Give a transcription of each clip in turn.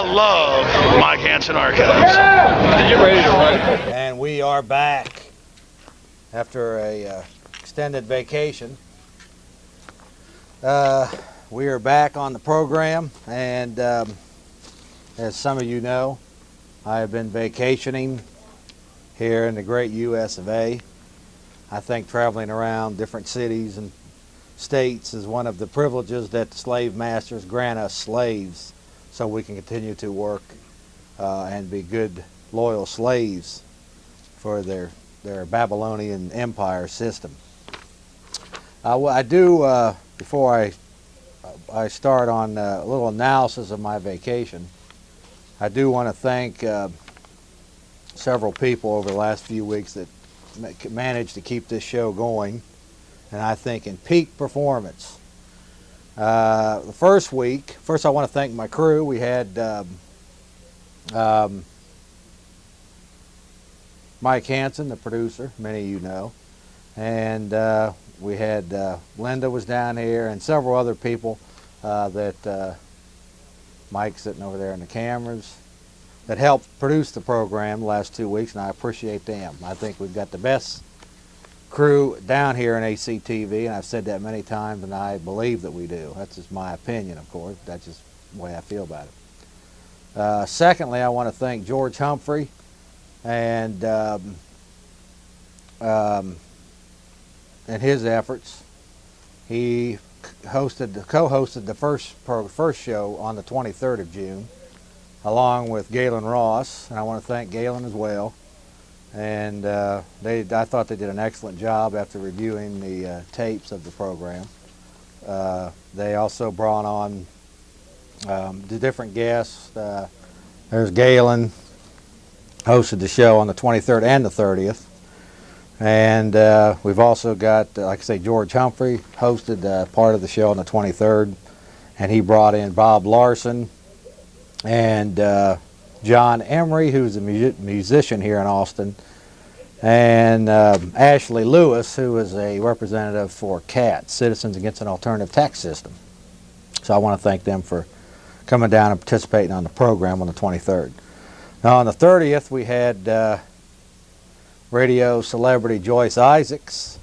love Mike Hanson Archives. You ready to run? And we are back after a extended vacation. We are back on the program, and as some of you know, I have been vacationing here in the great U.S. of A. I think traveling around different cities and states is one of the privileges that the slave masters grant us slaves, so we can continue to work and be good, loyal slaves for their Babylonian empire system. I do, before I start on a little analysis of my vacation, I do want to thank several people over the last few weeks that managed to keep this show going, and I think in peak performance. The first week, I want to thank my crew. We had Mike Hanson, the producer, many of you know, and we had Linda was down here and several other people that Mike's sitting over there in the cameras that helped produce the program the last 2 weeks, and I appreciate them. I think we've got the best crew down here in ACTV, and I've said that many times, and I believe that we do. That's just my opinion, of course. That's just the way I feel about it. Secondly, I want to thank George Humphrey and his efforts. He co-hosted the first show on the 23rd of June, along with Galen Ross, and I want to thank Galen as well. And I thought they did an excellent job after reviewing the tapes of the program. They also brought on the different guests. There's Galen, hosted the show on the 23rd and the 30th. And we've also got, like I say, George Humphrey hosted part of the show on the 23rd, and he brought in Bob Larson and John Emery, who's a musician here in Austin, and Ashley Lewis, who is a representative for CAT, Citizens Against an Alternative Tax System. So I want to thank them for coming down and participating on the program on the 23rd. Now on the 30th, we had radio celebrity Joyce Isaacs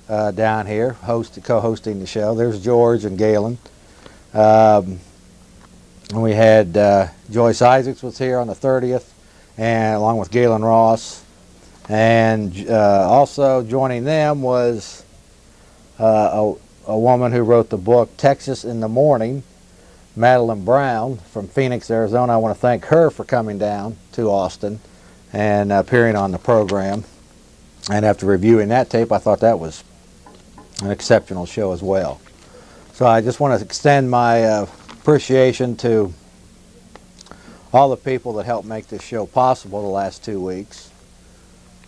down here, co-hosting the show. There's George and Galen. And we had Joyce Isaacs was here on the 30th, and along with Galen Ross. And also joining them was a woman who wrote the book Texas in the Morning, Madeline Brown from Phoenix, Arizona. I want to thank her for coming down to Austin and appearing on the program. And after reviewing that tape, I thought that was an exceptional show as well. So I just want to extend my appreciation to all the people that helped make this show possible the last 2 weeks.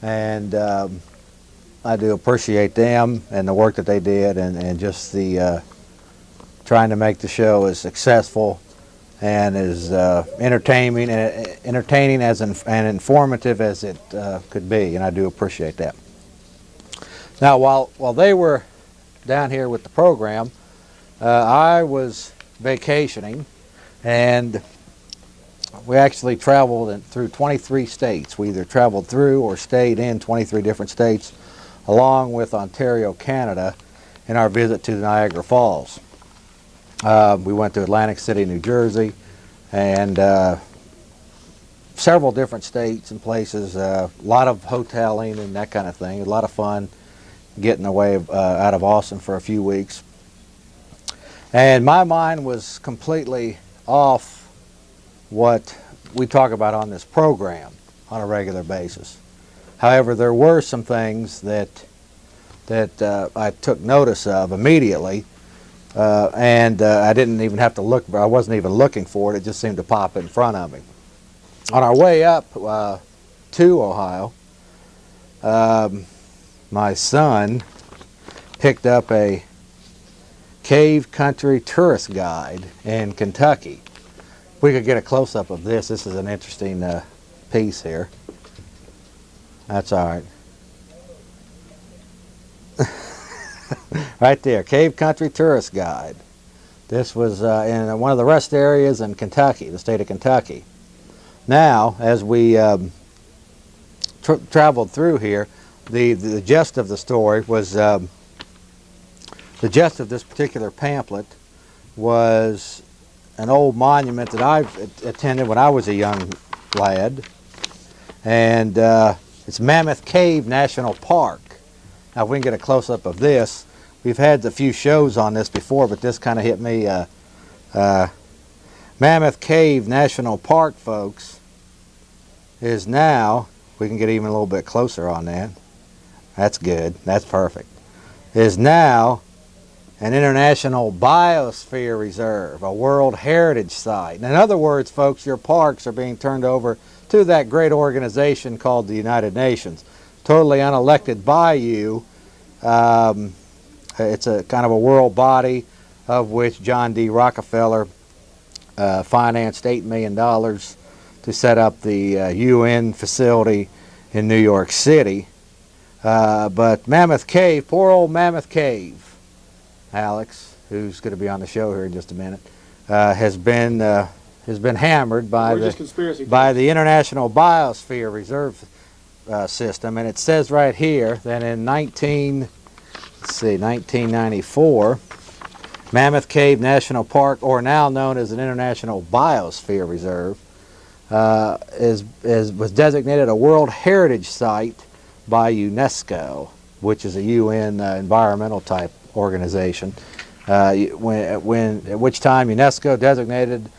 And I do appreciate them and the work that they did, and just the trying to make the show as successful and as entertaining as and informative as it could be, and I do appreciate that. Now, while they were down here with the program, I was vacationing, and we actually traveled through 23 states. We either traveled through or stayed in 23 different states, along with Ontario, Canada, in our visit to Niagara Falls. We went to Atlantic City, New Jersey, and several different states and places. A lot of hoteling and that kind of thing. A lot of fun getting away out of Austin for a few weeks. And my mind was completely off what we talk about on this program on a regular basis. However, there were some things that I took notice of immediately, and I didn't even have to look. I wasn't even looking for it. It just seemed to pop in front of me. On our way up to Ohio, my son picked up a cave country tourist guide in Kentucky. If we could get a close-up of this. This is an interesting piece here. That's all right. Right there, Cave Country Tourist Guide. This was in one of the rest areas in Kentucky, the state of Kentucky. Now, as we traveled through here, the gist of the story was, the gist of this particular pamphlet was an old monument that I've attended when I was a young lad, and it's Mammoth Cave National Park. Now, if we can get a close-up of this, we've had a few shows on this before, but this kind of hit me. Mammoth Cave National Park, folks, is now, we can get even a little bit closer on that. That's good. That's perfect. Is now an International Biosphere Reserve, a World Heritage Site. In other words, folks, your parks are being turned over to that great organization called the United Nations. Totally unelected by you. It's a kind of a world body of which John D. Rockefeller financed $8 million to set up the UN facility in New York City. But Mammoth Cave, poor old Mammoth Cave, Alex, who's going to be on the show here in just a minute, has been hammered by the International Biosphere Reserve system, and it says right here that in 1994, Mammoth Cave National Park, or now known as an International Biosphere Reserve, was designated a World Heritage Site by UNESCO, which is a UN environmental type organization. At which time UNESCO designated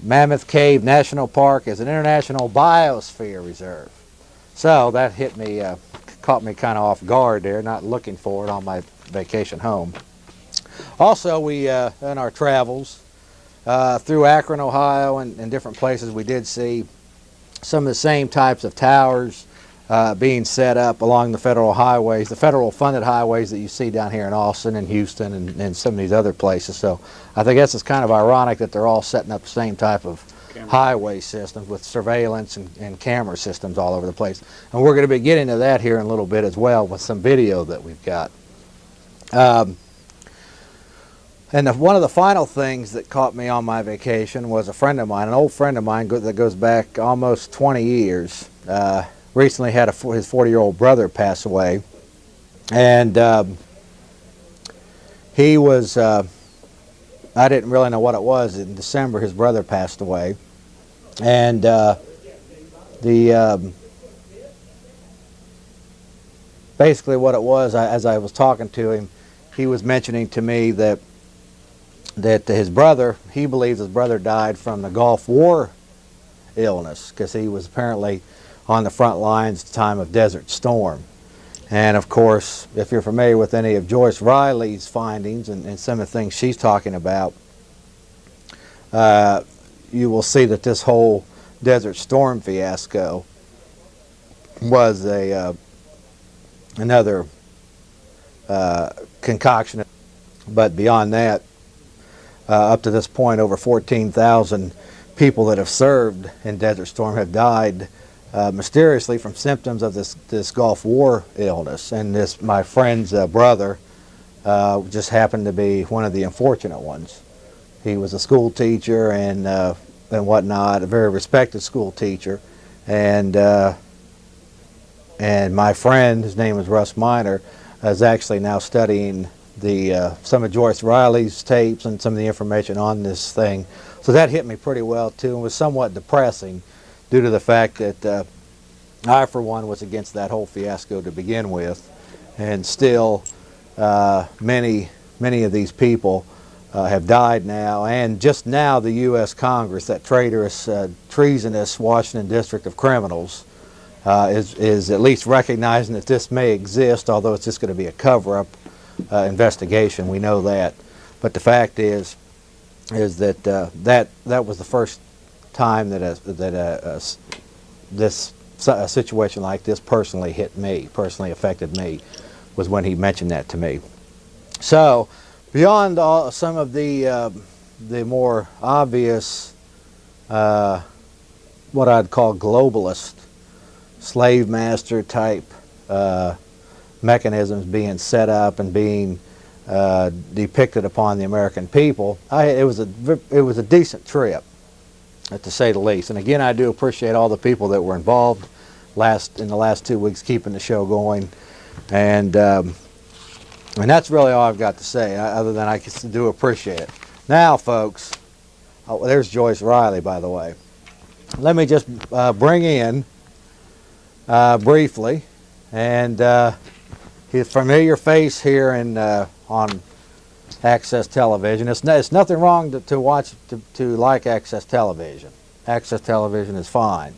Mammoth Cave National Park as an International Biosphere Reserve. So that hit me, caught me kind of off guard there, not looking for it on my vacation home. Also, we in our travels through Akron, Ohio, and different places, we did see some of the same types of towers being set up along the federal highways, the federal funded highways that you see down here in Austin and Houston and some of these other places. So I think it's kind of ironic that they're all setting up the same type of highway systems with surveillance and camera systems all over the place. And we're going to be getting to that here in a little bit as well with some video that we've got. And one of the final things that caught me on my vacation was a friend of mine, an old friend of mine that goes back almost 20 years. Recently had his 40-year-old brother pass away. And he was, I didn't really know what it was. In December, his brother passed away. And basically what it was, as I was talking to him, he was mentioning to me that his brother, he believes his brother died from the Gulf War illness, because he was apparently on the front lines at the time of Desert Storm. And of course, if you're familiar with any of Joyce Riley's findings and some of the things she's talking about, you will see that this whole Desert Storm fiasco was another concoction. But beyond that, up to this point, over 14,000 people that have served in Desert Storm have died mysteriously from symptoms of this Gulf War illness. And this, my friend's brother, just happened to be one of the unfortunate ones. He was a school teacher and whatnot, a very respected school teacher, and my friend, his name is Russ Miner, is actually now studying some of Joyce Riley's tapes and some of the information on this thing. So that hit me pretty well too, and was somewhat depressing due to the fact that I, for one, was against that whole fiasco to begin with, and still many of these people have died now. And just now the U.S. Congress, that traitorous, treasonous Washington District of Criminals, is at least recognizing that this may exist, although it's just going to be a cover-up investigation. We know that. But the fact is that that was the first time that a situation like this personally hit me, personally affected me, was when he mentioned that to me. So, beyond some of the more obvious, what I'd call globalist, slave master type mechanisms being set up and being depicted upon the American people. It was a decent trip, to say the least. And again, I do appreciate all the people that were involved in the last 2 weeks keeping the show going, and that's really all I've got to say, other than I do appreciate it. Now, folks, there's Joyce Riley, by the way. Let me just bring in briefly, and his familiar face here on Access Television. It's nothing wrong to like Access Television. Access Television is fine.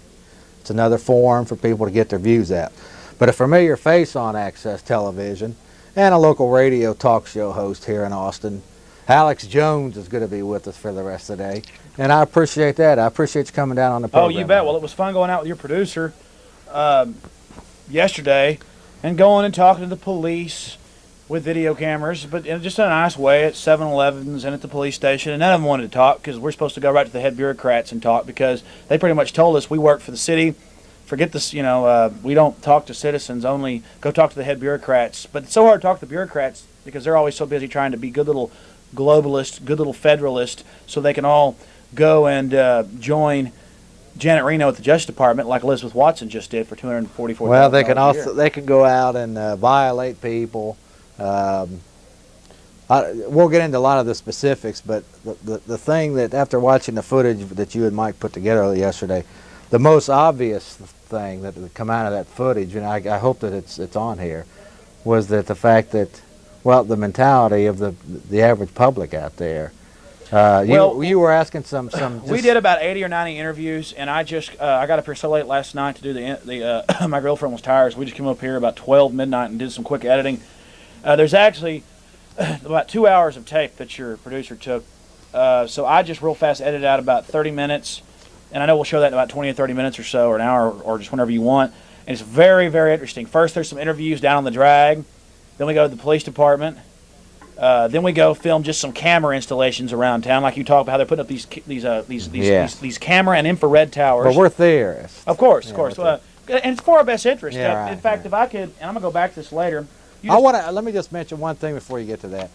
It's another forum for people to get their views out. But a familiar face on Access Television and a local radio talk show host here in Austin, Alex Jones, is going to be with us for the rest of the day. And I appreciate that. I appreciate you coming down on the program. Oh, you bet. Well, it was fun going out with your producer yesterday and going and talking to the police with video cameras, but just in a nice way at 7-Elevens and at the police station. And none of them wanted to talk because we're supposed to go right to the head bureaucrats and talk, because they pretty much told us we work for the city. Forget this, we don't talk to citizens, only go talk to the head bureaucrats. But it's so hard to talk to the bureaucrats because they're always so busy trying to be good little globalists, good little federalists, so they can all go and join Janet Reno at the Justice Department, like Elizabeth Watson just did for $244,000. Well, they can go out and violate people. We'll get into a lot of the specifics, but the thing that, after watching the footage that you and Mike put together yesterday, the most obvious thing that would come out of that footage, and I hope that it's on here, was that the fact that, well, the mentality of the average public out there. You were asking some. We did about 80 or 90 interviews, and I got up here so late last night to do my girlfriend was tired, so we just came up here about 12 midnight and did some quick editing. There's actually about 2 hours of tape that your producer took, so I just real fast edited out about 30 minutes, and I know we'll show that in about 20 or 30 minutes or so, or an hour, or just whenever you want. And it's very, very interesting. First, there's some interviews down on the drag. Then we go to the police department. Then we go film just some camera installations around town, like you talked about how they're putting up these camera and infrared towers. But we're theorists. Of course. And it's for our best interest. Yeah, right, in fact, if I could, and I'm gonna go back to this later. Let me just mention one thing before you get to that.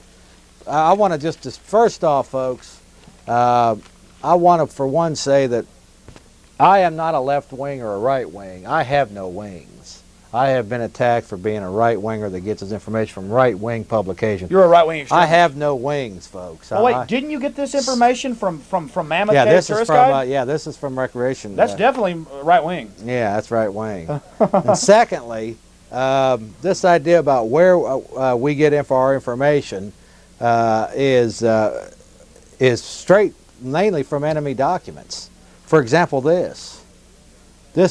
I want to just first off, folks, I want to for one say that I am not a left wing or a right wing. I have no wings. I have been attacked for being a right winger that gets his information from right wing publications. You're a right wing extremist. I have no wings, folks. Well, wait, didn't you get this information from Mammoth Cave Tourist Guide? This is from Recreation. That's definitely right wing. Yeah, that's right wing. And secondly, this idea about where we get in for our information is straight, mainly from enemy documents. For example, this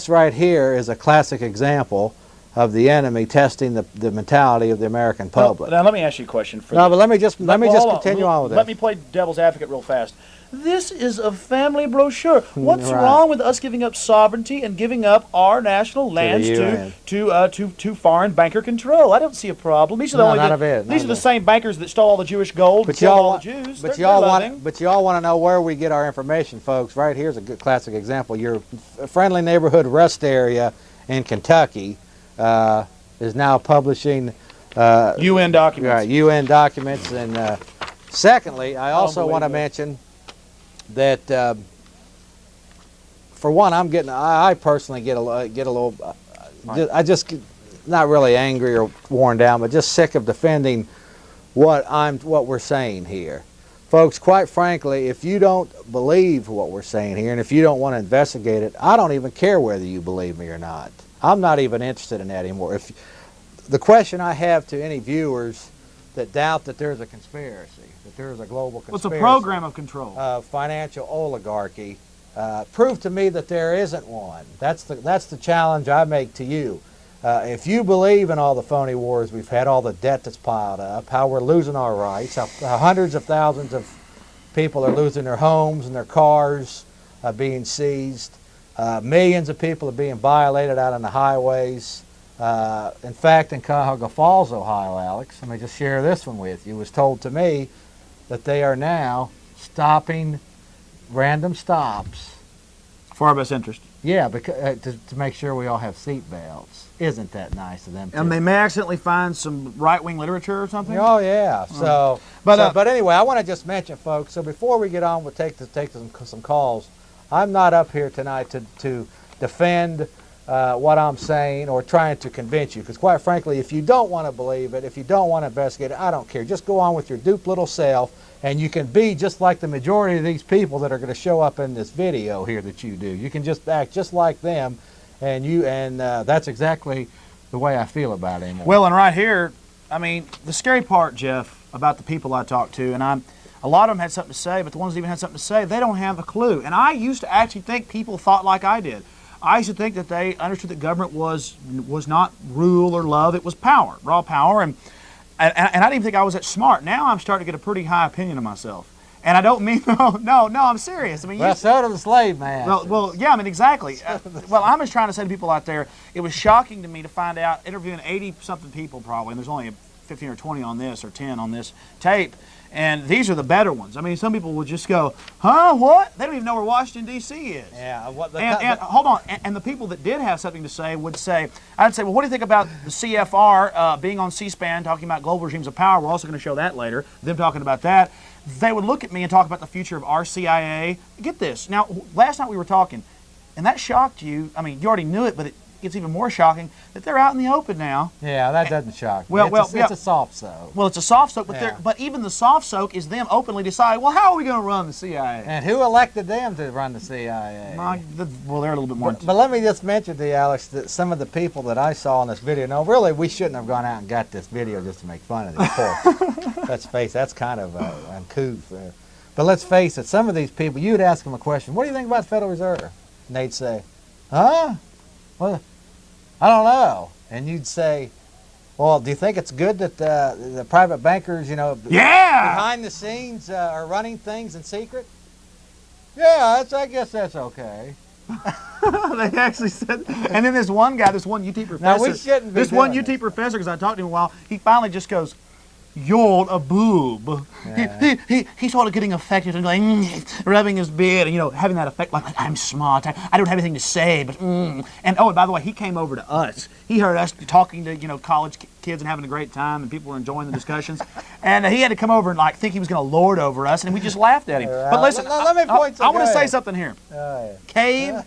right here is a classic example of the enemy testing the mentality of the American public. Now let me ask you a question. But let me just continue on with this. Let me play devil's advocate real fast. This is a family brochure. What's wrong with us giving up sovereignty and giving up our national lands to foreign banker control? I don't see a problem. These are these are the same bankers that stole all the Jewish gold, but killed all the Jews. But y'all want to know where we get our information, folks. Right here's a good classic example. Your friendly neighborhood rest area in Kentucky is now publishing UN documents. Right, UN documents, and secondly, I also want to mention that for one, I personally get a little, I just not really angry or worn down, but just sick of defending what we're saying here, folks. Quite frankly, if you don't believe what we're saying here, and if you don't want to investigate it, I don't even care whether you believe me or not. I'm not even interested in that anymore. If the question I have to any viewers that doubt that there's a conspiracy, that there's a global conspiracy. What's a program of control? Financial oligarchy. Prove to me that there isn't one. That's the challenge I make to you. If you believe in all the phony wars we've had, all the debt that's piled up, how we're losing our rights, how hundreds of thousands of people are losing their homes and their cars being seized, millions of people are being violated out on the highways. In fact, in Cuyahoga Falls, Ohio, Alex, let me just share this one with you. It was told to me that they are now stopping random stops. For our best interest. Yeah, because to make sure we all have seat belts. Isn't that nice of them? And they may accidentally find some right-wing literature or something. Oh yeah. But anyway, I want to just mention, folks. So before we get on with take some calls, I'm not up here tonight to defend what I'm saying or trying to convince you. Because quite frankly, if you don't want to believe it, if you don't want to investigate it, I don't care. Just go on with your dupe little self, and you can be just like the majority of these people that are going to show up in this video here that you do. You can just act just like them. And that's exactly the way I feel about him. Well, and right here, I mean, the scary part, Jeff, about the people I talked to, and a lot of them had something to say, but the ones that even had something to say, they don't have a clue. And I used to actually think people thought like I did. I used to think that they understood that government was not rule or love; it was power, raw power, and I didn't even think I was that smart. Now I'm starting to get a pretty high opinion of myself. And I don't mean no, I'm serious. I mean, well, so did the slave man. Well, yeah, I mean, exactly. Well, I'm just trying to say to people out there, it was shocking to me to find out, interviewing 80-something people probably, and there's only 15 or 20 on this or 10 on this tape, and these are the better ones. I mean, some people would just go, huh, what? They don't even know where Washington, D.C. is. Yeah. And hold on, and the people that did have something to say would say, I'd say, well, what do you think about the CFR being on C-SPAN talking about global regimes of power? We're also going to show that later, them talking about that. They would look at me and talk about the future of our CIA. Get this. Now, last night we were talking, and that shocked you. I mean, you already knew it, but it's even more shocking that they're out in the open now. Yeah, that doesn't shock me. It's a soft soak. Well, it's a soft soak, but even the soft soak is them openly deciding, well, how are we going to run the CIA? And who elected them to run the CIA? Well, they're a little bit more. But let me just mention to you, Alex, that some of the people that I saw in this video, no, really, we shouldn't have gone out and got this video just to make fun of these folks. Let's face it, that's kind of uncouth. But let's face it, some of these people, you'd ask them a question, what do you think about the Federal Reserve? And they'd say, huh? Well, I don't know. And you'd say, well, do you think it's good that the private bankers, behind the scenes are running things in secret? Yeah, I guess that's okay. They actually said, and then this one guy, this one UT professor, now we shouldn't be this one UT professor, because I talked to him a while, he finally just goes, you're a boob. Yeah. He started getting affected and going, rubbing his beard, and having that effect like I'm smart. I don't have anything to say, but And by the way, he came over to us. He heard us talking to college kids and having a great time, and people were enjoying the discussions. And he had to come over and think he was going to lord over us, and we just laughed at him. But listen, let me point. I want to say something here. Cave.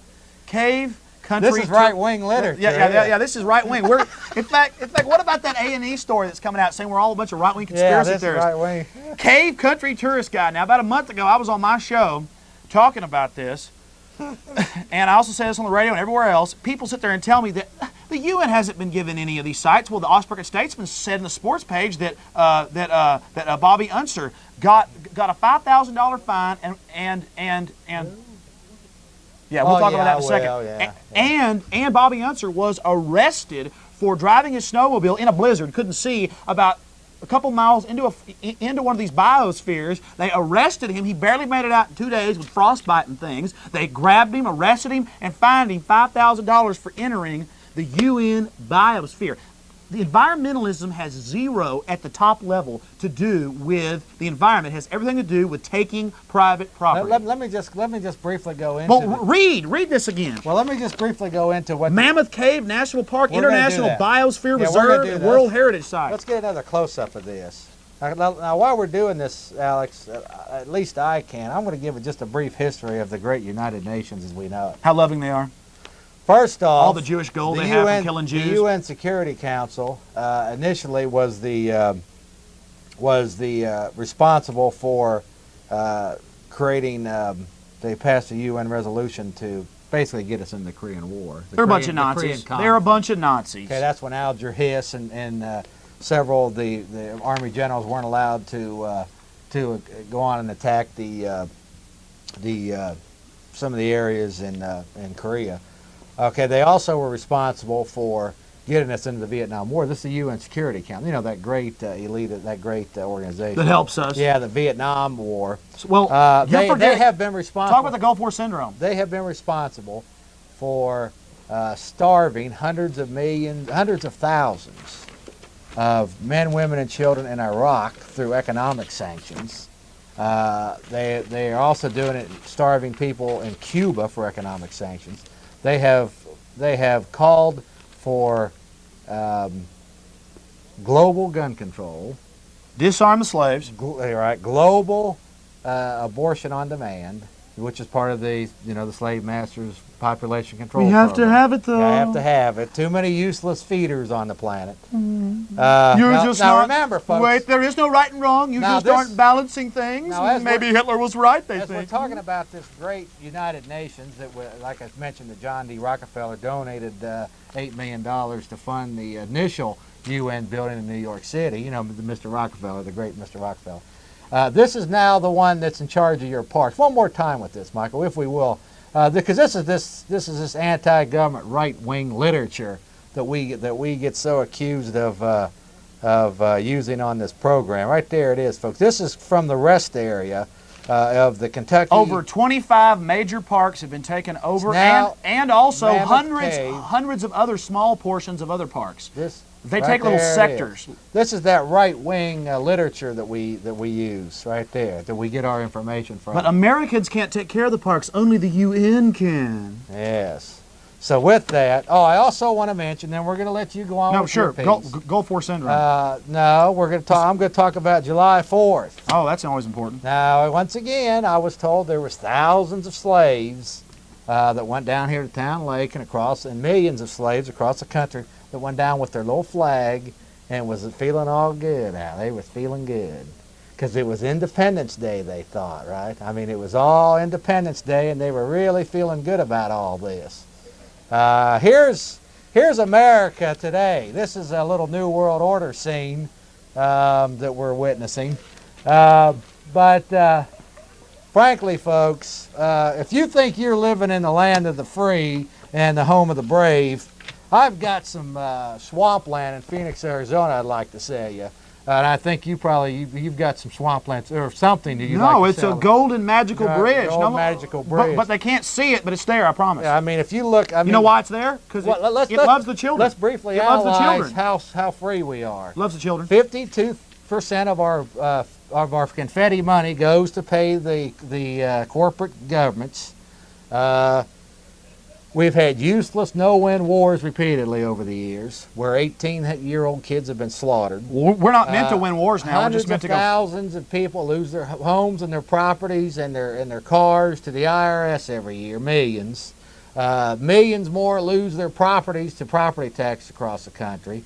Country. This is right-wing literature. Yeah. This is right-wing. We're in fact, what about that A&E story that's coming out saying we're all a bunch of right-wing conspiracy theorists? Right-wing. Cave country tourist guy. Now, about a month ago, I was on my show talking about this, and I also say this on the radio and everywhere else. People sit there and tell me that the UN hasn't been given any of these sites. Well, the Osprey Statesman said in the sports page that Bobby Unser got a $5,000 fine and. Yeah, we'll talk about that in a second. And Bobby Unser was arrested for driving his snowmobile in a blizzard, couldn't see, about a couple miles into one of these biospheres. They arrested him. He barely made it out in 2 days with frostbite and things. They grabbed him, arrested him, and fined him $5,000 for entering the UN biosphere. The environmentalism has zero at the top level to do with the environment. It has everything to do with taking private property. Let me just briefly go into. Well, read this again. Well, let me just briefly go into what Mammoth Cave National Park, International Biosphere Reserve, World Heritage Site. Let's get another close-up of this. Now, while we're doing this, Alex, at least I can. I'm going to give it just a brief history of the great United Nations as we know it. How loving they are. First off, all the Jewish gold they have from killing Jews. The UN Security Council initially was the responsible for creating. They passed a UN resolution to basically get us in the Korean War. They're a bunch of Nazis. They're a bunch of Nazis. Okay, that's when Alger Hiss and several of the Army generals weren't allowed to go on and attack some of the areas in Korea. Okay, they also were responsible for getting us into the Vietnam War. This is the UN Security Council. That great elite, that great organization that helps us. Yeah, the Vietnam War. Well, they have been responsible. Talk about the Gulf War syndrome. They have been responsible for starving hundreds of thousands of men, women, and children in Iraq through economic sanctions. They are also doing it, starving people in Cuba for economic sanctions. they have called for global gun control, disarm the slaves, global abortion on demand, which is part of the the slave masters population control. We have program. to have it though. You have to have it. Too many useless feeders on the planet. Now remember, folks. Wait, there is no right and wrong. You just aren't balancing things. Maybe Hitler was right. They think. We're talking about this great United Nations that, like I mentioned, that John D. Rockefeller donated $8 million to fund the initial UN building in New York City. Mr. Rockefeller, the great Mr. Rockefeller. This is now the one that's in charge of your parks. One more time with this, Michael, if we will, because this is this anti-government right-wing literature that we get so accused of using on this program. Right there it is, folks. This is from the rest area of the Kentucky. Over 25 major parks have been taken over, and also hundreds of other small portions of other parks. They take little sectors. This is that right-wing literature that we use right there, that we get our information from. But Americans can't take care of the parks. Only the UN can. Yes. So with that, I also want to mention, then we're going to let you go on. No, with sure. your piece. Gulf War syndrome. No, we're going to talk. I'm going to talk about July 4th. Oh, that's always important. Now, once again, I was told there was thousands of slaves that went down here to Town Lake and millions of slaves across the country that went down with their little flag and was feeling all good. Now, they was feeling good because it was Independence Day, they thought, right? I mean, it was all Independence Day, and they were really feeling good about all this. Here's America today. This is a little New World Order scene that we're witnessing. But frankly, folks, if you think you're living in the land of the free and the home of the brave, I've got some swampland in Phoenix, Arizona I'd like to sell you. And I think you've got some swamplands or something that you'd like to sell. No, it's a golden magical bridge. Magical bridge. But they can't see it, but it's there, I promise. Yeah, I mean, if you look... you know why it's there? Because it loves the children. Let's briefly analyze how free we are. Loves the children. 52% of our confetti money goes to pay the corporate governments. We've had useless no-win wars repeatedly over the years, where 18-year-old kids have been slaughtered. We're not meant to win wars now. Hundreds of thousands of people lose their homes and their properties and their cars to the IRS every year. Millions. Millions more lose their properties to property tax across the country.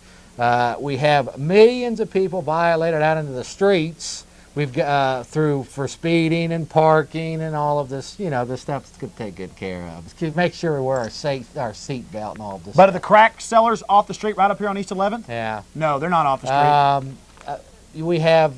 We have millions of people violated out into the streets. We've got for speeding and parking and all of this, this stuff's going to take good care of. Make sure we wear our seat belt and all of this. But are the crack sellers off the street right up here on East 11th? Yeah. No, they're not off the street. We have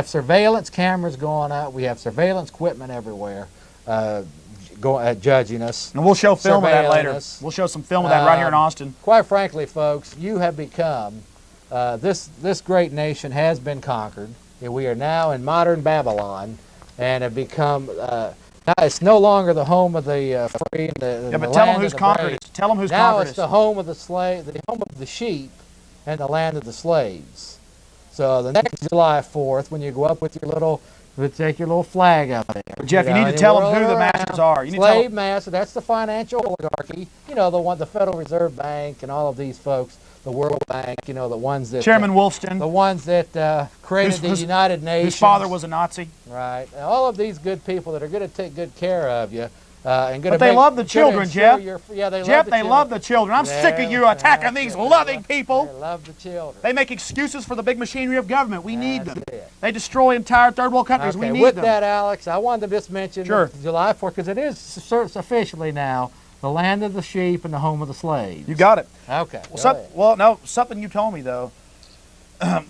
surveillance cameras going up. We have surveillance equipment everywhere, judging us. And we'll show film of that later. We'll show some film of that right here in Austin. Quite frankly, folks, you have become. This great nation has been conquered. We are now in modern Babylon, and have become. Now it's no longer the home of the free. And but tell them who's conquered it. Tell them who's conquered it. Now it's the home of the slave, the home of the sheep, and the land of the slaves. So the next July 4th, when you go up with your little, take your little flag up there. Jeff, you need to tell them who the masters are. You need slave master. That's the financial oligarchy. The Federal Reserve Bank and all of these folks. The World Bank, the ones that... Chairman Wolfson. The ones that created the United Nations. Whose father was a Nazi. Right. And all of these good people that are going to take good care of you. But they love the children, Jeff. They love the children. I'm sick of you attacking these loving people. They love the children. They make excuses for the big machinery of government. We need them. They destroy entire third world countries. We need them. With that, Alex, I wanted to just mention July 4th, because it is officially now the land of the sheep and the home of the slaves. You got it. Okay. Something you told me, though.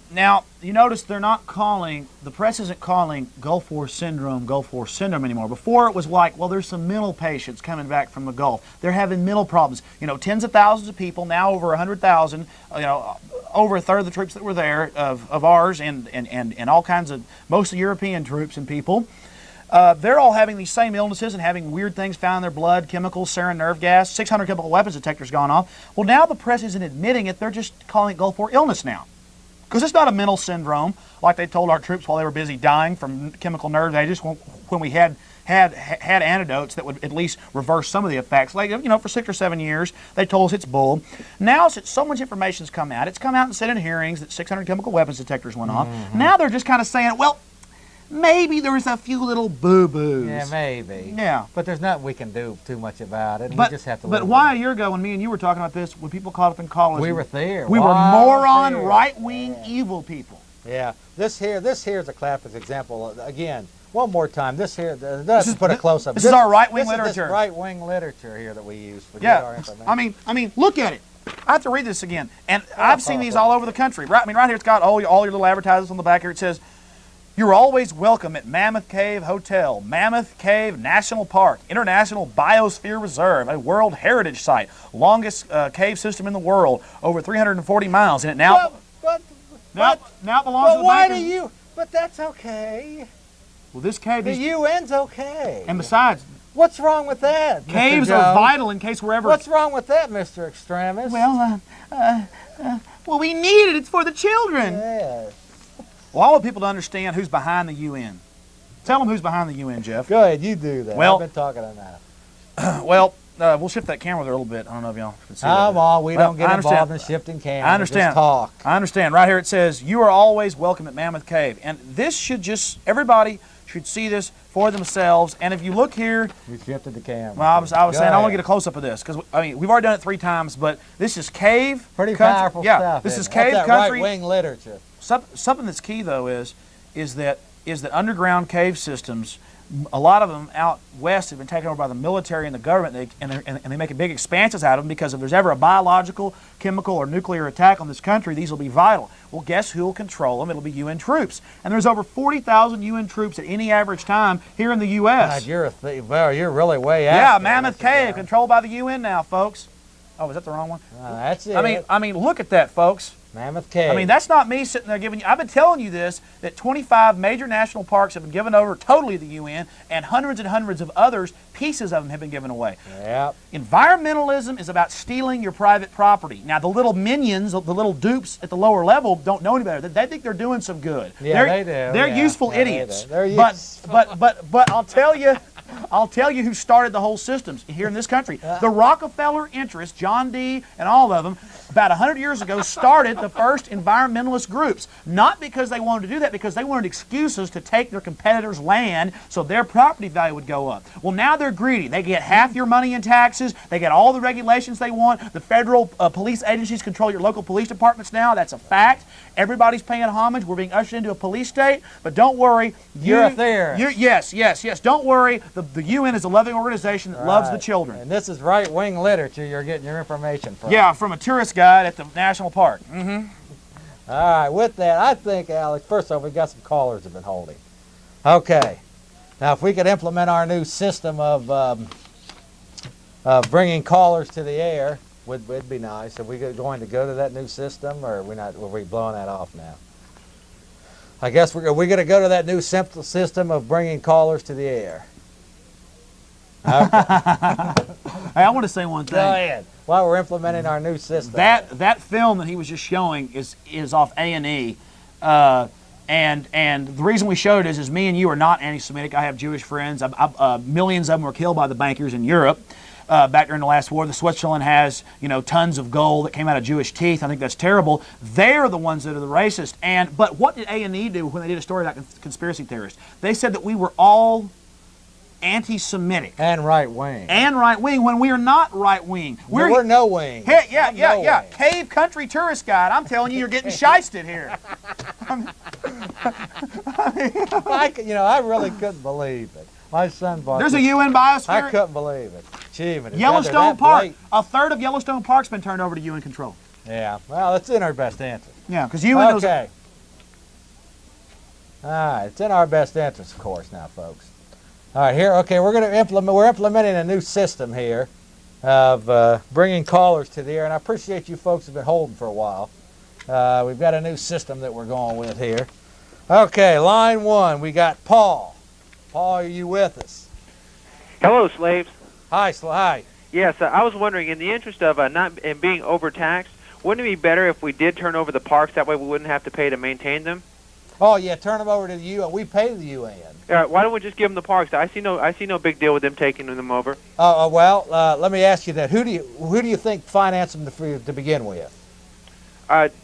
Now, you notice they're not calling, the press isn't calling Gulf War syndrome anymore. Before it was like, well, there's some mental patients coming back from the Gulf. They're having mental problems. Tens of thousands of people, now over 100,000, over a third of the troops that were there of ours and all kinds of, mostly European troops and people. They're all having these same illnesses and having weird things found in their blood, chemicals, sarin nerve gas, 600 chemical weapons detectors gone off. Well, now the press isn't admitting it. They're just calling it Gulf War illness now. Because it's not a mental syndrome like they told our troops while they were busy dying from chemical nerve agents when we had antidotes that would at least reverse some of the effects. Like, you know, for 6 or 7 years, they told us it's bull. Now, since so much information's come out, it's come out and said in hearings that 600 chemical weapons detectors went off. Now they're just kind of saying, well, maybe there was a few little boo-boos. Yeah, maybe. Yeah. But there's nothing we can do too much about it. But, we just have to but live why with a year ago when me and you were talking about this, when people caught up in college, we were there. We were moron, right-wing, evil people. Yeah. This here is a classic example. Again, one more time. This here, let's put a close-up. This is our right-wing literature. This right-wing literature here that we use for our information. I mean, look at it. I have to read this again, and I've seen these all over the country. Right, I mean, right here it's got all your little advertisements on the back here. It says, "You're always welcome at Mammoth Cave Hotel, Mammoth Cave National Park, International Biosphere Reserve, a World Heritage Site, longest cave system in the world, over 340 miles, and it now now belongs to the why bankers." do you? But that's okay. Well, this cave. The UN's okay. And besides, what's wrong with that? Caves are vital in case we're ever. What's wrong with that, Mr. Extremist? Well, well, we need it. It's for the children. Yes. Well, I want people to understand who's behind the UN. Tell them who's behind the UN, Jeff. Go ahead, you do that. Well, I've been talking enough. Well, we'll shift that camera there a little bit. I don't know if y'all can see that. Come on, we don't get involved in shifting cameras. I understand. Just talk. I understand. Right here it says, "You are always welcome at Mammoth Cave." And this should just, everybody should see this for themselves. And if you look here. You shifted the camera. Well, I was saying, I want to get a close-up of this. Because, I mean, we've already done it 3 times, but this is cave. Pretty country. powerful yeah, stuff. This is cave that's country. Right-wing literature. Something that's key, though, is that underground cave systems, a lot of them out west have been taken over by the military and the government, and they make big expanses out of them because if there's ever a biological, chemical, or nuclear attack on this country, these will be vital. Well, guess who will control them? It'll be UN troops. And there's over 40,000 UN troops at any average time here in the U.S. God, you're really way out. Yeah, Mammoth Cave, controlled by the UN now, folks. Oh, is that the wrong one? That's it. I mean, look at that, folks. Mammoth Cave. I mean, that's not me sitting there giving you. I've been telling you this, that 25 major national parks have been given over totally to the UN, and hundreds of others, pieces of them have been given away. Yep. Environmentalism is about stealing your private property. Now, the little minions, the little dupes at the lower level don't know any better. They think they're doing some good. Yeah, they do. They're useful idiots. They're useful. But I'll tell you who started the whole systems here in this country. The Rockefeller interests, John D. and all of them, about 100 years ago, started the first environmentalist groups. Not because they wanted to do that, because they wanted excuses to take their competitors' land so their property value would go up. Well, now they're greedy. They get half your money in taxes. They get all the regulations they want. The federal police agencies control your local police departments now. That's a fact. Everybody's paying homage. We're being ushered into a police state. But don't worry. You're a theorist. Yes. Don't worry. The UN is a loving organization that loves the children. And this is right-wing literature you're getting your information from. Yeah, from a tourist guide at the national park. All right, with that, I think, Alex, first off, we've got some callers that have been holding. Okay. Now, if we could implement our new system of bringing callers to the air, would be nice. Are we going to go to that new system, or are we blowing that off now? I guess we're going to go to that new simple system of bringing callers to the air. Okay. Hey, I want to say one thing. Go ahead. While we're implementing our new system. That film that he was just showing is off A&E, and the reason we showed it is me and you are not anti-Semitic. I have Jewish friends. Millions of them were killed by the bankers in Europe back during the last war. The Switzerland has tons of gold that came out of Jewish teeth. I think that's terrible. They're the ones that are the racist. But what did A&E do when they did a story about conspiracy theorists? They said that we were all anti-Semitic. And right-wing. When we are not right-wing. We're no-wing. Yeah. Cave country tourist guide. I'm telling you, you're getting shysted here. I really couldn't believe it. My son bought There's a UN biosphere. I couldn't believe it. Achievement. Yellowstone Park. A third of Yellowstone Park's been turned over to UN control. Yeah. Well, it's in our best interest. Yeah, because UN knows. Okay. All right. It's in our best interest, of course, now, folks. All right, here, okay, we're implementing a new system here of bringing callers to the air, and I appreciate you folks have been holding for a while. We've got a new system that we're going with here. Okay, line 1, we got Paul. Paul, are you with us? Hello, slaves. Hi. Yes, I was wondering, in the interest of not being overtaxed, wouldn't it be better if we did turn over the parks? That way we wouldn't have to pay to maintain them. Oh yeah, turn them over to the UN. We pay the UN. Why don't we just give them the parks? I see no big deal with them taking them over. Well, let me ask you that. Who do you think financed them to begin with?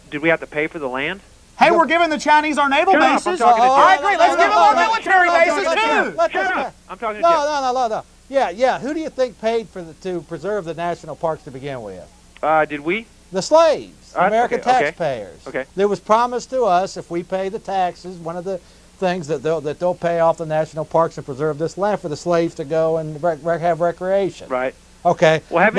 Did we have to pay for the land? Hey, we're giving the Chinese our naval bases. I agree. Let's give them our military bases too. I'm talking to Jeff. No. Yeah. Who do you think paid to preserve the national parks to begin with? Did we? The slaves, American taxpayers. Okay. It was promised to us if we pay the taxes, one of the things that they'll pay off the national parks and preserve this land for the slaves to go and have recreation. Right. Okay. Well,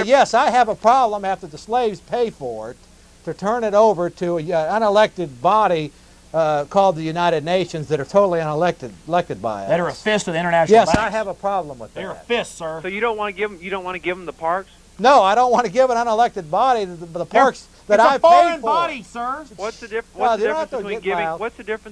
yes, I have a problem after the slaves pay for it to turn it over to an unelected body called the United Nations that are totally elected by us. That are a fist of the international. Yes, banks. I have a problem with that. They're a fist, sir. So you don't want to give them the parks? No, I don't want to give an unelected body the parks that I paid for. It's a foreign body, sir. What's the difference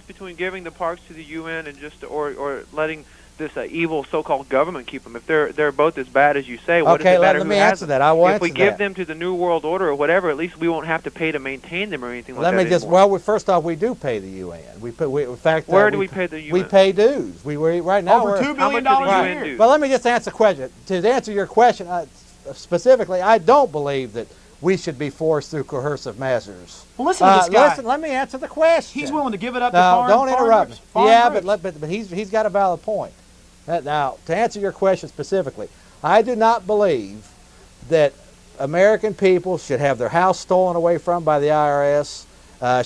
between giving the parks to the UN and just or letting this evil so-called government keep them? If they're both as bad as you say, what does it matter who has them? Let me answer that. I will answer that. If we give them to the New World Order or whatever, at least we won't have to pay to maintain them or anything like that. Well, first off, we do pay the UN. In fact, where do we pay the UN? We pay dues. Right now over $2 billion a year. Well, let me just answer the question. To answer your question specifically, I don't believe that we should be forced through coercive measures. Well, listen to this guy. Listen, let me answer the question. He's willing to give it up to foreign don't interrupt me. Yeah, but he's got a valid point. Now, to answer your question specifically, I do not believe that American people should have their house stolen away from by the IRS,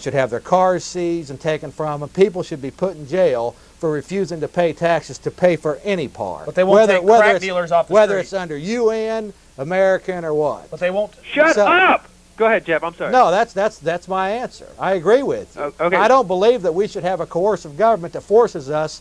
should have their cars seized and taken from them. People should be put in jail for refusing to pay taxes to pay for any park. But they won't take crack dealers off the whether street. It's under UN, American, or what. But they won't. Shut up! Go ahead, Jeff. I'm sorry. No, that's my answer. I agree with you. Okay. I don't believe that we should have a coercive government that forces us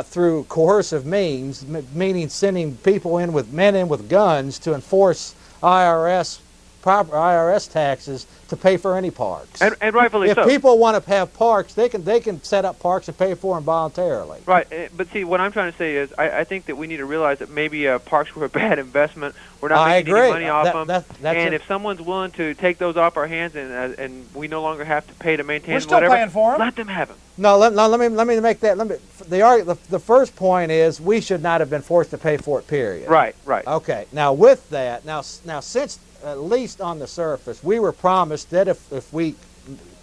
through coercive means, meaning sending people men in with guns to enforce proper IRS taxes to pay for any parks. And rightfully so. If people want to have parks, they can set up parks and pay for them voluntarily. Right, but see, what I'm trying to say is I think that we need to realize that maybe parks were a bad investment. We're not making any money off them. And if someone's willing to take those off our hands and we no longer have to pay to maintain them, whatever, paying for them. Let them have them. No, let me make that. The first point is we should not have been forced to pay for it. Period. Right. Okay. Now with that, now since at least on the surface, we were promised that if we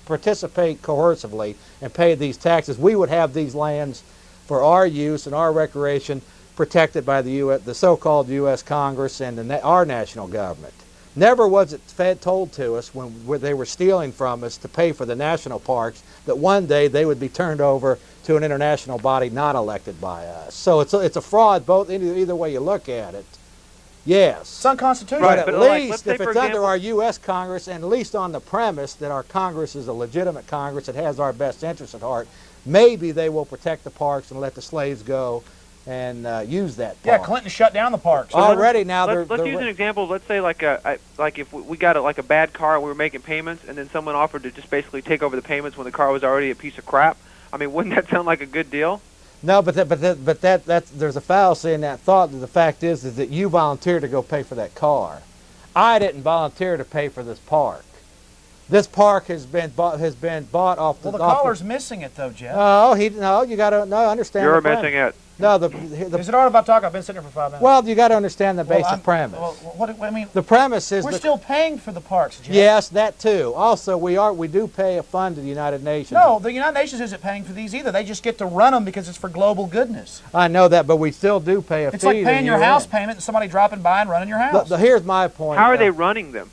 participate coercively and pay these taxes, we would have these lands for our use and our recreation protected by the so-called U.S. Congress and our national government. Never was it told to us when they were stealing from us to pay for the national parks that one day they would be turned over to an international body not elected by us. So it's a fraud either way you look at it. Yes. It's unconstitutional. But at least if it's under our U.S. Congress, and at least on the premise that our Congress is a legitimate Congress that has our best interests at heart, maybe they will protect the parks and let the slaves go and use that park. Yeah, Clinton shut down the parks. Already now let's use an example. Let's say like if we got a bad car and we were making payments and then someone offered to just basically take over the payments when the car was already a piece of crap. I mean, wouldn't that sound like a good deal? No, but there's a fallacy in that thought. The fact is that you volunteered to go pay for that car. I didn't volunteer to pay for this park. This park has been bought off the. Well, the caller's missing it though, Jeff. You got to understand. You're missing it. No, is it all about talk? I've been sitting here for 5 minutes. Well, you got to understand the basic premise. The premise is we're still paying for the parks, Jeff. Yes, that too. Also, we do pay a fund to the United Nations. No, the United Nations isn't paying for these either. They just get to run them because it's for global goodness. I know that, but we still do pay a fee. It's like paying your house payment and somebody dropping by and running your house. Here's my point. How are they running them?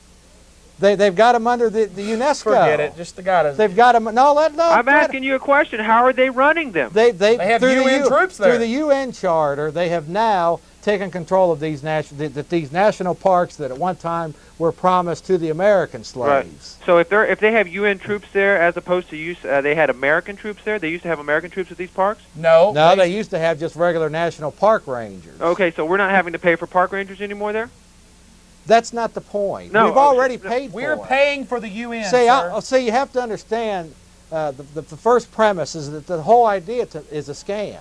They've got them under the UNESCO. Forget it. Just the guy. They've got them. No. I'm asking you a question. How are they running them? They have UN troops there. Through the UN Charter, they have now taken control of these national parks that at one time were promised to the American slaves. Right. So if they have UN troops there as opposed to they had American troops there. They used to have American troops at these parks. No, they used to have just regular national park rangers. Okay, so we're not having to pay for park rangers anymore there. That's not the point. No, we've already paid for it. We're paying for the UN, See, you have to understand the first premise is that the whole idea is a scam.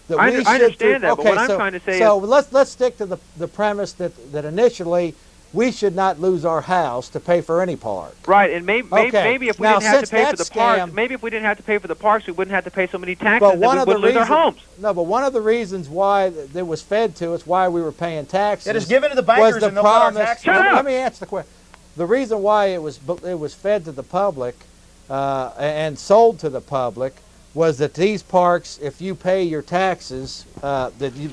I understand that, but what I'm trying to say is... So let's stick to the premise that initially we should not lose our house to pay for any park. Right, and maybe if we didn't have to pay for the parks, maybe if we didn't have to pay for the parks, we wouldn't have to pay so many taxes, and we wouldn't lose our homes. No, but one of the reasons why it was fed to us, why we were paying taxes, it is given to the bankers was the and they'll promise. put our taxes. Let me answer the question. The reason why it was fed to the public and sold to the public was that these parks, if you pay your taxes,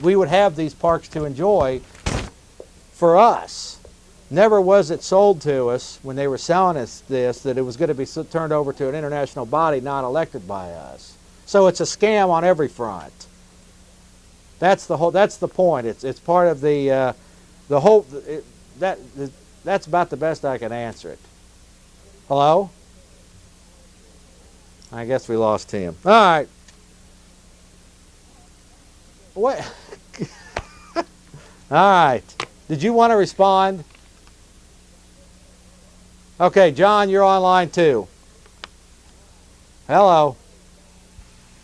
we would have these parks to enjoy for us. Never was it sold to us when they were selling us this that it was going to be turned over to an international body not elected by us. So it's a scam on every front. That's the point. It's part of the whole. That's about the best I can answer it. Hello? I guess we lost him. All right. What? All right. Did you want to respond? Okay, John, you're online too. Hello.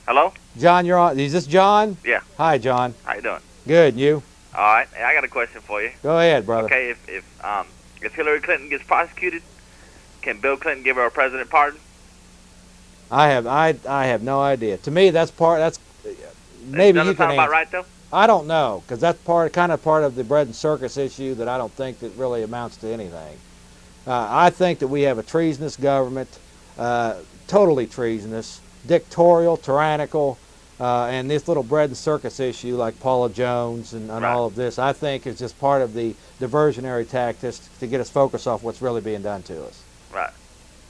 Hello? John, you're on. Is this John? Yeah. Hi, John. How you doing? Good, and you? All right. I got a question for you. Go ahead, brother. Okay, if Hillary Clinton gets prosecuted, can Bill Clinton give her a president pardon? I have no idea. To me, that's maybe you can answer. About right though? I don't know, because that's kind of part of the bread and circus issue that I don't think that really amounts to anything. I think that we have a treasonous government, totally treasonous, dictatorial, tyrannical, and this little bread and circus issue like Paula Jones and Right. all of this, I think is just part of the diversionary tactics to get us focused off what's really being done to us. Right.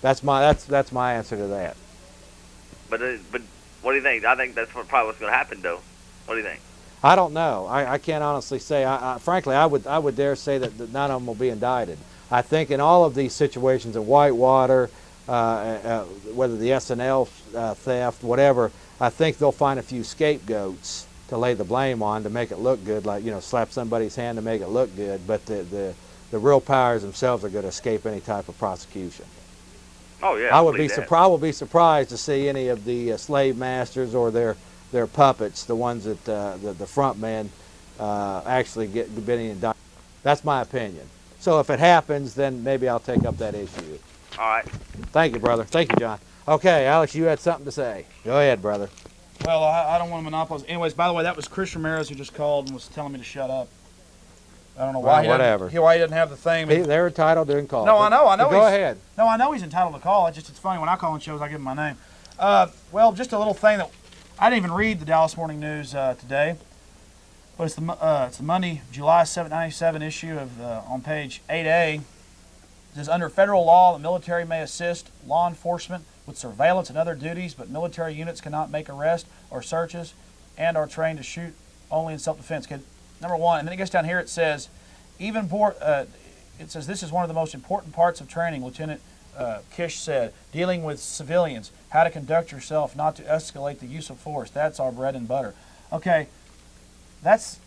That's my answer to that. But what do you think? I think that's probably what's going to happen, though. What do you think? I don't know. I can't honestly say. Frankly, I would dare say that none of them will be indicted. I think in all of these situations in Whitewater, whether the SNL theft, whatever, I think they'll find a few scapegoats to lay the blame on to make it look good, like, slap somebody's hand to make it look good. But the real powers themselves are going to escape any type of prosecution. Oh yeah. I would be surprised to see any of the slave masters or their puppets, the ones that the front men actually get indicted. That's my opinion. So if it happens, then maybe I'll take up that issue. All right. Thank you, brother. Thank you, John. Okay, Alex, you had something to say. Go ahead, brother. Well, I don't want to monopolize. Anyways, by the way, that was Chris Ramirez who just called and was telling me to shut up. I don't know why. Whatever. Why he doesn't have the thing. They're entitled to call. No, I know. Go ahead. No, I know he's entitled to call. It's funny when I call on shows, I give him my name. Well, just a little thing that I didn't even read the Dallas Morning News today, but it's the Monday, July 7, 1997 issue of on page 8A. It says, under federal law, the military may assist law enforcement with surveillance and other duties, but military units cannot make arrests or searches and are trained to shoot only in self-defense. Number one, and then it gets down here, it says, it says this is one of the most important parts of training, Lieutenant Kish said, dealing with civilians, how to conduct yourself, not to escalate the use of force. That's our bread and butter. Okay, that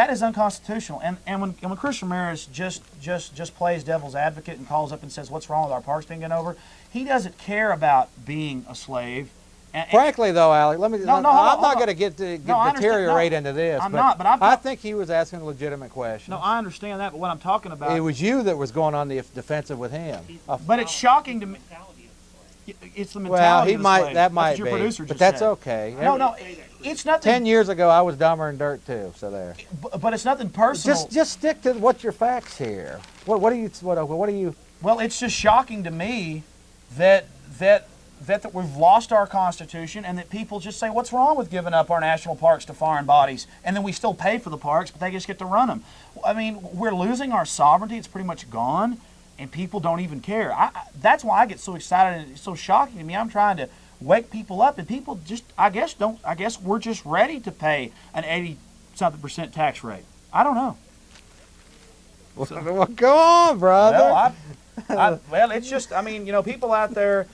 is unconstitutional. And when Chris Ramirez just plays devil's advocate and calls up and says, what's wrong with our parks being over, he doesn't care about being a slave. Frankly, though, Alec, I'm not going to deteriorate into this. But I think he was asking a legitimate question. No, I understand that, but what I'm talking about... It was you that was going on the defensive with him. But it's shocking to me... It's the mentality of the slave. That might your be, producer but just that's said. Okay. No, it's nothing... 10 years ago, I was dumber than dirt, too, so there. But it's nothing personal. Just stick to what's your facts here. What do you... Well, it's just shocking to me that we've lost our Constitution and that people just say, what's wrong with giving up our national parks to foreign bodies? And then we still pay for the parks, but they just get to run them. I mean, we're losing our sovereignty. It's pretty much gone, and people don't even care. That's why I get so excited, and it's so shocking to me. I'm trying to wake people up, and people just, I guess we're just ready to pay an 80-something% tax rate. I don't know. Well, go on, brother. Well, it's just, people out there,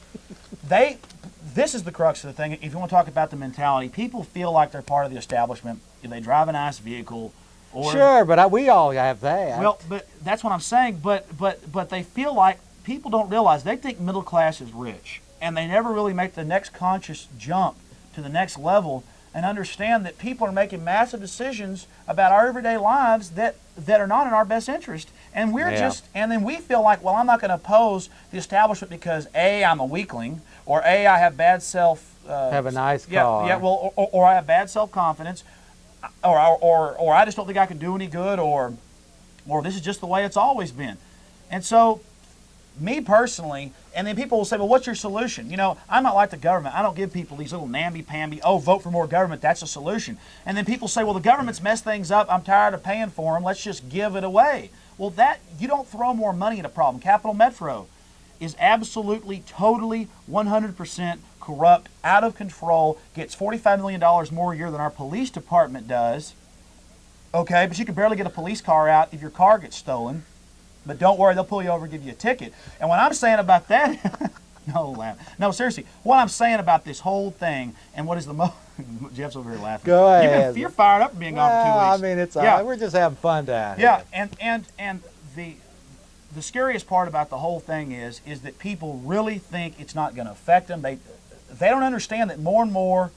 this is the crux of the thing. If you want to talk about the mentality, people feel like they're part of the establishment. If they drive a nice vehicle. Sure, but we all have that. Well, but that's what I'm saying. But they feel like people don't realize they think middle class is rich, and they never really make the next conscious jump to the next level and understand that people are making massive decisions about our everyday lives that that are not in our best interest. And we're and then we feel like, well, I'm not going to oppose the establishment because A, I'm a weakling, or A, I have bad have a nice car. Yeah, well, or I have bad self-confidence, or I just don't think I can do any good, or this is just the way it's always been. And so, me personally, and then people will say, well, what's your solution? You know, I'm not like the government. I don't give people these little namby-pamby, oh, vote for more government, that's a solution. And then people say, well, the government's messed things up. I'm tired of paying for them. Let's just give it away. Well, you don't throw more money at a problem. Capital Metro is absolutely, totally, 100% corrupt, out of control, gets $45 million more a year than our police department does. Okay, but you can barely get a police car out if your car gets stolen. But don't worry, they'll pull you over and give you a ticket. And what I'm saying about that, no, seriously, what I'm saying about this whole thing, and what is the most, Jeff's over here laughing. Go ahead. You're fired up for being gone for 2 weeks. I mean, it's all right. We're just having fun down here. Yeah, and the scariest part about the whole thing is that people really think it's not going to affect them. They don't understand that more and more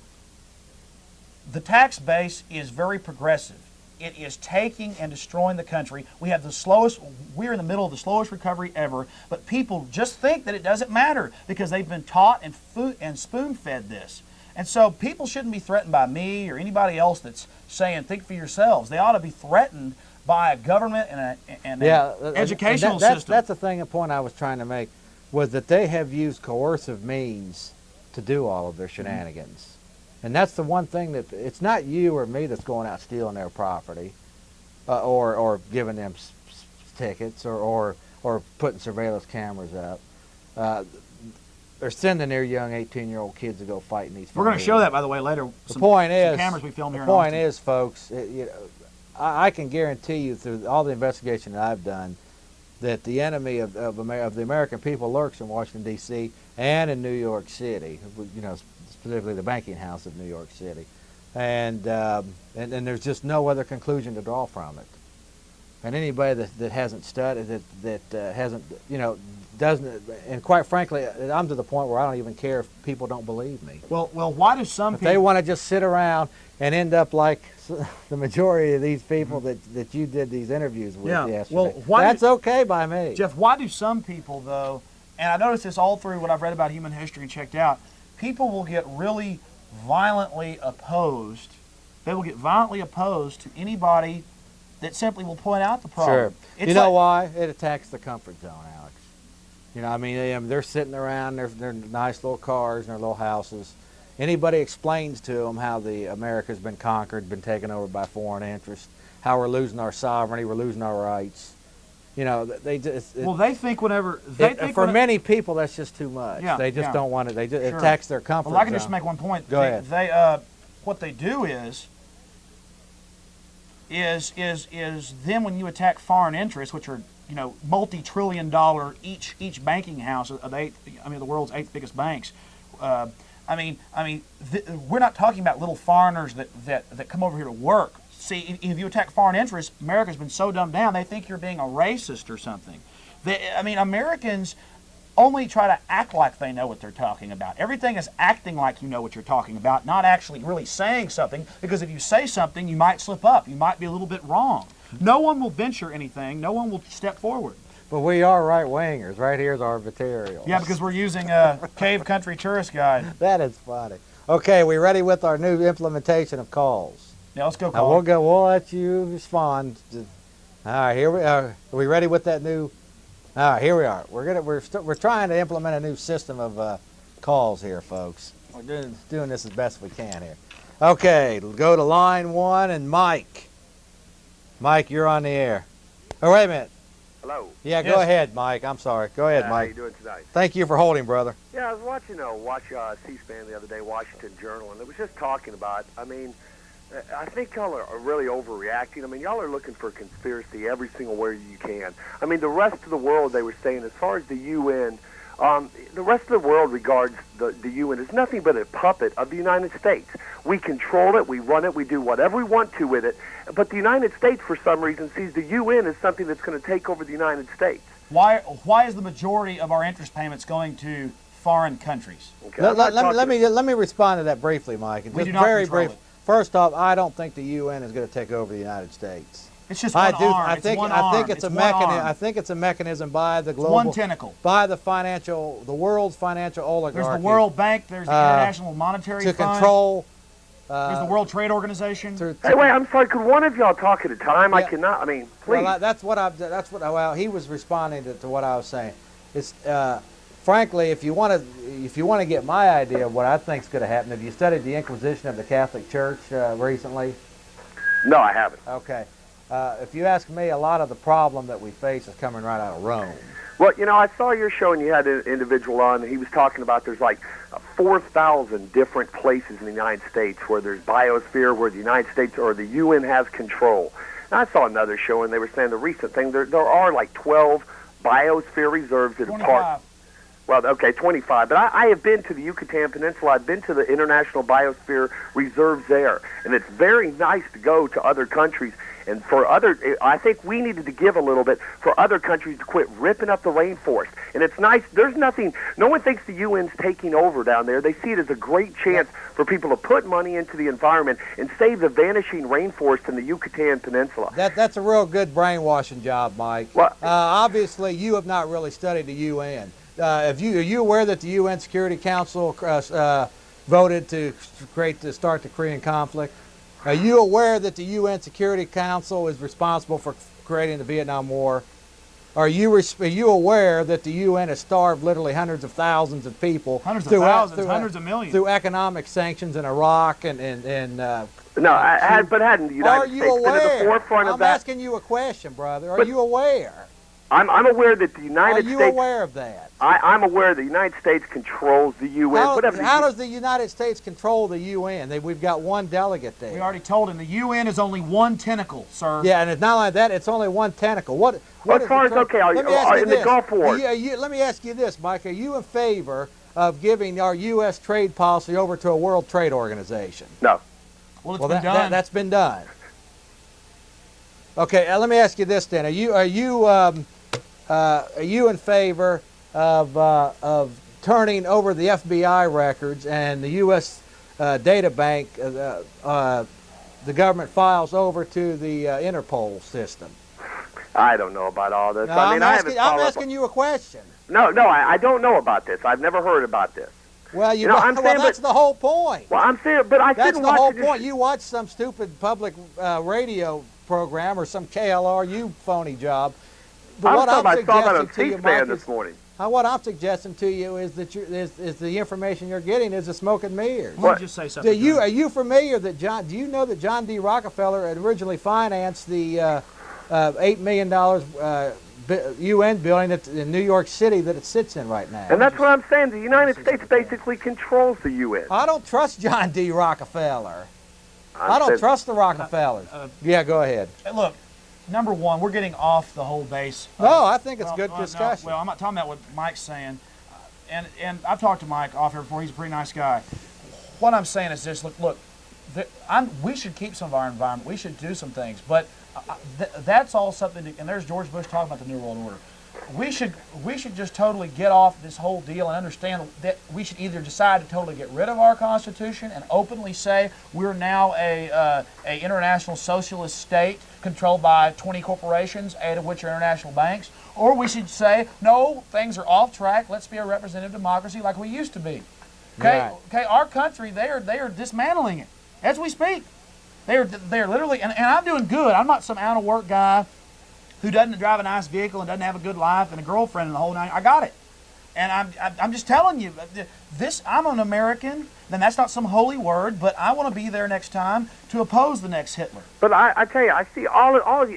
the tax base is very progressive. It is taking and destroying the country. We're in the middle of the slowest recovery ever, but people just think that it doesn't matter because they've been taught and spoon-fed this. And so people shouldn't be threatened by me or anybody else that's saying, think for yourselves. They ought to be threatened by a government and an educational system. That's the thing, the point I was trying to make, was that they have used coercive means to do all of their shenanigans. And that's the one thing that it's not you or me that's going out stealing their property, or giving them tickets, or putting surveillance cameras up. They're sending their young 18-year-old kids to go fight in these. We're going to show that, by the way, later. The point is, cameras we filmed here. The point is, folks, I can guarantee you through all the investigation that I've done that the enemy of the American people lurks in Washington D.C. and in New York City. You know, specifically the banking house of New York City, and there's just no other conclusion to draw from it. And anybody that hasn't studied, that hasn't, doesn't, and quite frankly, I'm to the point where I don't even care if people don't believe me. Well, why do some people? They want to just sit around and end up like the majority of these people that you did these interviews with yesterday. Well, that's okay by me. Jeff, why do some people, though, and I noticed this all through what I've read about human history and checked out, people will get really violently opposed. They will get violently opposed to anybody that simply will point out the problem. Sure. You know why? It attacks the comfort zone, Alex. You know, I mean, they're sitting around their nice little cars and their little houses. Anybody explains to them how America's been conquered, been taken over by foreign interests, how we're losing our sovereignty, we're losing our rights. You know, they just. They think whenever for many people that's just too much. Yeah, they just don't want it. It attacks their comfort. Well, I can just make one point. Go ahead. What they do is then when you attack foreign interests, which are multi-trillion-dollar each banking house of the world's 8th biggest banks. We're not talking about little foreigners that come over here to work. See, if you attack foreign interests, America's been so dumbed down, they think you're being a racist or something. Americans only try to act like they know what they're talking about. Everything is acting like you know what you're talking about, not actually really saying something, because if you say something, you might slip up. You might be a little bit wrong. No one will venture anything. No one will step forward. But we are right-wingers. Right here's our material. Yeah, because we're using a Cave Country Tourist Guide. That is funny. Okay, we ready with our new implementation of calls? Yeah, let's go call. We'll let you respond. All right, here we are. Are we ready with that new? All right, here we are. We're trying to implement a new system of calls here, folks. We're doing this as best we can here. Okay, go to line 1 and Mike. Mike, you're on the air. Oh, wait a minute. Hello. Yeah, go ahead, Mike. I'm sorry. Go ahead, Mike. How you doing tonight? Thank you for holding, brother. Yeah, I was watching C-SPAN the other day, Washington Journal, and it was just talking about, I think y'all are really overreacting. Y'all are looking for conspiracy every single where you can. The rest of the world, they were saying, as far as the UN, the rest of the world regards the UN as nothing but a puppet of the United States. We control it, we run it, we do whatever we want to with it, but the United States, for some reason, sees the UN as something that's going to take over the United States. Why is the majority of our interest payments going to foreign countries? Okay, let me respond to that briefly, Mike. We do not control it. First off, I don't think the UN is going to take over the United States. It's just one arm. I think it's a mechanism. I think it's a mechanism by the global, one tentacle, by the world's financial oligarchy. There's the World Bank. There's the International Monetary Fund. To control. There's the World Trade Organization. Hey, wait, I'm sorry. Could one of y'all talk at a time? Yeah. I cannot. I mean, please. Well, well, he was responding to what I was saying. It's frankly, if you want to get my idea of what I think is going to happen, have you studied the Inquisition of the Catholic Church recently? No, I haven't. Okay. If you ask me, a lot of the problem that we face is coming right out of Rome. Well, you know, I saw your show and you had an individual on, and he was talking about there's like 4,000 different places in the United States where there's biosphere, where the United States or the UN has control. And I saw another show, and they were saying the recent thing, there are like 12 biosphere reserves that are part. Well, okay, 25. But I have been to the Yucatan Peninsula. I've been to the International Biosphere Reserves there. And it's very nice to go to other countries. And for I think we needed to give a little bit for other countries to quit ripping up the rainforest. And it's nice. There's nothing, no one thinks the UN's taking over down there. They see it as a great chance for people to put money into the environment and save the vanishing rainforest in the Yucatan Peninsula. That's a real good brainwashing job, Mike. Well, obviously, you have not really studied the UN. Are you aware that the UN Security Council voted to start the Korean conflict? Are you aware that the UN Security Council is responsible for creating the Vietnam War? Are you aware that the UN has starved literally hundreds of thousands of people, hundreds of millions, through economic sanctions in Iraq and no, but hadn't the United States been at the forefront of that? I'm asking you a question, brother. Are you aware? I'm aware that the United States... Are you aware of that? I'm aware the United States controls the UN. How does the United States control the UN? We've got one delegate there. We already told him the UN is only one tentacle, sir. Yeah, and it's not like that. It's only one tentacle. What as far as, okay, in the Gulf War... Let me ask you this, Mike. Are you in favor of giving our U.S. trade policy over to a World Trade Organization? No. Well, it's been done. That's been done. Okay, let me ask you this then. Are you in favor of turning over the FBI records and the U.S. data bank, the government files over to the Interpol system? I don't know about all this. No, I'm asking you a question. No, I don't know about this. I've never heard about this. Well, that's the whole point. Well, I'm saying, but I that's didn't the watch whole it. point. You watch some stupid public radio program or some KLRU phony job. But what I'm suggesting to you, Mike, this morning. What I'm suggesting to you is that is the information you're getting is a smoke and mirrors. Let me just say something. Are you familiar that Do you know that John D. Rockefeller had originally financed the $8 million UN building in New York City that it sits in right now? And that's what I'm saying. The United States basically controls the UN. I don't trust John D. Rockefeller. I don't trust the Rockefellers. Yeah, go ahead. Look. Number one, we're getting off the whole base. No, I think it's good discussion. No, well, I'm not talking about what Mike's saying. And I've talked to Mike off here before. He's a pretty nice guy. What I'm saying is this. Look, we should keep some of our environment. We should do some things. But that's all something, and there's George Bush talking about the New World Order. We should just totally get off this whole deal and understand that we should either decide to totally get rid of our Constitution and openly say we're now a international socialist state controlled by 20 corporations, 8 of which are international banks, or we should say, no, things are off track, let's be a representative democracy like we used to be. Okay, right. Okay, our country, they are dismantling it as we speak. They're literally, and I'm doing good. I'm not some out of work guy who doesn't drive a nice vehicle and doesn't have a good life and a girlfriend and the whole nine. I got it. And I'm just telling you, I'm an American, then that's not some holy word, but I want to be there next time to oppose the next Hitler. But I tell you, I see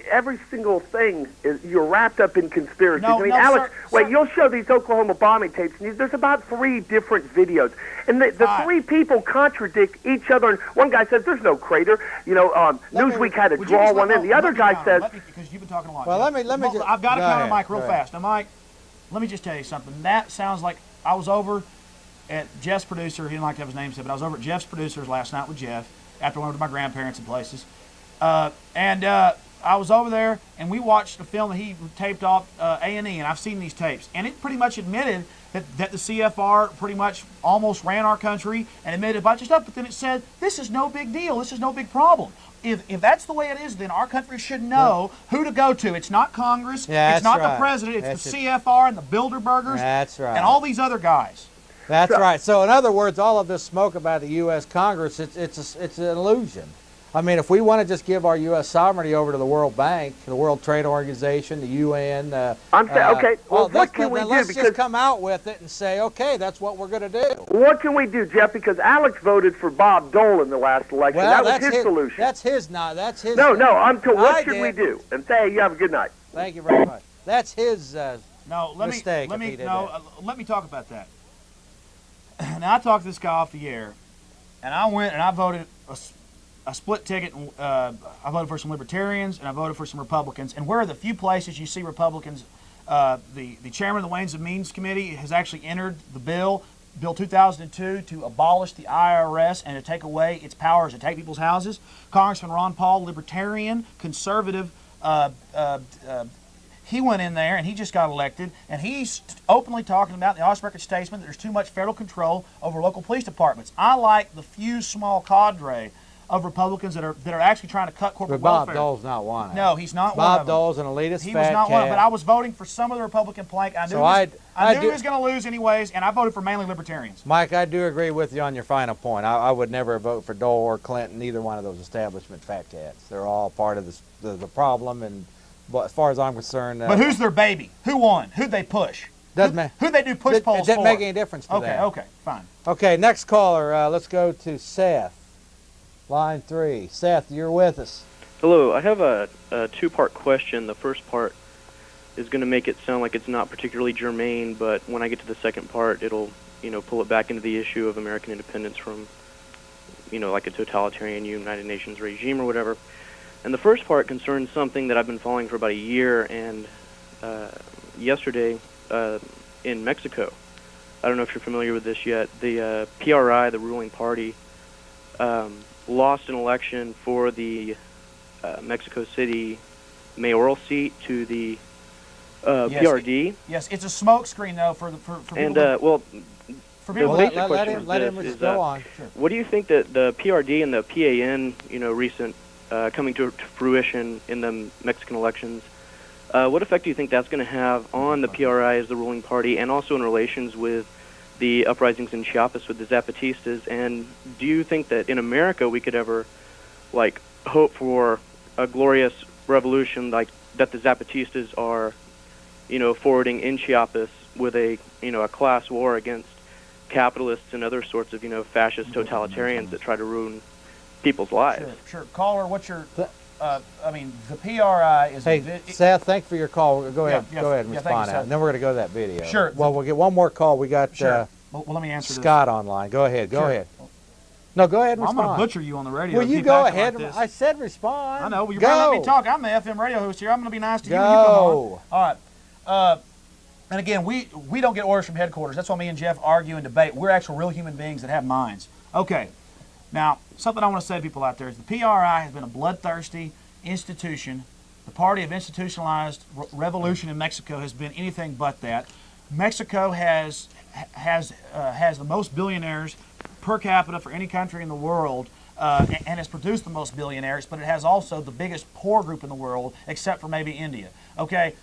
every single thing you're wrapped up in conspiracies. No, I mean, no, Alex, sir, wait, you'll show these Oklahoma bombing tapes, and there's about 3 different videos. And the 3 people contradict each other. And one guy says there's no crater. You know, Newsweek had to draw one in. The other guy says... Because you've been talking a lot. Well, let me just... I've got to counter Mike real fast. Now, Mike, let me just tell you something. That sounds like I was over at Jeff's producer. He didn't like to have his name said, but I was over at Jeff's producers last night with Jeff after I went to my grandparents and places. I was over there, and we watched a film that he taped off A&E, and I've seen these tapes. And it pretty much admitted that the CFR pretty much almost ran our country and admitted a bunch of stuff, but then it said, this is no big deal, this is no big problem. If that's the way it is, then our country should know who to go to. It's not Congress, it's not the president, it's the CFR and the Bilderbergers and all these other guys. That's right. So in other words, all of this smoke about the U.S. Congress, it's an illusion. I mean, if we want to just give our U.S. sovereignty over to the World Bank, the World Trade Organization, the UN, I'm saying, okay, well, what can we do? Let's just come out with it and say, okay, that's what we're going to do. What can we do, Jeff? Because Alex voted for Bob Dole in the last election. Well, that was his solution. That's his, that's his. No, what should we do? And say, you have a good night. Thank you very much. That's his mistake. Let me talk about that. Now, I talked to this guy off the air, and I went and I voted a split ticket. I voted for some Libertarians and I voted for some Republicans. And where are the few places you see Republicans? The chairman of the Ways and Means Committee has actually entered the Bill 2002, to abolish the IRS and to take away its powers to take people's houses. Congressman Ron Paul, Libertarian, conservative, he went in there and he just got elected, and he's openly talking about in the Off-Record Statesman that there's too much federal control over local police departments. I like the few small cadre of Republicans that are actually trying to cut corporate welfare. Bob Dole's not one of them. No, he's not one of them. Bob Dole's an elitist He was not one, but I was voting for some of the Republican plank. I knew he was going to lose anyways, and I voted for mainly Libertarians. Mike, I do agree with you on your final point. I would never vote for Dole or Clinton, neither one of those establishment fat cats. They're all part of the problem, and as far as I'm concerned... but who's their baby? Who won? Who'd they push? Doesn't matter. Who'd they do push polls for? It didn't make any difference to them. Okay, fine. Okay, next caller. Let's go to Seth. Line 3. Seth, you're with us. Hello. I have a two-part question. The first part is going to make it sound like it's not particularly germane, but when I get to the second part, it'll, pull it back into the issue of American independence from, like a totalitarian United Nations regime or whatever. And the first part concerns something that I've been following for about a year, and yesterday in Mexico, I don't know if you're familiar with this yet, the PRI, the ruling party, lost an election for the Mexico City mayoral seat to the PRD. Yes, it's a smokescreen though for people. And for people. Let him go on. Sure. What do you think that the PRD and the PAN, recent coming to fruition in the Mexican elections, what effect do you think that's going to have on the PRI as the ruling party, and also in relations with the uprisings in Chiapas with the Zapatistas? And do you think that in America we could ever, hope for a glorious revolution like that the Zapatistas are, forwarding in Chiapas with a class war against capitalists and other sorts of, fascist totalitarians that try to ruin people's lives? Sure. Caller, what's your... the PRI is... Hey, Seth, thanks for your call. Go ahead and respond out. And then we're going to go to that video. Sure. Well, we'll get one more call. We got well, let me answer Scott online. Go ahead. Go ahead. No, go ahead and respond. I'm going to butcher you on the radio. Well, you go ahead. I said respond. I know. Well, you're going to let me talk. I'm the FM radio host here. I'm going to be nice to you when you come on. All right. And again, we don't get orders from headquarters. That's why me and Jeff argue and debate. We're actual real human beings that have minds. Okay. Now, something I want to say to people out there is the PRI has been a bloodthirsty institution. The party of institutionalized revolution in Mexico has been anything but that. Mexico has the most billionaires per capita for any country in the world, and has produced the most billionaires, but it has also the biggest poor group in the world, except for maybe India. Okay,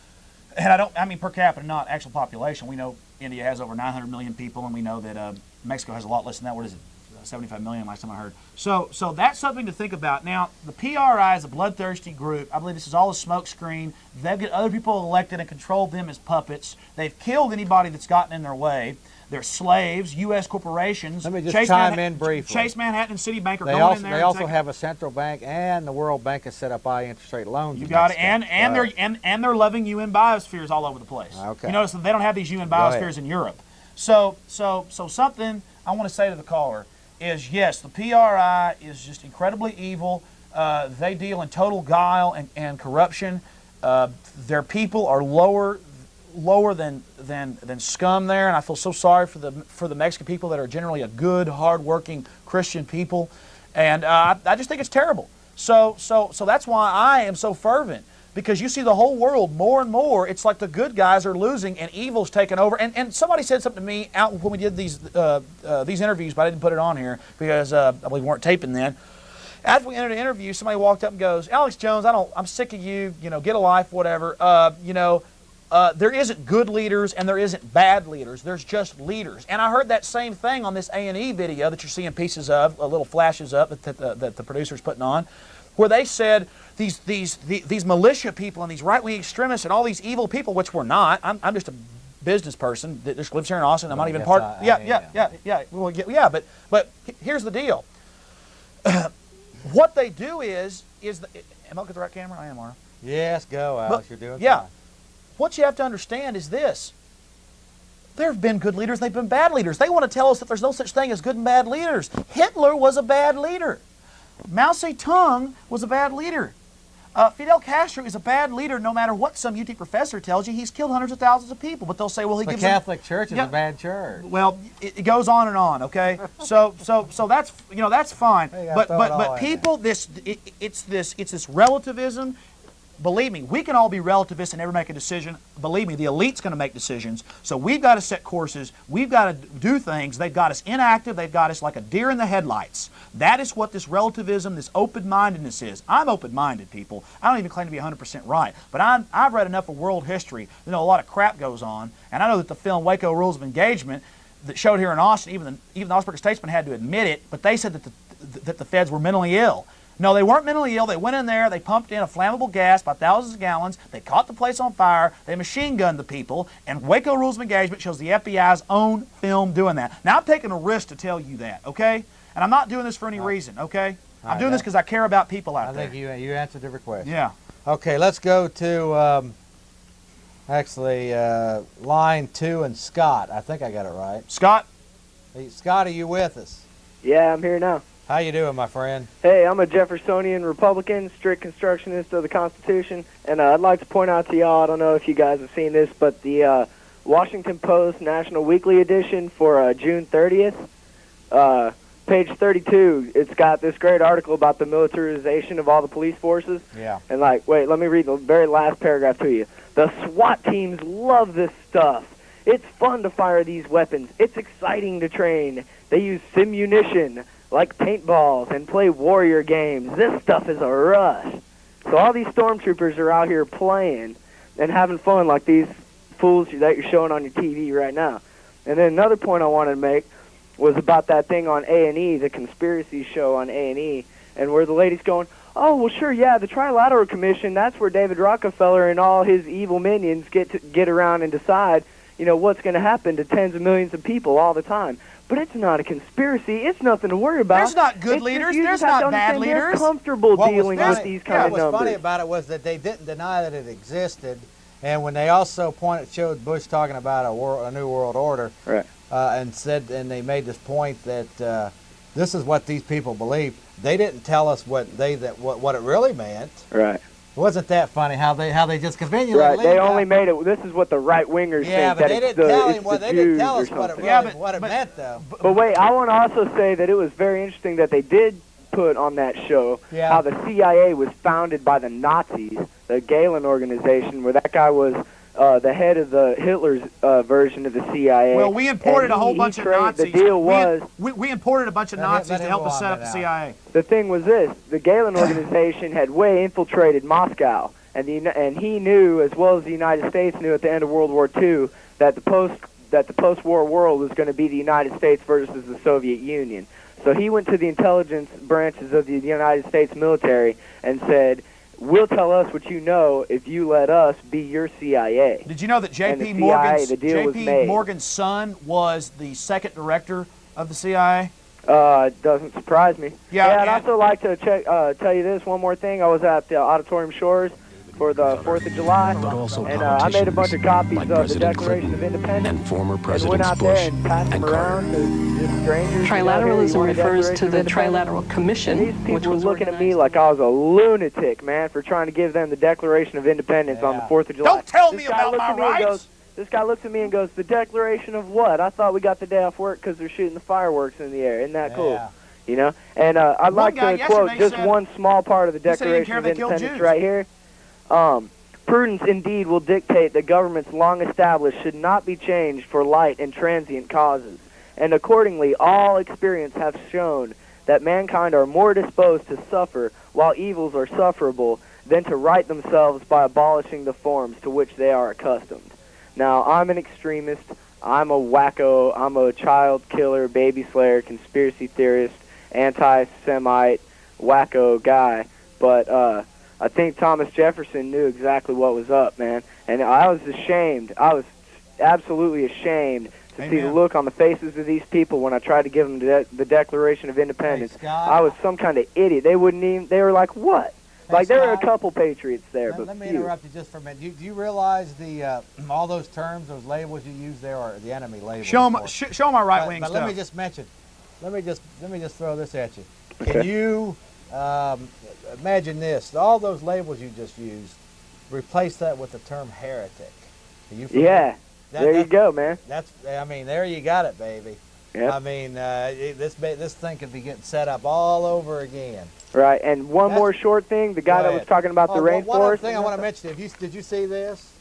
and I mean per capita, not actual population. We know India has over 900 million people, and we know that Mexico has a lot less than that. What is it? 75 million last time I heard. So that's something to think about. Now, the PRI is a bloodthirsty group. I believe this is all a smokescreen. They've got other people elected and controlled them as puppets. They've killed anybody that's gotten in their way. They're slaves, U.S. corporations. Let me just chime in briefly. Chase Manhattan and Citibank are going in there. They also have a central bank, and the World Bank has set up high interest rate loans. You got it, and they're loving UN biospheres all over the place. Okay. You notice that they don't have these UN biospheres in Europe. So something I want to say to the caller is, yes, the PRI is just incredibly evil. They deal in total guile and corruption. Their people are lower than scum there, and I feel so sorry for the Mexican people that are generally a good, hard-working Christian people, and I just think it's terrible. So that's why I am so fervent because you see the whole world more and more. It's like the good guys are losing and evil's taking over. And somebody said something to me out when we did these interviews, but I didn't put it on here because I believe we weren't taping then. After we ended an interview, somebody walked up and goes, "Alex Jones, I'm sick of you. You know, get a life, whatever. There isn't good leaders and there isn't bad leaders. There's just leaders." And I heard that same thing on this A&E video that you're seeing pieces of, little flashes of that the producer's putting on, where they said these militia people and these right-wing extremists and all these evil people, which we're not. I'm just a business person that just lives here in Austin. I'm not even part. But here's the deal. What they do is am I looking at the right camera? I am, Mara. Yes, go, Alex. You're doing fine. What you have to understand is this. There have been good leaders, they've been bad leaders. They want to tell us that there's no such thing as good and bad leaders. Hitler was a bad leader. Mao Zedong was a bad leader. Fidel Castro is a bad leader no matter what some UT professor tells you. He's killed hundreds of thousands of people, but they'll say, well, the Catholic Church is a bad church. Well, it goes on and on, okay? So that's, that's fine. But people, it's this relativism. Believe me, we can all be relativists and never make a decision. Believe me, the elite's going to make decisions. So we've got to set courses. We've got to do things. They've got us inactive. They've got us like a deer in the headlights. That is what this relativism, this open-mindedness is. I'm open-minded, people. I don't even claim to be 100% right. But I've read enough of world history to know a lot of crap goes on. And I know that the film Waco Rules of Engagement that showed here in Austin, even the Augsburg Statesman had to admit it, but they said that the feds were mentally ill. No, they weren't mentally ill. They went in there, they pumped in a flammable gas by thousands of gallons, they caught the place on fire, they machine gunned the people, and Waco Rules of Engagement shows the FBI's own film doing that. Now, I'm taking a risk to tell you that, okay? And I'm not doing this for any reason, okay? I'm doing this because I care about people out there. I think you answered the request. Yeah. Okay, let's go to, line 2 and Scott. I think I got it right. Scott? Hey, Scott, are you with us? Yeah, I'm here now. How you doing, my friend? Hey, I'm a Jeffersonian Republican, strict constructionist of the Constitution, and I'd like to point out to y'all, I don't know if you guys have seen this, but the Washington Post National Weekly Edition for June 30th, page 32, it's got this great article about the militarization of all the police forces. Yeah. And wait, let me read the very last paragraph to you. The SWAT teams love this stuff. It's fun to fire these weapons. It's exciting to train. They use simunition like paintballs and play warrior games. This stuff is a rush. So all these stormtroopers are out here playing and having fun like these fools that you're showing on your TV right now. And then another point I wanted to make was about that thing on A&E, the conspiracy show on A&E, and where the lady's going, oh, well, sure, yeah, the Trilateral Commission, that's where David Rockefeller and all his evil minions get around and decide, what's going to happen to tens of millions of people all the time. But it's not a conspiracy. It's nothing to worry about. There's not good leaders. There's not bad leaders. They're comfortable dealing with these kind of numbers. What was funny about it was that they didn't deny that it existed, and when they also showed Bush talking about a new world order, right, and they made this point that this is what these people believe. They didn't tell us what it really meant. Right. Wasn't that funny how they just conveniently right? They only made it. This is what the right wingers think. Yeah, but they didn't tell us what it meant though. But wait, I want to also say that it was very interesting that they did put on that show how the CIA was founded by the Nazis, the Galen organization, where that guy was the head of the Hitler's version of the CIA. Well, we imported a whole bunch of Nazis. The deal was we imported a bunch of Nazis to help us set up the CIA. The thing was this: the Galen organization had way infiltrated Moscow, and he knew, as well as the United States knew at the end of World War II, that the post-war world was going to be the United States versus the Soviet Union. So he went to the intelligence branches of the United States military and said, we'll tell us what you know if you let us be your CIA. Did you know that J.P. Morgan's son was the second director of the CIA? It doesn't surprise me. Yeah, I'd also like to tell you this, one more thing. I was at the Auditorium Shores for the 4th of July, and I made a bunch of copies of the Declaration of Independence and former and Presidents went out Bush there and passed them around to just strangers. Trilateralism refers to the Trilateral Commission, and these people which were was looking at me like I was a lunatic, man, for trying to give them the Declaration of Independence on the 4th of July. Don't tell me about my rights! This guy looks at me and goes, the Declaration of what? I thought we got the day off work because they're shooting the fireworks in the air. Isn't that cool? And I'd like to quote just one small part of the Declaration of Independence right here. Prudence indeed will dictate that governments long established should not be changed for light and transient causes, and accordingly all experience hath shown that mankind are more disposed to suffer while evils are sufferable than to right themselves by abolishing the forms to which they are accustomed. Now, I'm an extremist, I'm a wacko, I'm a child killer, baby slayer, conspiracy theorist, anti-Semite, wacko guy, but I think Thomas Jefferson knew exactly what was up, man. And I was ashamed. I was absolutely ashamed to see the look on the faces of these people when I tried to give them the Declaration of Independence. Hey, Scott, I was some kind of idiot. They wouldn't even, they were like, what? Hey, like, Scott, there were a couple patriots there, but let me few. interrupt you just for a minute. Do you realize the all those terms, those labels you use there are the enemy labels? Show them our right-wing stuff. But let me just mention, let me just throw this at you. Can you imagine this? All those labels you just used, replace that with the term heretic. Yeah, there you go, man. I mean, there you got it, baby. Yep. I mean, this thing could be getting set up all over again. Right, and one more short thing. The guy that was talking about the rainforest. One other thing I want to mention. Did you see this?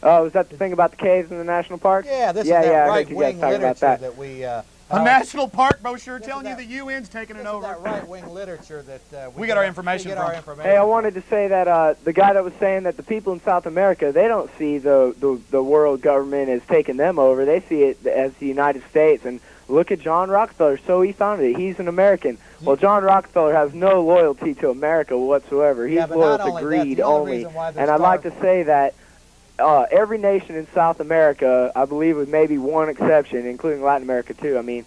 Oh, is that the thing about the caves in the national park? Yeah, this is that right-wing literature that we... a national park brochure telling you the UN's taking it over. That right-wing literature that we get our information from. Hey, I wanted to say that the guy that was saying that the people in South America, they don't see the world government as taking them over. They see it as the United States. And look at John Rockefeller. So he founded it. He's an American. Well, John Rockefeller has no loyalty to America whatsoever. He's loyal to greed only. And I'd like to say that every nation in South America, I believe with maybe one exception, including Latin America too, I mean,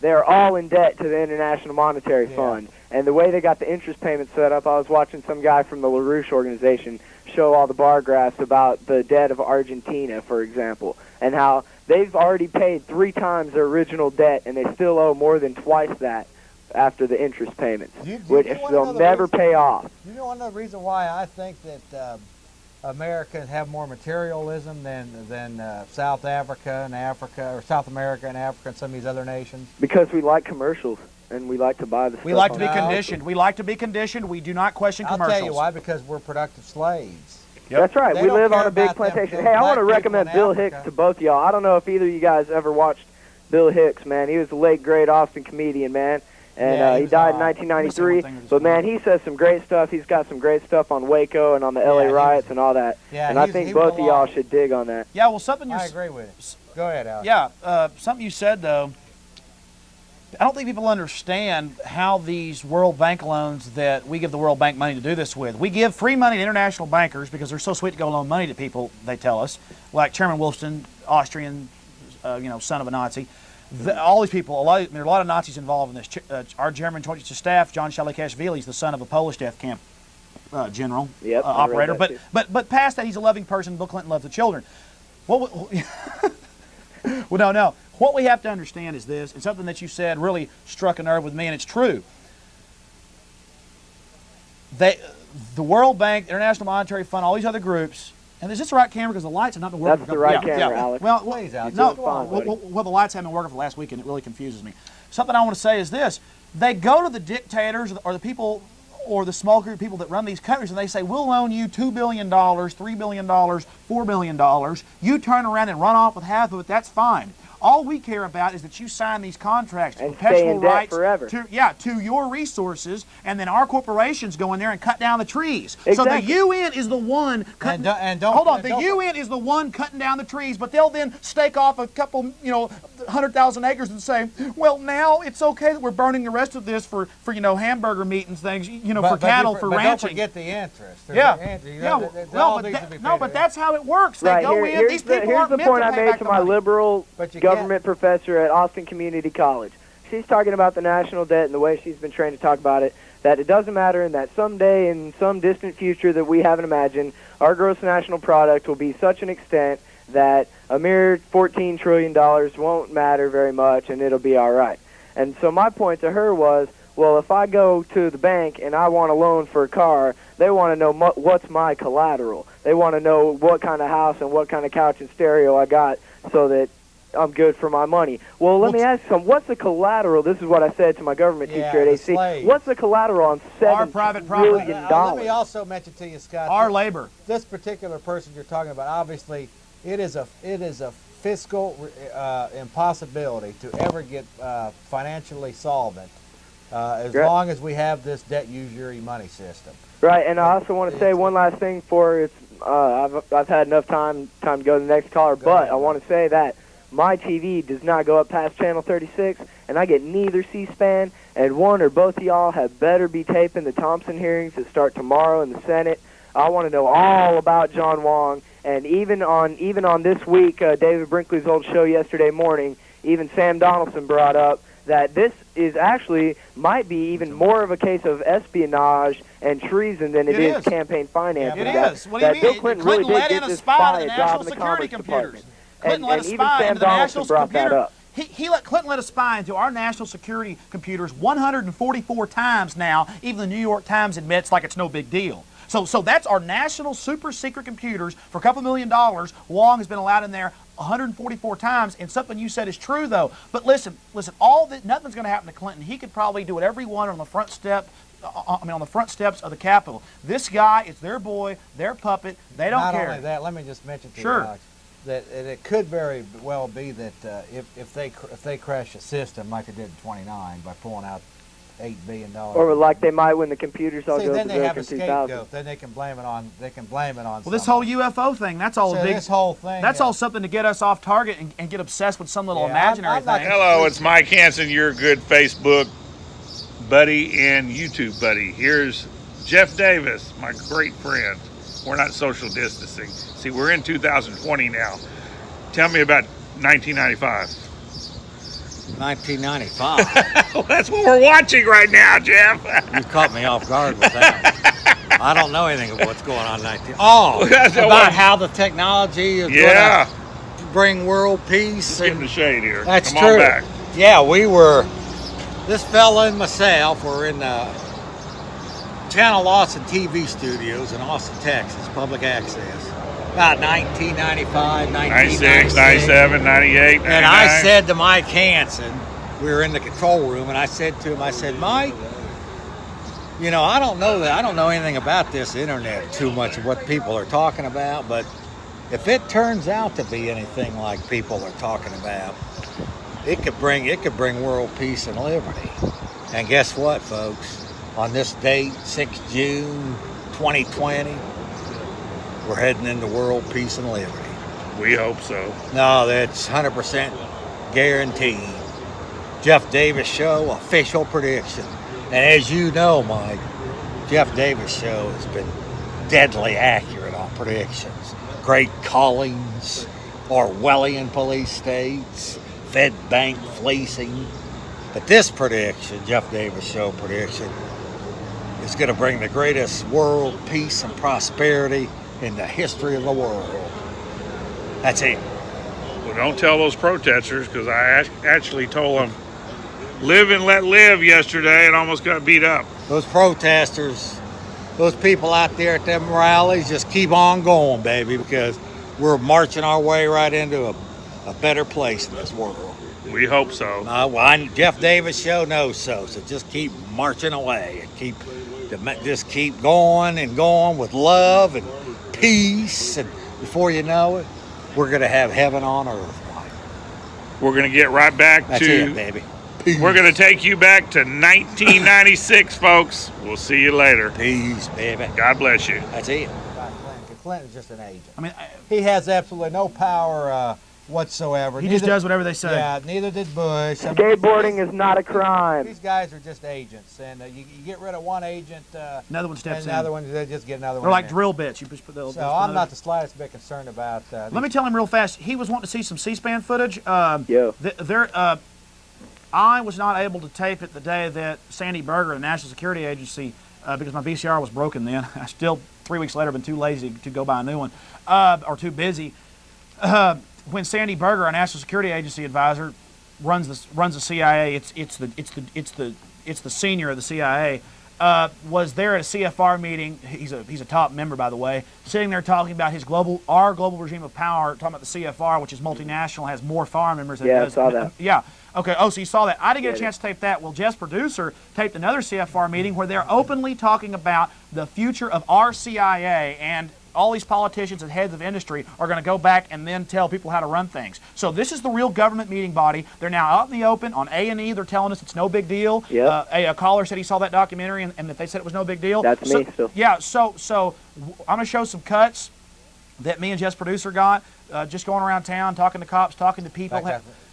they're all in debt to the International Monetary Fund. And the way they got the interest payments set up, I was watching some guy from the LaRouche organization show all the bar graphs about the debt of Argentina, for example, and how they've already paid 3 times their original debt, and they still owe more than twice that after the interest payments, which they'll never pay off. You know another reason why I think that Americans have more materialism than South Africa and Africa, or South America and Africa and some of these other nations? Because we like commercials, and we like to buy the stuff. We like to be conditioned. We like to be conditioned. We do not question commercials. I'll tell you why, because we're productive slaves. Yep. That's right. We live on a big plantation. Hey, I want to recommend Bill Hicks to both of y'all. I don't know if either of you guys ever watched Bill Hicks, man. He was a late, great Austin comedian, man. And he died in 1993. But, man, he says some great stuff. He's got some great stuff on Waco and on the L.A. riots and all that. Yeah, and I think both of y'all should dig on that. Yeah, well, something I agree with it. Go ahead, Alex. Yeah, something you said, though, I don't think people understand how these World Bank loans that we give the World Bank money to do this with. We give free money to international bankers because they're so sweet to go loan money to people, they tell us, like Chairman Wolfson, Austrian, son of a Nazi. All these people, there are a lot of Nazis involved in this. Our German Joint Chiefs of Staff, John Shalikashvili, is the son of a Polish death camp general, operator. But past that, he's a loving person. Bill Clinton loves the children. Well, no. What we have to understand is this, and something that you said really struck a nerve with me, and it's true. The World Bank, the International Monetary Fund, all these other groups. And is this the right camera? Because the lights have not been working. That's the right camera, Alex. Well, please, Alex. No, the lights haven't been working for the last week, and it really confuses me. Something I want to say is this. They go to the dictators or the people or the small group of people that run these countries, and they say, we'll loan you $2 billion, $3 billion, $4 billion. You turn around and run off with half of it, that's fine. All we care about is that you sign these contracts to perpetual rights to your resources, and then our corporations go in there and cut down the trees. Exactly. So the UN is the one cutting. The UN is the one cutting down the trees, but they'll then stake off a couple, 100,000 acres and say, well, now it's okay that we're burning the rest of this for hamburger meat and things, for cattle, for ranching. Don't forget the interest. But that's how it works. They go in. These people aren't meant to pay back the money. Here's the point I made to my liberal government professor at Austin Community College. She's talking about the national debt and the way she's been trained to talk about it, that it doesn't matter and that someday in some distant future that we haven't imagined, our gross national product will be such an extent that a mere $14 trillion won't matter very much and it'll be all right. And so my point to her was, well, if I go to the bank and I want a loan for a car, they want to know what's my collateral. They want to know what kind of house and what kind of couch and stereo I got so that I'm good for my money. Well, let me ask you something. What's the collateral? This is what I said to my government teacher at AC. Slaves. What's the collateral on $7 private property. trillion? Let me also mention to you, Scott. Our labor. This particular person you're talking about, obviously, it is a fiscal impossibility to ever get financially solvent as long as we have this debt usury money system. Right, and I also want to say one last thing before it's I've had enough time to go to the next caller, but I want to say that my TV does not go up past channel 36, and I get neither C-SPAN, and one or both of y'all had better be taping the Thompson hearings that start tomorrow in the Senate. I want to know all about John Wong, and even on this week, David Brinkley's old show yesterday morning, even Sam Donaldson brought up that this is actually might be even more of a case of espionage and treason than it is campaign financing. It is. What do you mean? Bill Clinton really did let get in a this spy to the job national in the security Commerce computers. Department. Clinton let a even spy Sam into the national brought that computer. up. Clinton let a spy into our national security computers 144 times now. Even the New York Times admits like it's no big deal. So that's our national super secret computers for a couple $1 million. Wong has been allowed in there 144 times, and something you said is true though. But listen, nothing's going to happen to Clinton. He could probably do whatever he wanted on the front step. On the front steps of the Capitol. This guy is their boy, their puppet. They don't care. Not only that, let me just mention to you, Alex, that it could very well be that if they crash a system like they did in '29 by pulling out $8 billion, or like they might when the computers all go then to they have a 2000. scapegoat. Then they can blame it on. Well, this whole UFO thing, that's all a big. This whole thing. That's all something to get us off target and get obsessed with some little imaginary thing. Hello, it's Mike Hanson, your good Facebook buddy and YouTube buddy. Here's Jeff Davis, my great friend. We're not social distancing. See, we're in 2020 now. Tell me about 1995. 1995. Well, that's what we're watching right now, Jeff. You caught me off guard with that. I don't know anything of what's going on in 19. Oh, about how the technology is going to bring world peace. Just getting the shade here. That's Come true. on back. Yeah, we were. This fella and myself were in the Channel Austin TV studios in Austin, Texas, public access. About 1995, 96, 97, 98, 99. And I said to Mike Hanson, we were in the control room, and I said to him, I said, Mike, you know, I don't know anything about this internet too much of what people are talking about, but if it turns out to be anything like people are talking about, it could bring world peace and liberty. And guess what, folks? On this date, 6 June 2020, we're heading into world peace and liberty. We hope so. No, that's 100% guaranteed. Jeff Davis Show, official prediction. And as you know, Mike, Jeff Davis Show has been deadly accurate on predictions. Great callings, Orwellian police states, Fed bank fleecing. But this prediction, Jeff Davis Show prediction, is going to bring the greatest world peace and prosperity in the history of the world. That's it. Well, don't tell those protesters, because I actually told them, live and let live yesterday, and almost got beat up. Those protesters, those people out there at them rallies, just keep on going, baby, because we're marching our way right into a better place in this world. We hope so. Jeff Davis Show knows so just keep marching away and just keep going and going with love and peace, and before you know it, we're going to have heaven on earth, Mike. We're going to get right back That's to it, baby. Peace. We're going to take you back to 1996, folks. We'll see you later. Peace, baby. God bless you. That's it. Clinton's just an agent. I mean, he has absolutely no power whatsoever. He just does whatever they say. Yeah, neither did Bush. Skateboarding is not a crime. These guys are just agents, and you get rid of one agent, another one steps in. Another one, they just get another one. They're like drill bits. You just put the. So I'm not the slightest bit concerned about. Let me tell him real fast. He was wanting to see some C-SPAN footage. I was not able to tape it the day that Sandy Berger, the National Security Agency, because my VCR was broken then. I still 3 weeks later been too lazy to go buy a new one, or too busy. When Sandy Berger, our National Security Agency advisor, runs the CIA, it's the senior of the CIA. was there at a CFR meeting. He's a top member, by the way, sitting there talking about our global regime of power, talking about the CFR, which is multinational, has more foreign members than I saw that. Yeah. Okay. Oh, so you saw that. I didn't get a chance to tape that. Well, Jeff's producer taped another CFR meeting where they're openly talking about the future of our CIA, and all these politicians and heads of industry are going to go back and then tell people how to run things. So this is the real government meeting body. They're now out in the open on A&E. They're telling us it's no big deal. Yep. A caller said he saw that documentary and that they said it was no big deal. That's me still. Yeah, so I'm going to show some cuts that me and Jeff's producer got, just going around town, talking to cops, talking to people.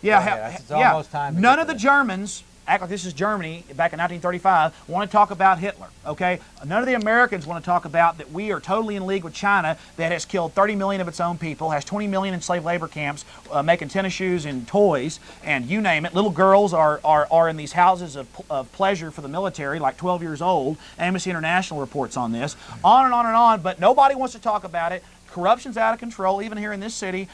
It's almost time. None of the Germans act like this is Germany back in 1935, want to talk about Hitler, okay? None of the Americans want to talk about that we are totally in league with China that has killed 30 million of its own people, has 20 million in slave labor camps, making tennis shoes and toys, and you name it. Little girls are in these houses of pleasure for the military, like 12 years old. Amnesty International reports on this. On and on and on, but nobody wants to talk about it. Corruption's out of control, even here in this city.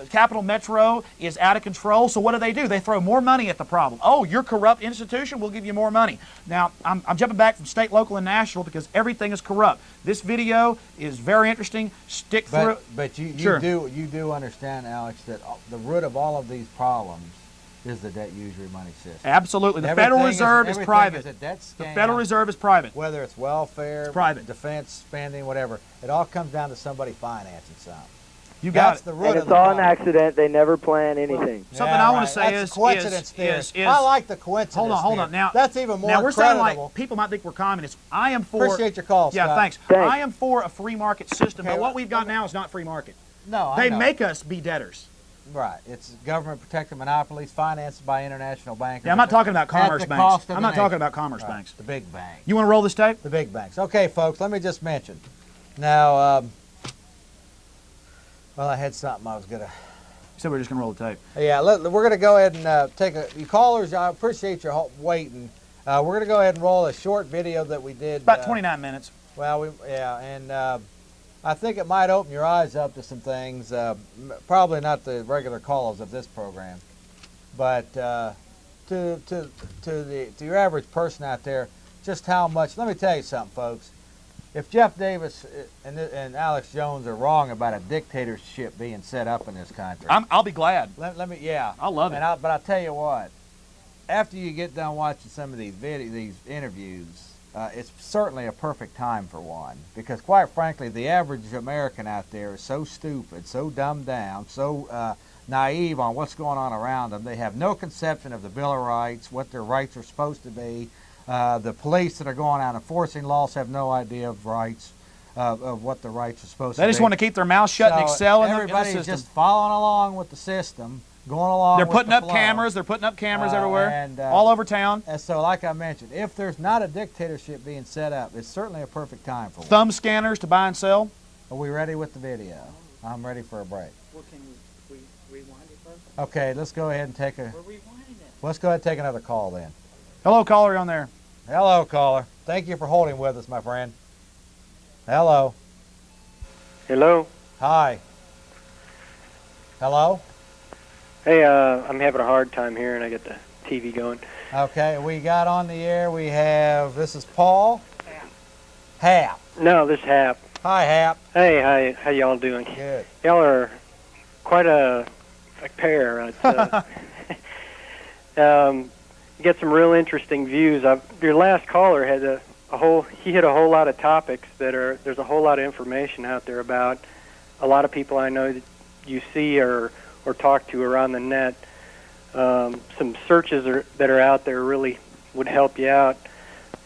Capital Metro is out of control. So what do? They throw more money at the problem. Oh, you're a corrupt institution, we'll give you more money. Now, I'm jumping back from state, local, and national because everything is corrupt. This video is very interesting. Stick through it. But you do understand, Alex, that the root of all of these problems is the debt usury money system. Absolutely. The Federal Reserve is private. Is a debt scam. The Federal Reserve is private. Whether it's welfare, it's private. Defense spending, whatever, it all comes down to somebody financing something. You got That's it. The root and of it's the all problem. an accident. They never plan anything. Something I want to say That's coincidence theory. I like the coincidence Hold on. Now that's even more Now we're credible. saying like people might think we're communists. I am for. Appreciate your call, Yeah, Scott. thanks. I am for a free market system, but what we've got now is not free market. No, they make us be debtors. Right. It's government-protected monopolies financed by international bankers. Yeah, I'm not talking about commerce banks. I'm not talking about commerce right. banks. The big banks. You want to roll this tape? The big banks. Okay, folks, let me just mention. Now, well, I had something I was going to... You said we were just going to roll the tape. Yeah, we're going to go ahead and take you callers, I appreciate your waiting. We're going to go ahead and roll a short video that we did. About 29 minutes. Well, and I think it might open your eyes up to some things. Probably not the regular callers of this program, but to your average person out there, just how much. Let me tell you something, folks. If Jeff Davis and Alex Jones are wrong about a dictatorship being set up in this country, I'll be glad. Let me, yeah, I'll love it. But I'll tell you what. After you get done watching some of these interviews. It's certainly a perfect time for one, because quite frankly, the average American out there is so stupid, so dumbed down, so naive on what's going on around them. They have no conception of the Bill of Rights, what their rights are supposed to be. The police that are going out enforcing laws have no idea of rights, of what the rights are supposed to be. They just want to keep their mouth shut and excel in the system. Everybody's just following along with the system. Going along. They're with putting the up flow. cameras. They're putting up cameras everywhere, and, all over town. And so, like I mentioned, if there's not a dictatorship being set up, it's certainly a perfect time for thumb scanners to buy and sell. Are we ready with the video? I'm ready for a break. Well, can we rewind it first? Okay, let's go ahead and take a. We're rewinding it. Let's go ahead and take another call then. Hello, caller, you're on there. Hello, caller. Thank you for holding with us, my friend. Hello. Hello. Hi. Hello. Hey, I'm having a hard time here, and I got the TV going. Okay, we got on the air. We have, this is Paul. Hap. No, this is Hap. Hi, Hap. Hey, how y'all doing? Good. Y'all are quite a pair. You get some real interesting views. Your last caller had he hit a whole lot of topics there's a whole lot of information out there about. A lot of people I know that you see or talk to around the net. Some searches that are out there really would help you out.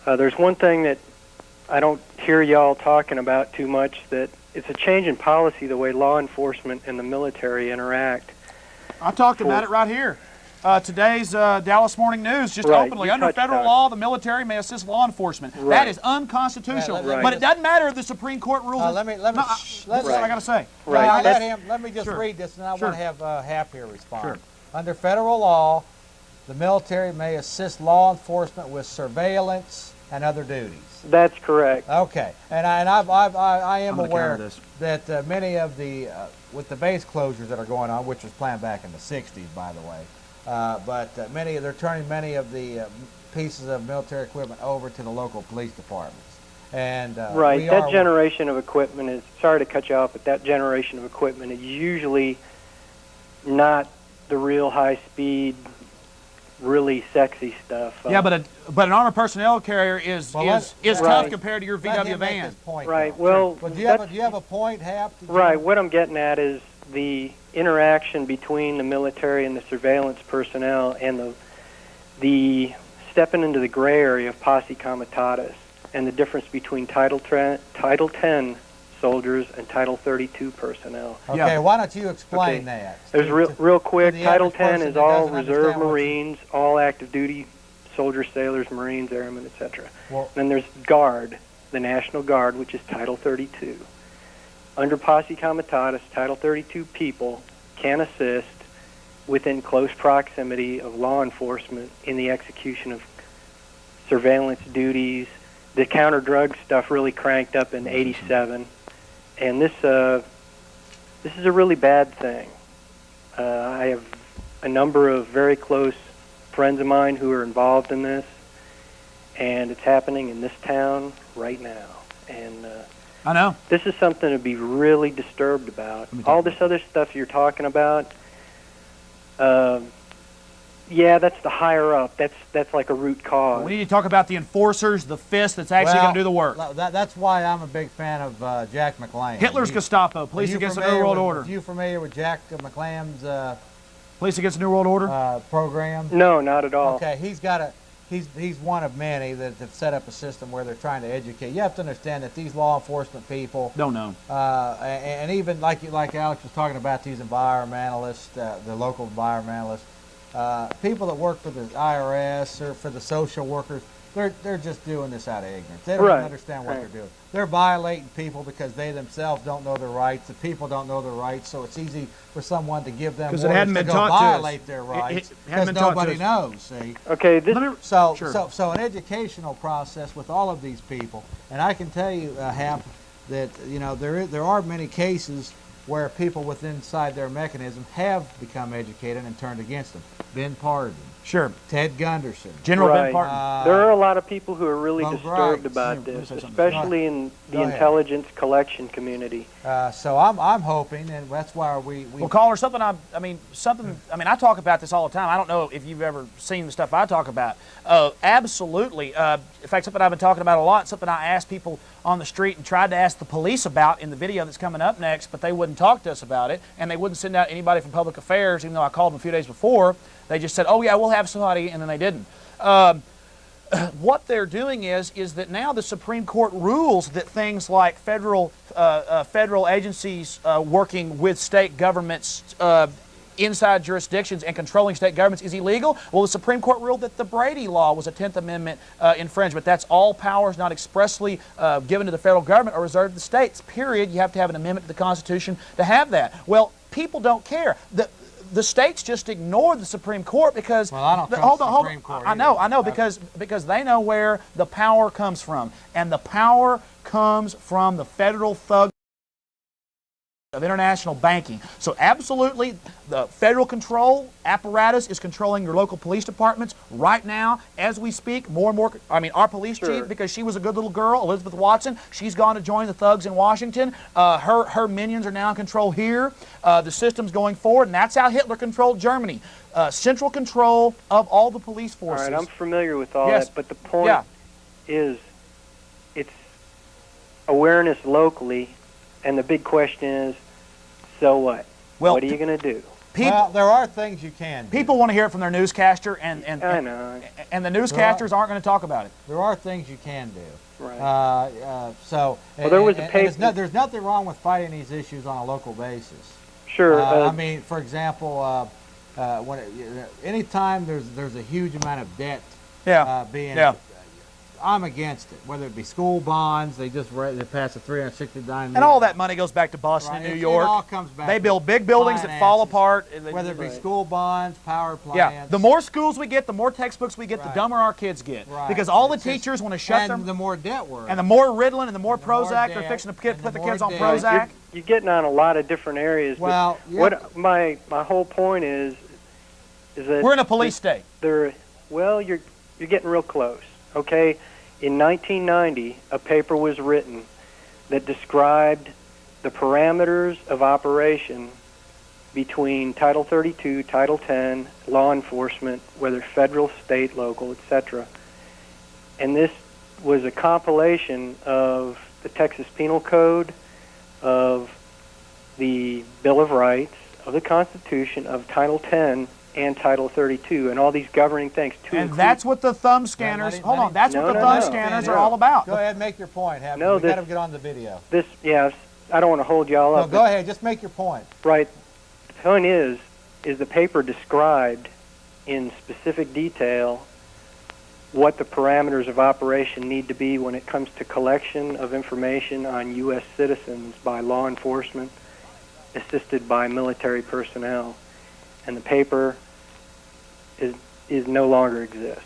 There's one thing that I don't hear y'all talking about too much, that it's a change in policy the way law enforcement and the military interact. I talked about it right here. Today's Dallas Morning News, just openly, under federal law, the military may assist law enforcement. Right. That is unconstitutional. But it doesn't matter if the Supreme Court rules it. This is what I got to say. Right. Let me just read this, and I want to have Hap here respond. Sure. Under federal law, the military may assist law enforcement with surveillance and other duties. That's correct. Okay, and I am aware that many of the with the base closures that are going on, which was planned back in the '60s, by the way, but they're turning many of the pieces of military equipment over to the local police departments. And right, that generation of equipment is, sorry to cut you off, but that generation of equipment is usually not the real high-speed, really sexy stuff. Yeah, but an armored personnel carrier is tough compared to your VW van. Right. Well, do you have a point, Hap? Right. What I'm getting at is the interaction between the military and the surveillance personnel, and the stepping into the gray area of posse comitatus, and the difference between Title 10 soldiers and Title 32 personnel. Okay, why don't you explain that? There's real quick. Title 10 is all reserve Marines, all active duty soldiers, sailors, Marines, airmen, etc. Then there's Guard, the National Guard, which is Title 32. Under posse comitatus, Title 32 people can assist within close proximity of law enforcement in the execution of surveillance duties. The counter-drug stuff really cranked up in '87. And this is a really bad thing. I have a number of very close friends of mine who are involved in this, and it's happening in this town right now. And I know. This is something to be really disturbed about. All this other stuff you're talking about, yeah, that's the higher up. That's like a root cause. We need to talk about the enforcers, the fist that's actually going to do the work. That's why I'm a big fan of Jack McLean. Hitler's Gestapo, Police Against the New World Order. Are you familiar with Jack McLean's Police Against the New World Order program? No, not at all. Okay, he's one of many that have set up a system where they're trying to educate. You have to understand that these law enforcement people don't know, and even like Alex was talking about, these environmentalists, the local environmentalists. People that work for the IRS or for the social workers, they're just doing this out of ignorance. They don't even understand what they're doing. They're violating people because they themselves don't know their rights. The people don't know their rights, so it's easy for someone to give them orders to go violate their rights because nobody knows. See? Okay. So an educational process with all of these people, and I can tell you, Hap, that there are many cases where people within inside their mechanism have become educated and turned against them. Ben Pardon. Sure. Ted Gunderson. General Ben Pardon. There are a lot of people who are really disturbed about this, especially in the intelligence collection community. So I'm hoping, and that's why we well, caller, I mean, I talk about this all the time. I don't know if you've ever seen the stuff I talk about. Absolutely. In fact, something I've been talking about a lot, something I asked people on the street and tried to ask the police about in the video that's coming up next, but they wouldn't talk to us about it, and they wouldn't send out anybody from public affairs, even though I called them a few days before. They just said, oh yeah, we'll have somebody, and then they didn't. What they're doing is that now the Supreme Court rules that things like federal agencies working with state governments inside jurisdictions and controlling state governments is illegal. Well, the Supreme Court ruled that the Brady Law was a 10th Amendment infringement. That's all powers not expressly given to the federal government are reserved to the states, period. You have to have an amendment to the Constitution to have that. Well, people don't care. The states just ignore the Supreme Court because I don't trust the Supreme Court. I know because they know where the power comes from, and the power comes from the federal thug of international banking. So absolutely, the federal control apparatus is controlling your local police departments right now as we speak. More and more, I mean, our police chief, because she was a good little girl, Elizabeth Watson, she's gone to join the thugs in Washington. Her minions are now in control here. The system's going forward, and that's how Hitler controlled Germany. Central control of all the police forces. All right, I'm familiar with all that, but the point is it's awareness locally. And the big question is, so what? Well, what are you going to do? Well, there are things you can do. People want to hear it from their newscaster, and I know. And the newscasters aren't going to talk about it. There are things you can do. Right. Well, there was a paper. There's nothing wrong with fighting these issues on a local basis. Sure. I mean, for example, anytime there's a huge amount of debt being I'm against it. Whether it be school bonds, they passed a $369 and all that money goes back to Boston and New York. It all comes back. They build big buildings that fall apart. Whether it be school bonds, power plants. Yeah, the more schools we get, the more textbooks we get, the dumber our kids get. Because all the teachers want to shut them. And the more debt we're and the more Ritalin and the more Prozac they're fixing to put the kids on Prozac. You're getting on a lot of different areas. Well, what my whole point is that we're in a police state. You're You're getting real close. Okay? In 1990, a paper was written that described the parameters of operation between Title 32, Title 10, law enforcement, whether federal, state, local, etc. And this was a compilation of the Texas Penal Code, of the Bill of Rights, of the Constitution, of Title 10 and Title 32, and all these governing things. And that's what the thumb scanners, hold on, that's what the thumb scanners are all about. Go ahead, make your point. We've got to get on the video. I don't want to hold y'all up. No, go ahead, just make your point. Right. The point is the paper described in specific detail what the parameters of operation need to be when it comes to collection of information on U.S. citizens by law enforcement, assisted by military personnel. And the paper is no longer exists.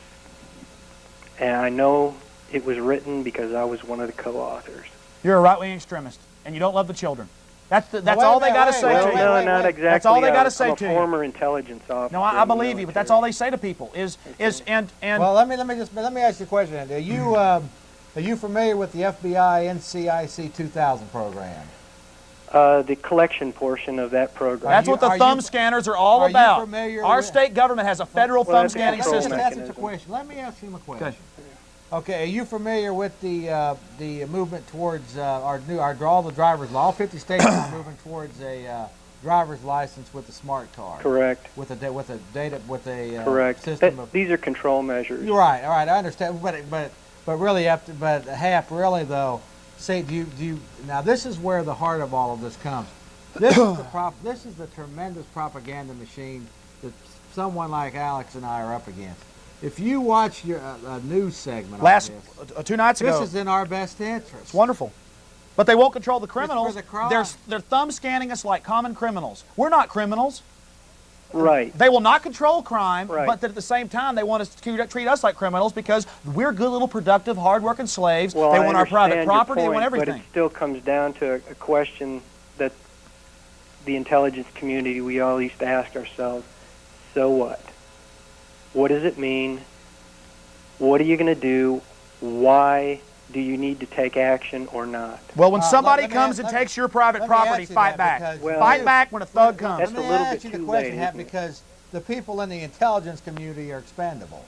And I know it was written because I was one of the co-authors. You're a right-wing extremist, and you don't love the children. That's all they got to say to you. No, not exactly. That's all they got to say to you. I'm a former intelligence officer. No, I believe you, but that's all they say to people. Well, let me ask you a question. Are you familiar with the FBI NCIC 2000 program? The collection portion of that program. That's what the thumb scanners are all about. Our state government has a federal thumb scanning system. Let me ask him a question. Good. Okay, are you familiar with the movement towards all the drivers? All 50 states are moving towards a driver's license with a smart card. Correct. With a correct system of. These are control measures. You're right. All right, I understand. But really, half really though. Say, do you? Now this is where the heart of all of this comes. This is the tremendous propaganda machine that someone like Alex and I are up against. If you watch your news segment two nights ago, this is in our best interest. It's wonderful. But they won't control the criminals. It's for the crime. They're thumb scanning us like common criminals. We're not criminals. Right. They will not control crime, right. But at the same time, they want us to treat us like criminals because we're good little productive, hard-working slaves. Well, they want our private property. Point, they want everything. But it still comes down to a question that the intelligence community, we all used to ask ourselves, so what? What does it mean? What are you going to do? Why do you need to take action or not? Well, when somebody comes and takes your private property, fight back. Fight back when a thug comes. That's a little bit too late. Because the people in the intelligence community are expendable.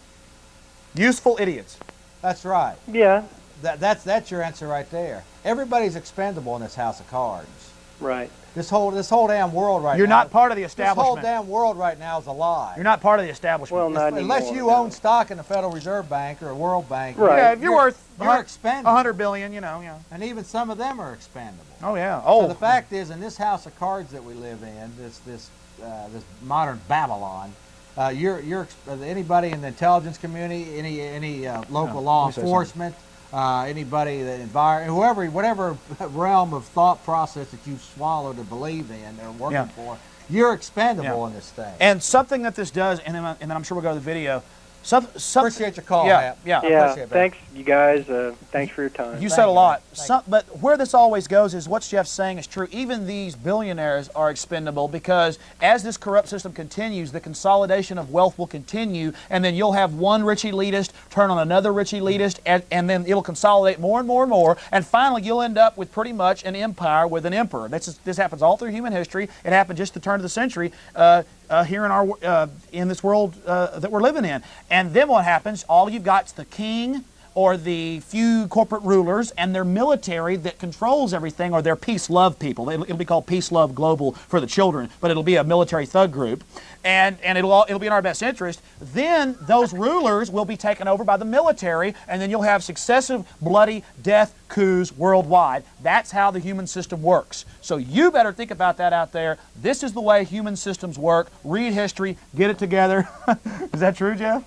Useful idiots. That's right. Yeah. That's your answer right there. Everybody's expendable in this house of cards. Right. This whole damn world right now. You're not part of the establishment. This whole damn world right now is a lie. You're not part of the establishment. Well, not unless anymore, you own stock in the Federal Reserve Bank or a World Bank. Right. Yeah, if you're worth expendable. $100 billion, yeah. And even some of them are expendable. Oh yeah. So the fact is, in this house of cards that we live in, this modern Babylon, anybody in the intelligence community, any local law enforcement. Anybody that whatever realm of thought process that you've swallowed or believe in or working for, you're expendable in this thing. And something that this does, and then I'm sure we'll go to the video. Appreciate your call, Matt. Yeah. Thanks, you guys. Thanks for your time. You said a lot. But where this always goes is what Jeff's saying is true. Even these billionaires are expendable because as this corrupt system continues, the consolidation of wealth will continue, and then you'll have one rich elitist turn on another rich elitist, and then it'll consolidate more and more and more, and finally you'll end up with pretty much an empire with an emperor. This happens all through human history. It happened just at the turn of the century. Here in this world that we're living in. And then what happens, all you've got is the king or the few corporate rulers and their military that controls everything, or their peace-love people. It'll be called Peace-Love Global for the children, but it'll be a military thug group. And it'll be in our best interest. Then those rulers will be taken over by the military, and then you'll have successive bloody death coups worldwide. That's how the human system works. So you better think about that out there. This is the way human systems work. Read history, get it together. Is that true, Jeff?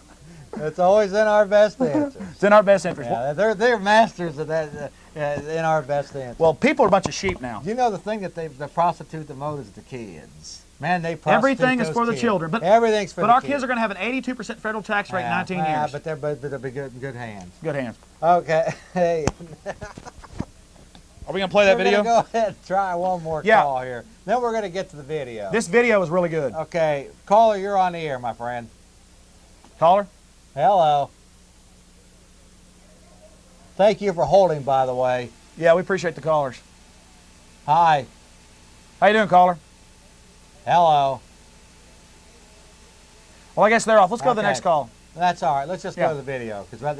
It's always in our best interest. It's in our best interest. Yeah, they're masters of that in our best interest. Well, people are a bunch of sheep now. You know the thing that they prostitute the most is the kids. Man, they prostitute everything is for kids. The children. But everything's for the our kids. Kids are going to have an 82% federal tax rate in 19 years. But they'll be good hands. Good hands. Okay. Hey. Are we going to play that video? Go ahead and try one more call here. Then we're going to get to the video. This video is really good. Okay. Caller, you're on the air, my friend. Caller? Hello. Thank you for holding, by the way. Yeah, we appreciate the callers. Hi. How you doing, caller? Hello. Well, I guess they're off. Let's go to the next call. That's all right. Let's just go to the video because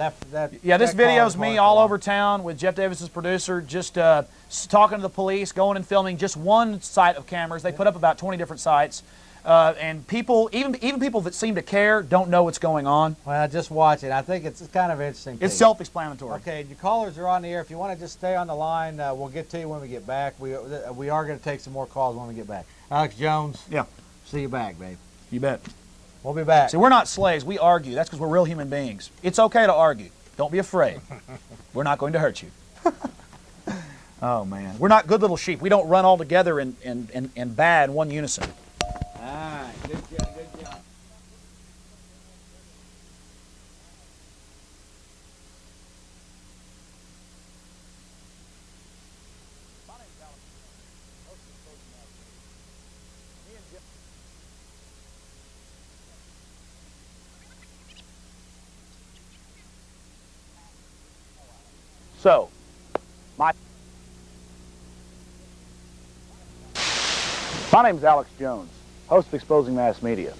this video's me all over town with Jeff Davis's producer, just talking to the police, going and filming just one site of cameras. They put up about 20 different sites, and people, even people that seem to care, don't know what's going on. Well, just watch it. I think it's kind of interesting. It's self-explanatory. Okay, your callers are on the air. If you want to just stay on the line, we'll get to you when we get back. We are going to take some more calls when we get back. Alex Jones. Yeah. See you back, babe. You bet. We'll be back. See, we're not slaves. We argue. That's because we're real human beings. It's okay to argue. Don't be afraid. We're not going to hurt you. Oh, man. We're not good little sheep. We don't run all together and bad in one unison. All right. Good job. Good job. So, my name's Alex Jones, host of Exposing Mass Media.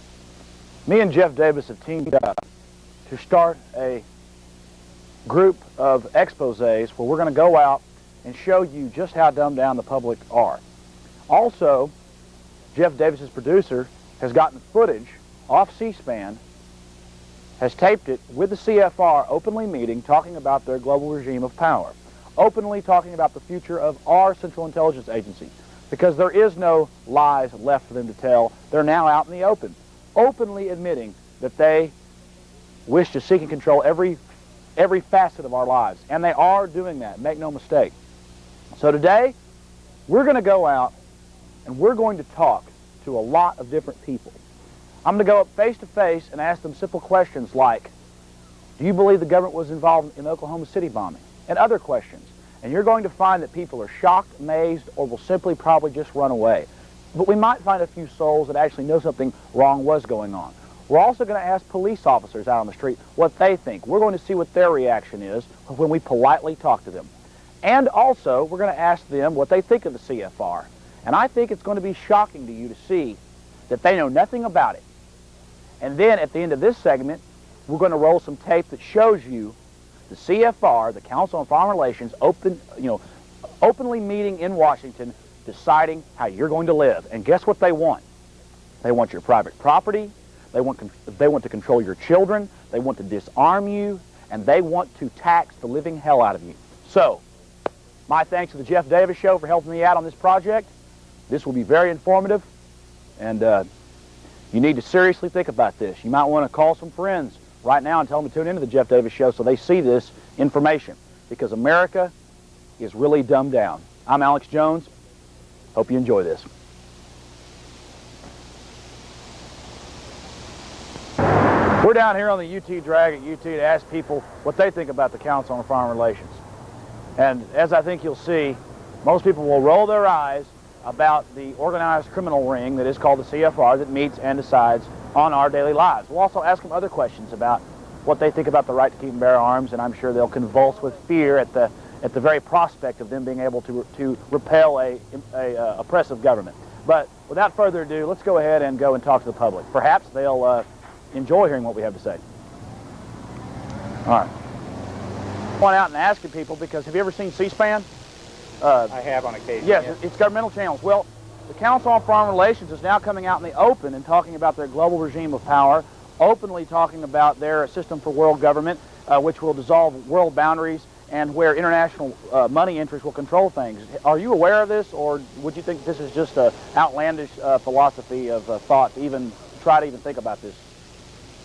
Me and Jeff Davis have teamed up to start a group of exposés where we're going to go out and show you just how dumbed down the public are. Also, Jeff Davis's producer has gotten footage off C-SPAN, has taped it with the CFR openly meeting, talking about their global regime of power, openly talking about the future of our Central Intelligence Agency, because there is no lies left for them to tell. They're now out in the open, openly admitting that they wish to seek and control every facet of our lives, and they are doing that, make no mistake. So today, we're going to go out and we're going to talk to a lot of different people. I'm going to go up face to face and ask them simple questions like, do you believe the government was involved in the Oklahoma City bombing? And other questions. And you're going to find that people are shocked, amazed, or will simply probably just run away. But we might find a few souls that actually know something wrong was going on. We're also going to ask police officers out on the street what they think. We're going to see what their reaction is when we politely talk to them. And also, we're going to ask them what they think of the CFR. And I think it's going to be shocking to you to see that they know nothing about it. And then at the end of this segment, we're going to roll some tape that shows you the CFR, the Council on Foreign Relations, openly meeting in Washington, deciding how you're going to live. And guess what they want? They want your private property. They want to control your children. They want to disarm you, and they want to tax the living hell out of you. So, my thanks to the Jeff Davis Show for helping me out on this project. This will be very informative, and you need to seriously think about this. You might want to call some friends right now and tell them to tune into the Jeff Davis Show so they see this information, because America is really dumbed down. I'm Alex Jones. Hope you enjoy this. We're down here on the UT drag at UT to ask people what they think about the Council on Foreign Relations. And as I think you'll see, most people will roll their eyes about the organized criminal ring that is called the CFR that meets and decides on our daily lives. We'll also ask them other questions about what they think about the right to keep and bear arms, and I'm sure they'll convulse with fear at the very prospect of them being able to repel a oppressive government. But without further ado, let's go ahead and go and talk to the public. Perhaps they'll enjoy hearing what we have to say. All right. Going out and asking people, because have you ever seen C-SPAN? I have on occasion. Yes, it's governmental channels. Well, the Council on Foreign Relations is now coming out in the open and talking about their global regime of power, openly talking about their system for world government, which will dissolve world boundaries and where international money interests will control things. Are you aware of this, or would you think this is just an outlandish philosophy of thought to even try to even think about this?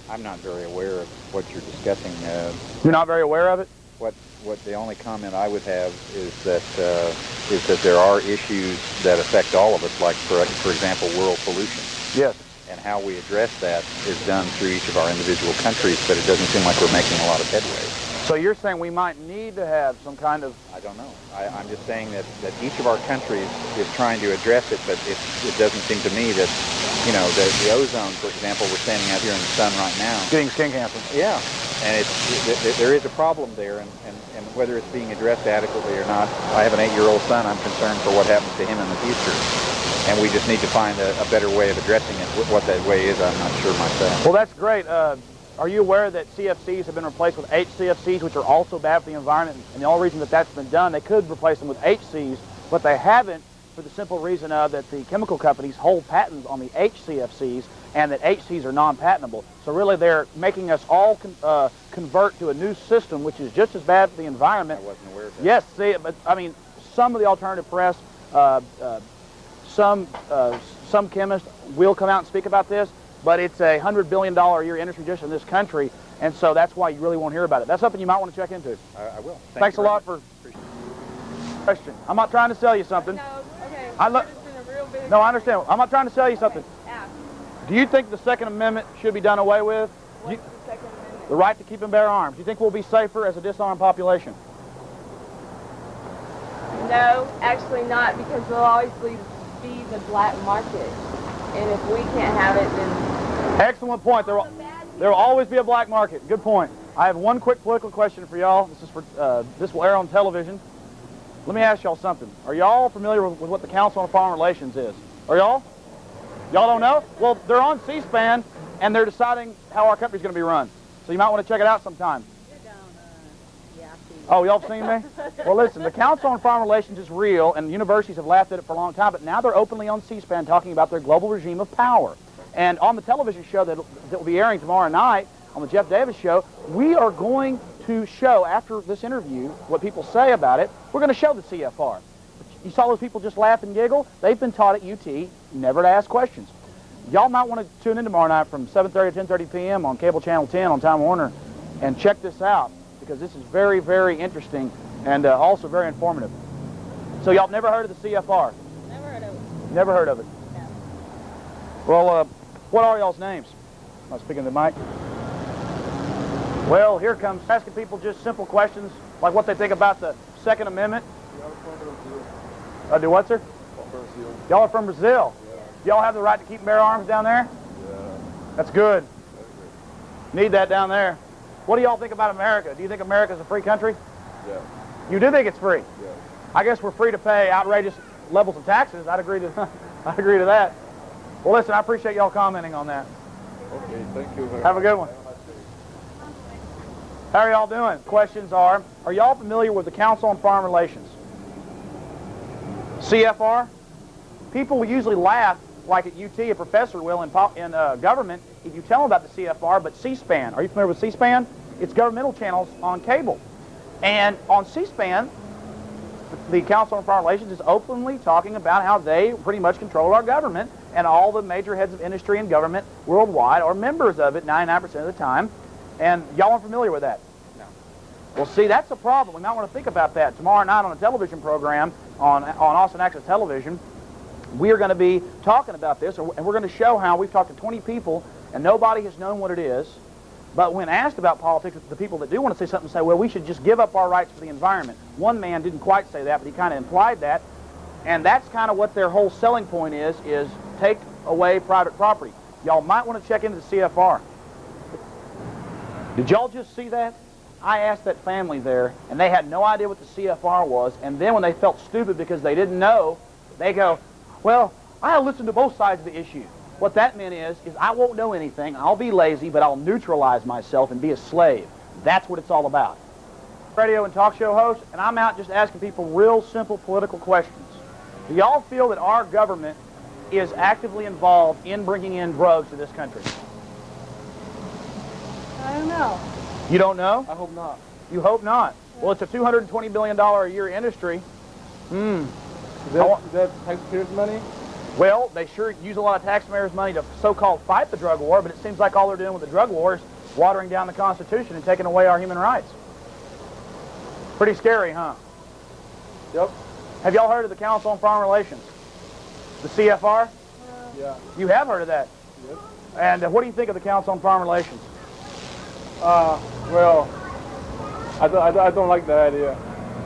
I'm not very aware of what you're discussing. You're not very aware of it? What the only comment I would have is that there are issues that affect all of us, like for example, world pollution. Yes. And how we address that is done through each of our individual countries, but it doesn't seem like we're making a lot of headway. So you're saying we might need to have some kind of... I don't know. I'm just saying that each of our countries is trying to address it, but it doesn't seem to me that, you know, the ozone, for example, we're standing out here in the sun right now. Getting skin cancer. Yeah. there is a problem there, and whether it's being addressed adequately or not, I have an 8-year-old son. I'm concerned for what happens to him in the future, and we just need to find a better way of addressing it. What that way is, I'm not sure myself. Well, that's great. Are you aware that CFCs have been replaced with HCFCs, which are also bad for the environment? And the only reason that that's been done, they could replace them with HCs, but they haven't, for the simple reason of that the chemical companies hold patents on the HCFCs, and that HCs are non-patentable. So really they're making us all convert to a new system, which is just as bad for the environment. I wasn't aware of that. Yes, see, but I mean, some of the alternative press, some chemists will come out and speak about this, but it's a $100 billion a year industry just in this country, and so that's why you really won't hear about it. That's something you might want to check into. I will. Thanks a lot for question. I'm not trying to sell you something. No, okay. No, I understand. I'm not trying to sell you something. Do you think the Second Amendment should be done away with? What's the Second Amendment? The right to keep and bear arms. Do you think we'll be safer as a disarmed population? No, actually not, because they'll always be the black market. And if we can't have it, then... Excellent point. There will always be a black market. Good point. I have one quick political question for y'all. This is for this will air on television. Let me ask y'all something. Are y'all familiar with what the Council on Foreign Relations is? Are y'all? Y'all don't know? Well, they're on C-SPAN, and they're deciding how our country's going to be run. So you might want to check it out sometime. Oh, y'all have seen me? Well, listen, the Council on Foreign Relations is real, and universities have laughed at it for a long time, but now they're openly on C-SPAN talking about their global regime of power. And on the television show that will be airing tomorrow night, on the Jeff Davis show, we are going to show, after this interview, what people say about it. We're going to show the CFR. You saw those people just laugh and giggle? They've been taught at UT never to ask questions. Y'all might want to tune in tomorrow night from 7:30 to 10:30 p.m. on Cable Channel 10 on Time Warner and check this out, because this is very, very interesting and also very informative. So y'all never heard of the CFR? Never heard of it. Never heard of it? No. Well, what are y'all's names? I'm speaking to the mic. Well, here comes asking people just simple questions, like what they think about the Second Amendment. Do what, sir? Y'all are from Brazil. Y'all have the right to keep and bear arms down there? Yeah. That's good. Need that down there. What do y'all think about America? Do you think America's a free country? Yeah. You do think it's free? Yeah. I guess we're free to pay outrageous levels of taxes. I'd agree to I'd agree to that. Well, listen, I appreciate y'all commenting on that. Okay, thank you very much. Have a good one. How are y'all doing? Questions are y'all familiar with the Council on Foreign Relations? CFR? People will usually laugh, like at UT, a professor will in government, if you tell them about the CFR, but C-SPAN. Are you familiar with C-SPAN? It's governmental channels on cable. And on C-SPAN, the Council on Foreign Relations is openly talking about how they pretty much control our government, and all the major heads of industry and government worldwide are members of it 99% of the time. And y'all aren't familiar with that? No. Well, see, that's a problem. We might want to think about that. Tomorrow night on a television program on Austin Access Television, we are going to be talking about this, and we're going to show how we've talked to 20 people, and nobody has known what it is. But when asked about politics, the people that do want to say something say, well, we should just give up our rights for the environment. One man didn't quite say that, but he kind of implied that. And that's kind of what their whole selling point is take away private property. Y'all might want to check into the CFR. Did y'all just see that? I asked that family there, and they had no idea what the CFR was, and then when they felt stupid because they didn't know, they go, well, I'll listen to both sides of the issue. What that meant is I won't know anything, I'll be lazy, but I'll neutralize myself and be a slave. That's what it's all about. Radio and talk show host, and I'm out just asking people real simple political questions. Do y'all feel that our government is actively involved in bringing in drugs to this country? I don't know. You don't know? I hope not. You hope not. Well, it's a $220 billion a year industry. Is that taxpayers' money? Well, they sure use a lot of taxpayers' money to so-called fight the drug war, but it seems like all they're doing with the drug war is watering down the Constitution and taking away our human rights. Pretty scary, huh? Yep. Have y'all heard of the Council on Foreign Relations? The CFR? Yeah. You have heard of that? Yes. And what do you think of the Council on Foreign Relations? Well, I don't like that idea.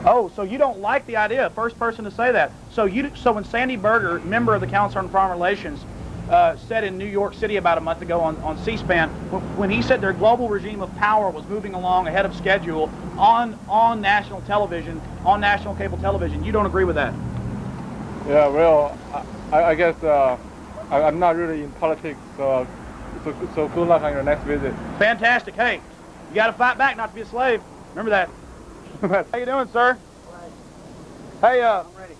Oh, so you don't like the idea? First person to say that. So when Sandy Berger, member of the Council on Foreign Relations, said in New York City about a month ago on C-SPAN, when he said their global regime of power was moving along ahead of schedule on national television, on national cable television. You don't agree with that? Yeah, well, I guess I'm not really in politics, so good luck on your next visit. Fantastic. Hey, you got to fight back, not to be a slave. Remember that. How you doing, sir? Hey, I'm ready.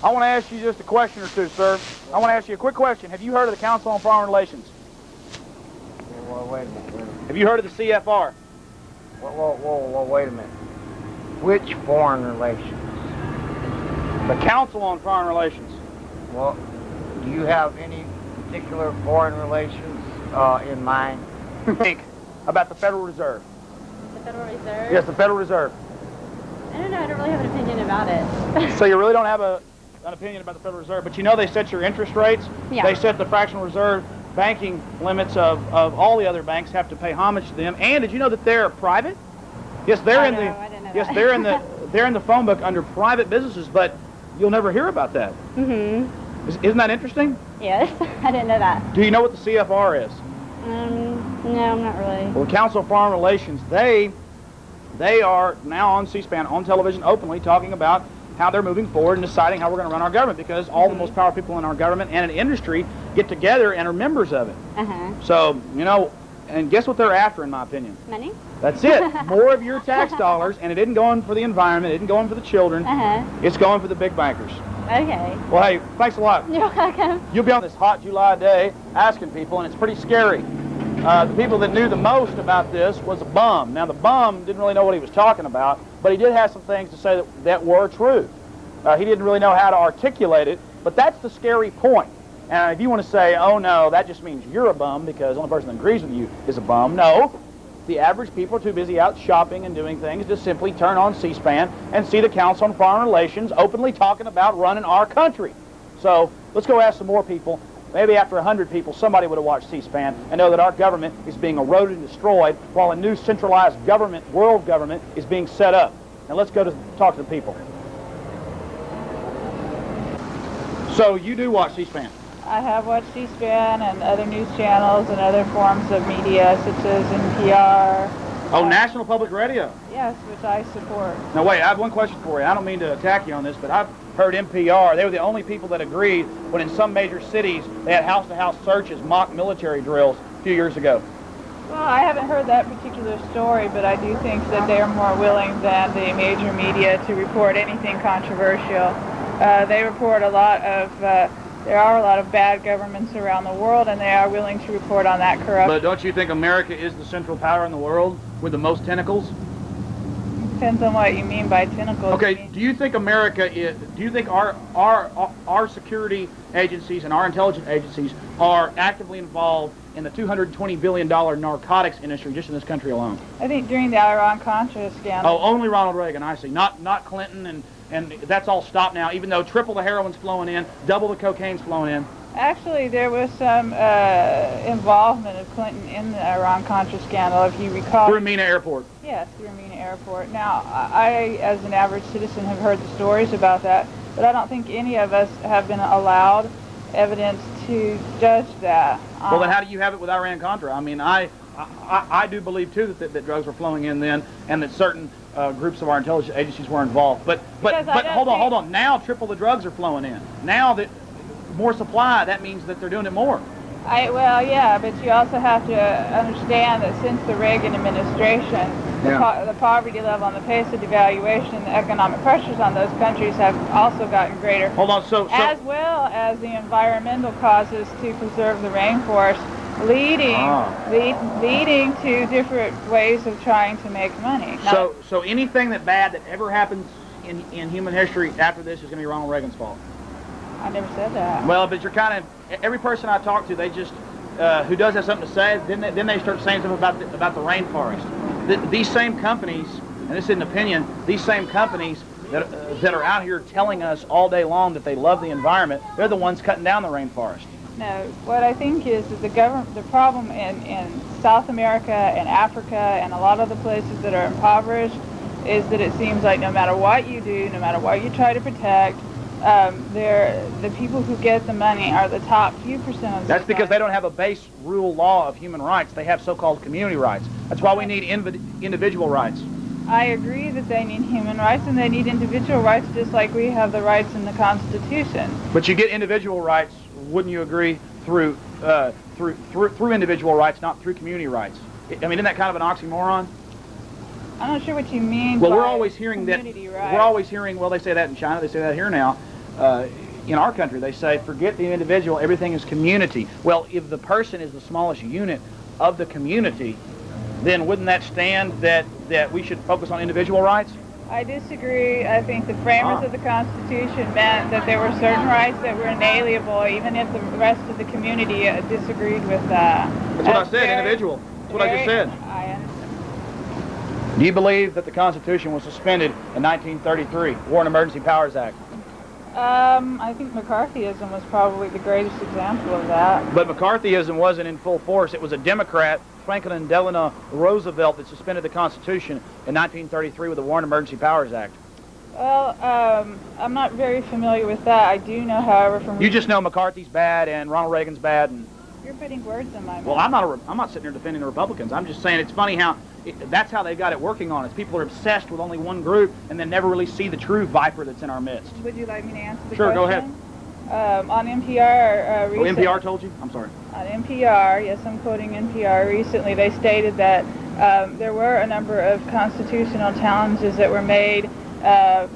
I want to ask you just a question or two, sir. I want to ask you a quick question. Have you heard of the Council on Foreign Relations? Well, wait a minute. Have you heard of the CFR? Whoa, wait a minute. Which foreign relations? The Council on Foreign Relations. Well, do you have any particular foreign relations in mind? Think about the Federal Reserve. The Federal Reserve? Yes, the Federal Reserve. I don't know. I don't really have an opinion about it. So you really don't have an opinion about the Federal Reserve, but you know they set your interest rates? Yeah. They set the fractional reserve banking limits of all the other banks have to pay homage to them. And did you know that they're private? Yes, they're in the they're in the phone book under private businesses, but you'll never hear about that. Mm-hmm. Isn't that interesting? Yes, I didn't know that. Do you know what the CFR is? No, not really. Well, the Council of Foreign Relations, they are now on C-SPAN, on television, openly talking about how they're moving forward and deciding how we're going to run our government, because all the most powerful people in our government and in industry get together and are members of it. So, you know, and guess what they're after, in my opinion? Money? That's it. More of your tax dollars, and it isn't going for the environment, it isn't going for the children, it's going for the big bankers. Okay. Well, hey, thanks a lot. You're welcome. You'll be on this hot July day asking people, and it's pretty scary. The people that knew the most about this was a bum. Now, the bum didn't really know what he was talking about, but he did have some things to say that were true. He didn't really know how to articulate it, but that's the scary point. And if you want to say, oh, no, that just means you're a bum because the only person that agrees with you is a bum, no. The average people are too busy out shopping and doing things to simply turn on C-SPAN and see the Council on Foreign Relations openly talking about running our country. So let's go ask some more people. Maybe after 100 people, somebody would have watched C-SPAN and know that our government is being eroded and destroyed while a new centralized government, world government, is being set up. Now let's go to talk to the people. So you do watch C-SPAN? I have watched C-SPAN and other news channels and other forms of media such as NPR. Oh, National Public Radio? Yes, which I support. Now wait, I have one question for you. I don't mean to attack you on this, but I've heard NPR. They were the only people that agreed when in some major cities they had house-to-house searches, mock military drills a few years ago. Well, I haven't heard that particular story, but I do think that they are more willing than the major media to report anything controversial. They report a lot of, there are a lot of bad governments around the world, and they are willing to report on that corruption. But don't you think America is the central power in the world with the most tentacles? Depends on what you mean by tentacles. Okay, do you think America is, do you think our security agencies and our intelligence agencies are actively involved in the $220 billion narcotics industry just in this country alone? I think during the Iran-Contra scandal. Oh, only Ronald Reagan, I see. Not Clinton, and that's all stopped now, even though triple the heroin's flowing in, double the cocaine's flowing in. Actually, there was some involvement of Clinton in the Iran-Contra scandal, if you recall. Through Mina Airport. Yes, through Mina Airport. Now, I, as an average citizen, have heard the stories about that, but I don't think any of us have been allowed evidence to judge that. Well, then how do you have it with Iran-Contra? I mean, I do believe, too, that drugs were flowing in then, and that certain groups of our intelligence agencies were involved. But hold on. Now triple the drugs are flowing in. Now that more supply, that means that they're doing it more. Well, yeah, but you also have to understand that since the Reagan administration, the poverty level and the pace of devaluation, the economic pressures on those countries have also gotten greater. Hold on, so as well as the environmental causes to preserve the rainforest, leading to different ways of trying to make money. So anything bad that ever happens in human history after this is going to be Ronald Reagan's fault. I never said that. Well, but you're kind of, every person I talk to, they just, who does have something to say, then they start saying something about the rainforest. These same companies, and this is an opinion, these same companies that are out here telling us all day long that they love the environment, they're the ones cutting down the rainforest. No, what I think is that the problem in South America and Africa and a lot of the places that are impoverished is that it seems like no matter what you do, no matter what you try to protect, the people who get the money are the top few percent of That's because they don't have a base rule law of human rights. They have so-called community rights. That's why we need individual rights. I agree that they need human rights and they need individual rights just like we have the rights in the Constitution. But you get individual rights, wouldn't you agree, through individual rights, not through community rights? I mean, isn't that kind of an oxymoron? I'm not sure what you mean. Well, by we're always hearing that. community rights. We're always hearing. Well, they say that in China. They say that here now. In our country, they say, forget the individual. Everything is community. Well, if the person is the smallest unit of the community, then wouldn't that stand that we should focus on individual rights? I disagree. I think the framers of the Constitution meant that there were certain rights that were inalienable, even if the rest of the community disagreed with that. That's what I said, individual. That's what I just said. I understand. Do you believe that the Constitution was suspended in 1933, War and Emergency Powers Act? I think McCarthyism was probably the greatest example of that. But McCarthyism wasn't in full force. It was a Democrat, Franklin Delano Roosevelt, that suspended the Constitution in 1933 with the War and Emergency Powers Act. Well, I'm not very familiar with that. I do know, however, from... You just know McCarthy's bad and Ronald Reagan's bad. And You're putting words in my mouth. well, I'm not sitting here defending the Republicans. I'm just saying it's funny how that's how they got it working on us. People are obsessed with only one group and then never really see the true viper that's in our midst. Would you like me to answer the Sure, question? go ahead. On NPR... Oh, NPR told you? I'm sorry. On NPR, yes, I'm quoting NPR recently, they stated that there were a number of constitutional challenges that were made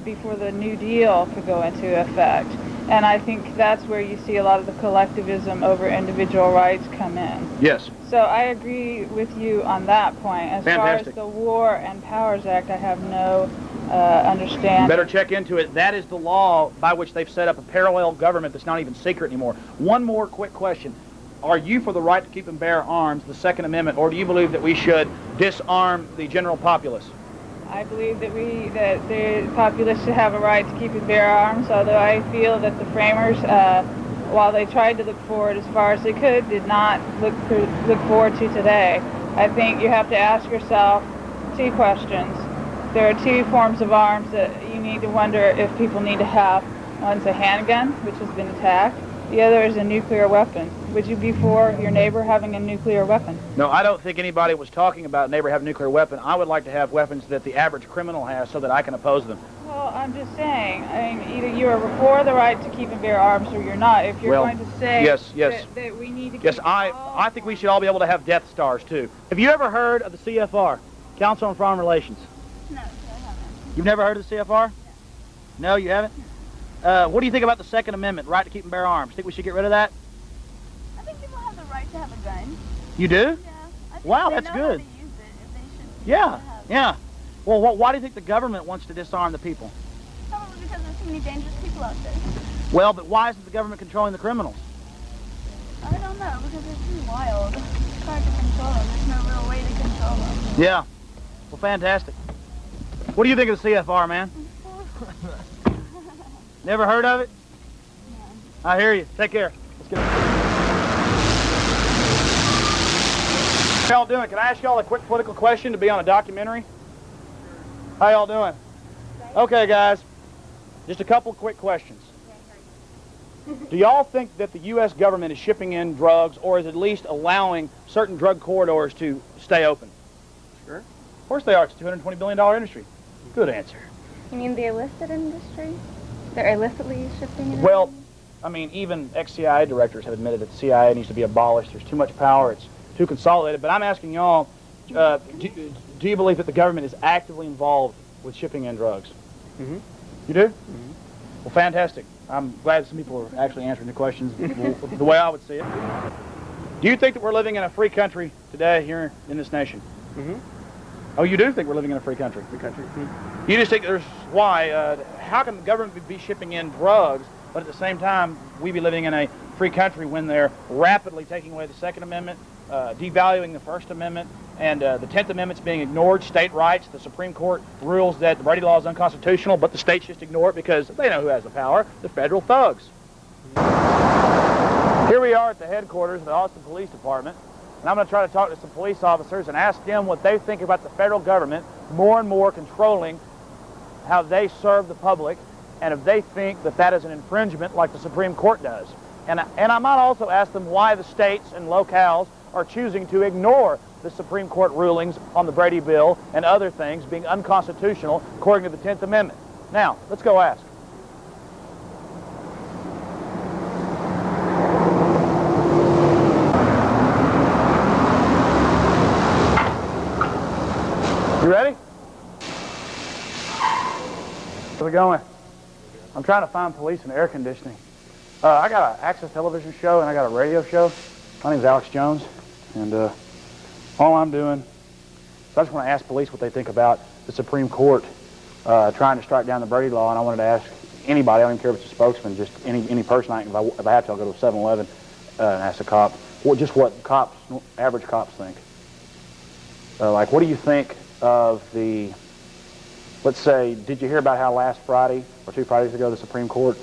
before the New Deal could go into effect. And I think that's where you see a lot of the collectivism over individual rights come in. Yes. So I agree with you on that point. As Fantastic. far as the War and Powers Act, I have no understanding. You better check into it. That is the law by which they've set up a parallel government that's not even secret anymore. One more quick question. Are you for the right to keep and bear arms, the Second Amendment, or do you believe that we should disarm the general populace? I believe that the populace should have a right to keep and bear arms, although I feel that the framers, while they tried to look forward as far as they could, did not look forward to today. I think you have to ask yourself two questions. There are two forms of arms that you need to wonder if people need to have. One's a handgun, which has been attacked. The other is a nuclear weapon. Would you be for your neighbor having a nuclear weapon? No, I don't think anybody was talking about a neighbor having a nuclear weapon. I would like to have weapons that the average criminal has so that I can oppose them. Well, I'm just saying, I mean, either you are for the right to keep and bear arms or you're not. If you're going to say that we need to keep I think we should all be able to have Death Stars, too. Have you ever heard of the CFR, Council on Foreign Relations? No, I haven't. You've never heard of the CFR? No, you haven't? What do you think about the Second Amendment, right to keep and bear arms? Think we should get rid of that? I think people have the right to have a gun. You do? Yeah. I think Wow, they that's know good. How to use it, if they should Yeah. Well, why do you think the government wants to disarm the people? Probably because there's too many dangerous people out there. Well, but why isn't the government controlling the criminals? I don't know, because they're too wild. It's hard to control them. There's no real way to control them. Yeah. Well, fantastic. What do you think of the CFR, man? Never heard of it? No. I hear you. Take care. Let's get How y'all doing? Can I ask y'all a quick political question to be on a documentary? How y'all doing? Okay, guys. Just a couple quick questions. Do y'all think that the U.S. government is shipping in drugs or is at least allowing certain drug corridors to stay open? Sure. Of course they are. It's a $220 billion industry. Good answer. You mean the illicit industry? They're illicitly shipping it? Well, I mean, even ex-CIA directors have admitted that the CIA needs to be abolished. There's too much power. It's too consolidated. But I'm asking y'all, do you believe that the government is actively involved with shipping in drugs? Mm-hmm. You do? Mm-hmm. Well, fantastic. I'm glad some people are actually answering the questions the way I would see it. Do you think that we're living in a free country today here in this nation? Mm-hmm. Oh, you do think we're living in a free country? Free country. Mm-hmm. You just think there's why? How can the government be shipping in drugs, but at the same time we be living in a free country when they're rapidly taking away the Second Amendment, devaluing the First Amendment, and the 10th Amendment's being ignored, state rights, the Supreme Court rules that the Brady Law is unconstitutional, but the states just ignore it because they know who has the power, the federal thugs. Here we are at the headquarters of the Austin Police Department, and I'm going to try to talk to some police officers and ask them what they think about the federal government more and more controlling how they serve the public and if they think that that is an infringement like the Supreme Court does. And I might also ask them why the states and locales are choosing to ignore the Supreme Court rulings on the Brady Bill and other things being unconstitutional according to the 10th Amendment. Now, let's go ask. You ready? How's it going? I'm trying to find police and air conditioning. I got an Access television show and I got a radio show. My name's Alex Jones, and all I'm doing is I just want to ask police what they think about the Supreme Court trying to strike down the Brady law, and I wanted to ask anybody, I don't even care if it's a spokesman, just any person, if I have to, I'll go to a 7-Eleven and ask a cop, just what cops, average cops think. Like, what do you think of the, let's say, did you hear about how last Friday, or 2 Fridays ago, the Supreme Court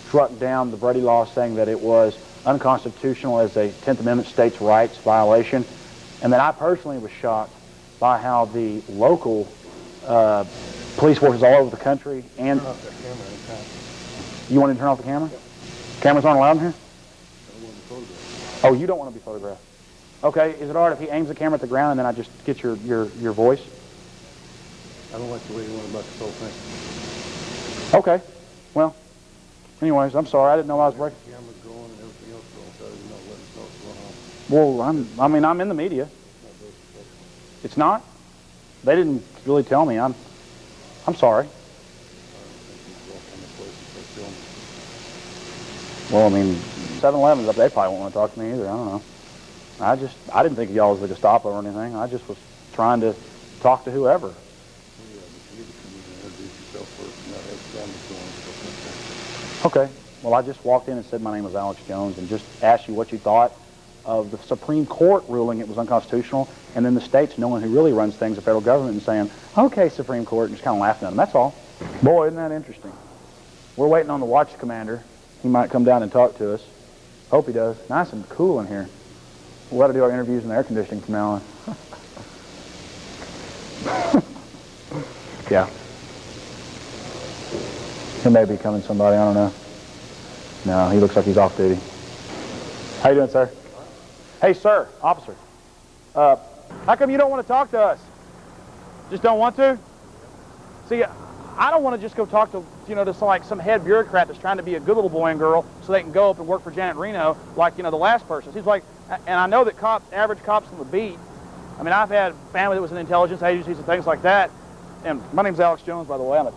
struck down the Brady law saying that it was unconstitutional as a 10th Amendment states' rights violation? And then I personally was shocked by how the local police forces all over the country and... Turn off that camera anytime. You want to turn off the camera? Yep. Cameras aren't allowed in here? I don't want to be photographed. Oh, you don't want to be photographed. Okay, is it all right if he aims the camera at the ground and then I just get your voice? I don't like the way you went about this whole thing. Okay, well, anyways, I'm sorry, I didn't know I was breaking. The camera's going and everything else going, so I didn't know what was going on. Well, I'm in the media. It's not? They didn't really tell me. I'm sorry. Well, I mean, 7-Eleven's up, they probably won't want to talk to me either. I don't know. I didn't think y'all was the Gestapo or anything. I just was trying to talk to whoever. Okay. Well, I just walked in and said my name was Alex Jones and just asked you what you thought of the Supreme Court ruling it was unconstitutional, and then the states knowing who really runs things, the federal government, and saying, okay, Supreme Court, and just kind of laughing at them. That's all. Boy, isn't that interesting. We're waiting on the watch commander. He might come down and talk to us. Hope he does. Nice and cool in here. We'll have to do our interviews in the air conditioning from now on. Yeah. He may be coming somebody, I don't know. No, he looks like he's off duty. How you doing, sir? Hey, sir, officer. How come you don't want to talk to us? Just don't want to? See, I don't want to just go talk to, just like some head bureaucrat that's trying to be a good little boy and girl so they can go up and work for Janet Reno like, the last person. He's like, and I know that average cops on the beat, I mean, I've had family that was in intelligence agencies and things like that. And my name's Alex Jones, by the way. I'm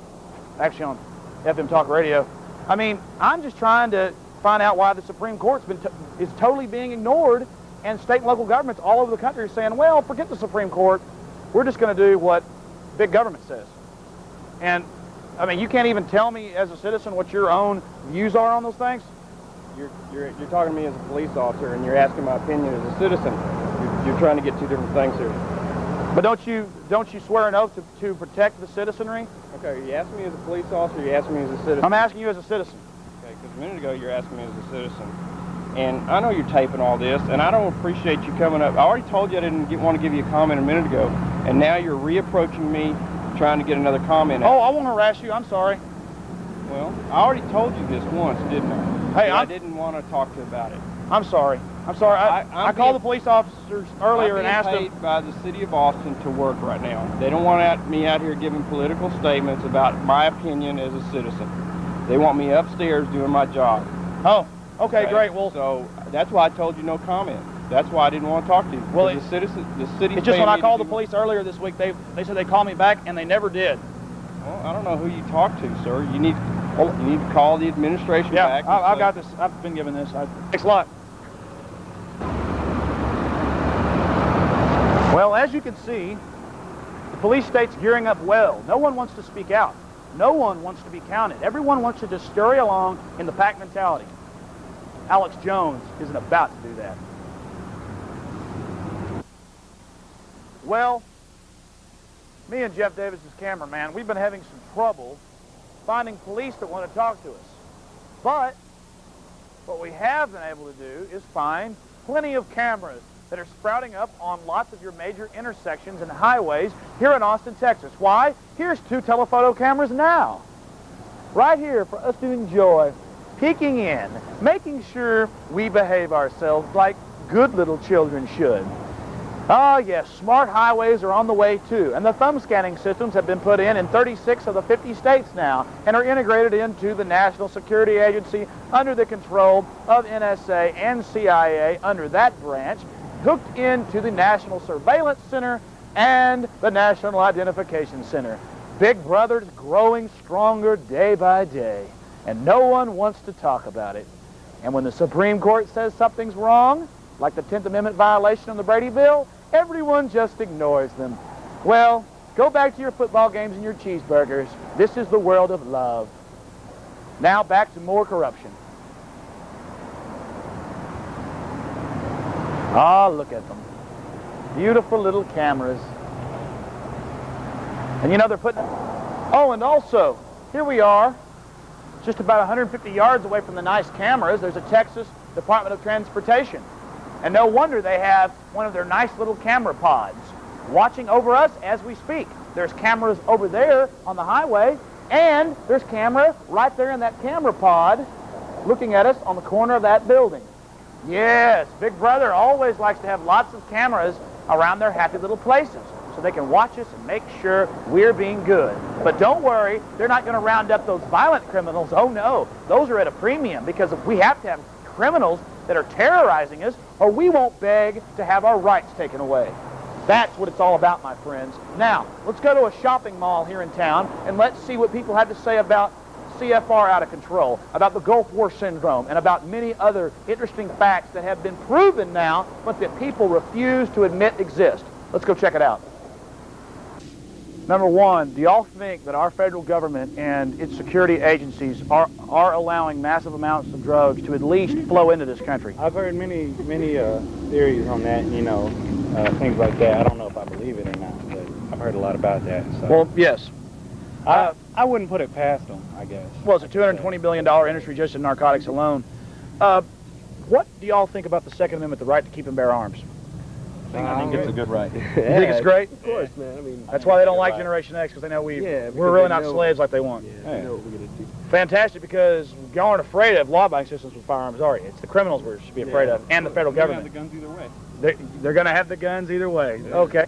actually on FM Talk Radio. I mean, I'm just trying to find out why the Supreme Court's is totally being ignored, and state and local governments all over the country are saying, well, forget the Supreme Court. We're just going to do what big government says. And, I mean, you can't even tell me as a citizen what your own views are on those things? You're talking to me as a police officer, and you're asking my opinion as a citizen. You're trying to get two different things here. But don't you swear an oath to protect the citizenry? Okay, are you asking me as a police officer, or are you asking me as a citizen? I'm asking you as a citizen. Okay, because a minute ago you're asking me as a citizen. And I know you're taping all this, and I don't appreciate you coming up. I already told you I didn't want to give you a comment a minute ago, and now you're reapproaching me trying to get another comment out. Oh, I won't harass you. I'm sorry. Well, I already told you this once, didn't I? Hey, I didn't want to talk to you about it. I'm sorry. I'm sorry. I called the police officers earlier and asked them. I'm being paid by the city of Austin to work right now. They don't want me out here giving political statements about my opinion as a citizen. They want me upstairs doing my job. Oh, okay, great. Well, so that's why I told you no comment. That's why I didn't want to talk to you. Well, the city. It's just when I called the police earlier this week, they said they'd call me back, and they never did. Well, I don't know who you talked to, sir. You need to call the administration back. Yeah, I've got this. I've been given this. Thanks a lot. Well, as you can see, the police state's gearing up well. No one wants to speak out. No one wants to be counted. Everyone wants to just scurry along in the pack mentality. Alex Jones isn't about to do that. Well, me and Jeff Davis' cameraman, we've been having some trouble finding police that want to talk to us. But what we have been able to do is find plenty of cameras that are sprouting up on lots of your major intersections and highways here in Austin, Texas. Why? Here's 2 telephoto cameras now. right here for us to enjoy, peeking in, making sure we behave ourselves like good little children should. Ah, yes, smart highways are on the way too, and the thumb scanning systems have been put in 36 of the 50 states now and are integrated into the National Security Agency under the control of NSA and CIA under that branch, hooked into the National Surveillance Center and the National Identification Center. Big Brother's growing stronger day by day, and no one wants to talk about it. And when the Supreme Court says something's wrong, like the 10th Amendment violation of the Brady Bill, everyone just ignores them. Well, go back to your football games and your cheeseburgers. This is the world of love. Now back to more corruption. Ah, look at them. Beautiful little cameras. And you know they're putting... Oh, and also, here we are, just about 150 yards away from the nice cameras. There's a Texas Department of Transportation. And no wonder they have one of their nice little camera pods watching over us as we speak. There's cameras over there on the highway, and there's camera right there in that camera pod looking at us on the corner of that building. Yes, Big Brother always likes to have lots of cameras around their happy little places so they can watch us and make sure we're being good. But don't worry, they're not going to round up those violent criminals. Oh no, those are at a premium, because if we have to have criminals that are terrorizing us, or we won't beg to have our rights taken away. That's what it's all about, my friends. Now, let's go to a shopping mall here in town, and let's see what people have to say about CFR out of control, about the Gulf War syndrome, and about many other interesting facts that have been proven now, but that people refuse to admit exist. Let's go check it out. Number one, do y'all think that our federal government and its security agencies are allowing massive amounts of drugs to at least flow into this country? I've heard many theories on that, things like that. I don't know if I believe it or not, but I've heard a lot about that. So. Well, yes. I wouldn't put it past them, I guess. Well, it's a $220 billion industry just in narcotics alone. What do y'all think about the Second Amendment, the right to keep and bear arms? I think it's a good right. You think it's great? Of course, man. I mean, that's why they don't like Generation X, because they know we're really not slaves like they want. Yeah, we know what we're going to do. Fantastic, because y'all aren't afraid of law-abiding systems with firearms, are you? It's the criminals we should be afraid of, and the federal government. They're going to have the guns either way. They're going to have the guns either way. Yeah. Okay.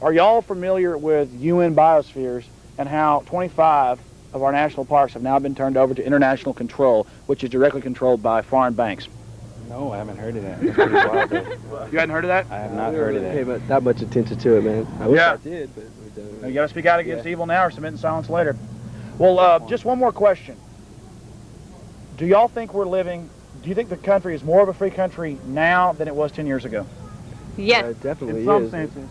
Are y'all familiar with UN biospheres and how 25 of our national parks have now been turned over to international control, which is directly controlled by foreign banks? No, I haven't heard of that. That's pretty wild, though. You hadn't heard of that? I have not heard of that. Pay that much attention to it, man. I wish I did, but we don't. You got to speak out against evil now or submit in silence later. Well, just one more question. Do y'all think do you think the country is more of a free country now than it was 10 years ago? Yes. It definitely is. In some senses.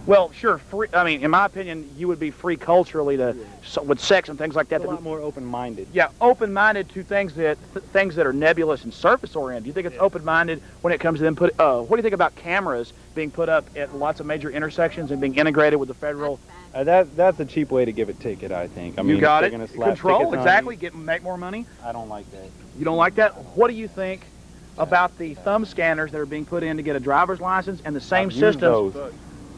Well, sure. Free. I mean, in my opinion, you would be free culturally with sex and things like that. It's a lot more open-minded. Yeah, open-minded to things that are nebulous and surface-oriented. Do you think it's open-minded when it comes to them what do you think about cameras being put up at lots of major intersections and being integrated with the federal? That's a cheap way to give a ticket, I think. I mean, you got it. Gonna slap Control, exactly. Make more money. I don't like that. You don't like that? What do you think about the thumb scanners that are being put in to get a driver's license and the same systems?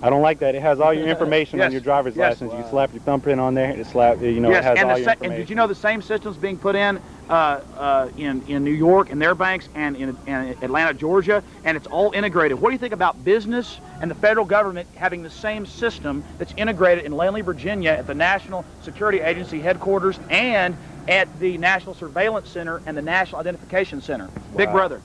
I don't like that. It has all your information on your driver's license. You slap your thumbprint on there, it has all your information. And did you know the same system's being put in New York and their banks and in Atlanta, Georgia, and it's all integrated? What do you think about business and the federal government having the same system that's integrated in Langley, Virginia at the National Security Agency headquarters and at the National Surveillance Center and the National Identification Center? Wow. Big Brother.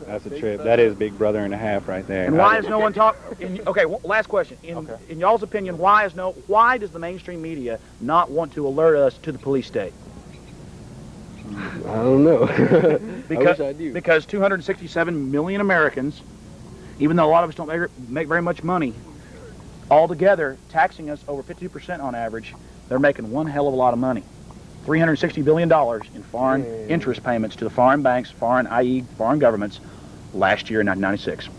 That's a trip. That is Big Brother and a half right there. And why is no one talking? Okay, last question. In y'all's opinion, why does the mainstream media not want to alert us to the police state? I don't know. Because, I wish I do. Because 267 million Americans, even though a lot of us don't make very much money, altogether taxing us over 52% on average, they're making one hell of a lot of money. $360 billion in foreign interest payments to the foreign banks, i.e. foreign governments, last year in 1996.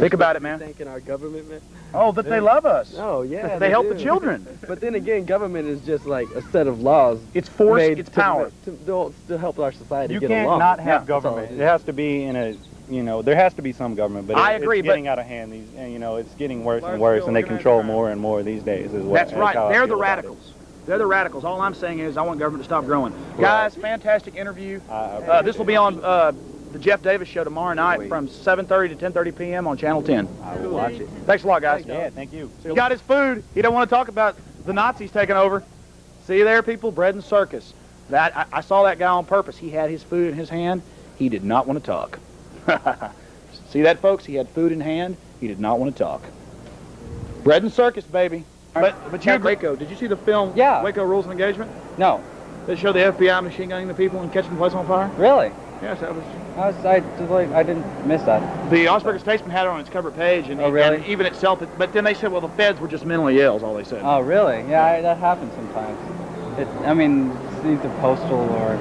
Think about it, man. Thanking our government, man. Oh, that they love us. Oh, yeah. They help the children. But then again, government is just like a set of laws. It's force, it's power. To help our society you get along. You can't not have government. It has to be in a, there has to be some government, but I agree, it's getting out of hand. It's getting worse and worse, and they control more and more these days. That's right. They're the radicals. They're the radicals. All I'm saying is I want government to stop growing. Guys, fantastic interview. This will be on the Jeff Davis Show tomorrow night from 7:30 to 10:30 p.m. on Channel 10. I will watch it. Thanks a lot, guys. Yeah, thank you. He got his food. He don't want to talk about the Nazis taking over. See you there, people. Bread and circus. I saw that guy on purpose. He had his food in his hand. He did not want to talk. See that, folks? He had food in hand. He did not want to talk. Bread and circus, baby. But you agree. Waco. Did you see the film Waco Rules of Engagement? No. They show the FBI machine gunning the people and catching the place on fire? Really? Yes, that was... I didn't miss that. The Augsburger Statesman had it on its cover page, and, and even itself. But then they said, well, the feds were just mentally ill. Is all they said. Oh, really? Yeah, that happens sometimes. I mean, it's either postal or.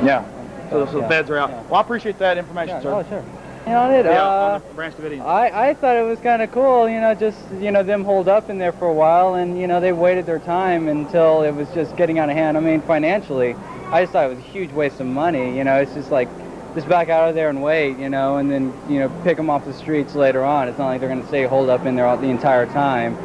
Yeah. So the feds are out. Yeah. Well, I appreciate that information, sir. Oh, sure. You know, Branch Davidian. I thought it was kind of cool, just, them holed up in there for a while, and, they waited their time until it was just getting out of hand. I mean, financially, I just thought it was a huge waste of money, it's just like, just back out of there and wait, and then, pick them off the streets later on. It's not like they're going to stay holed up in there the entire time.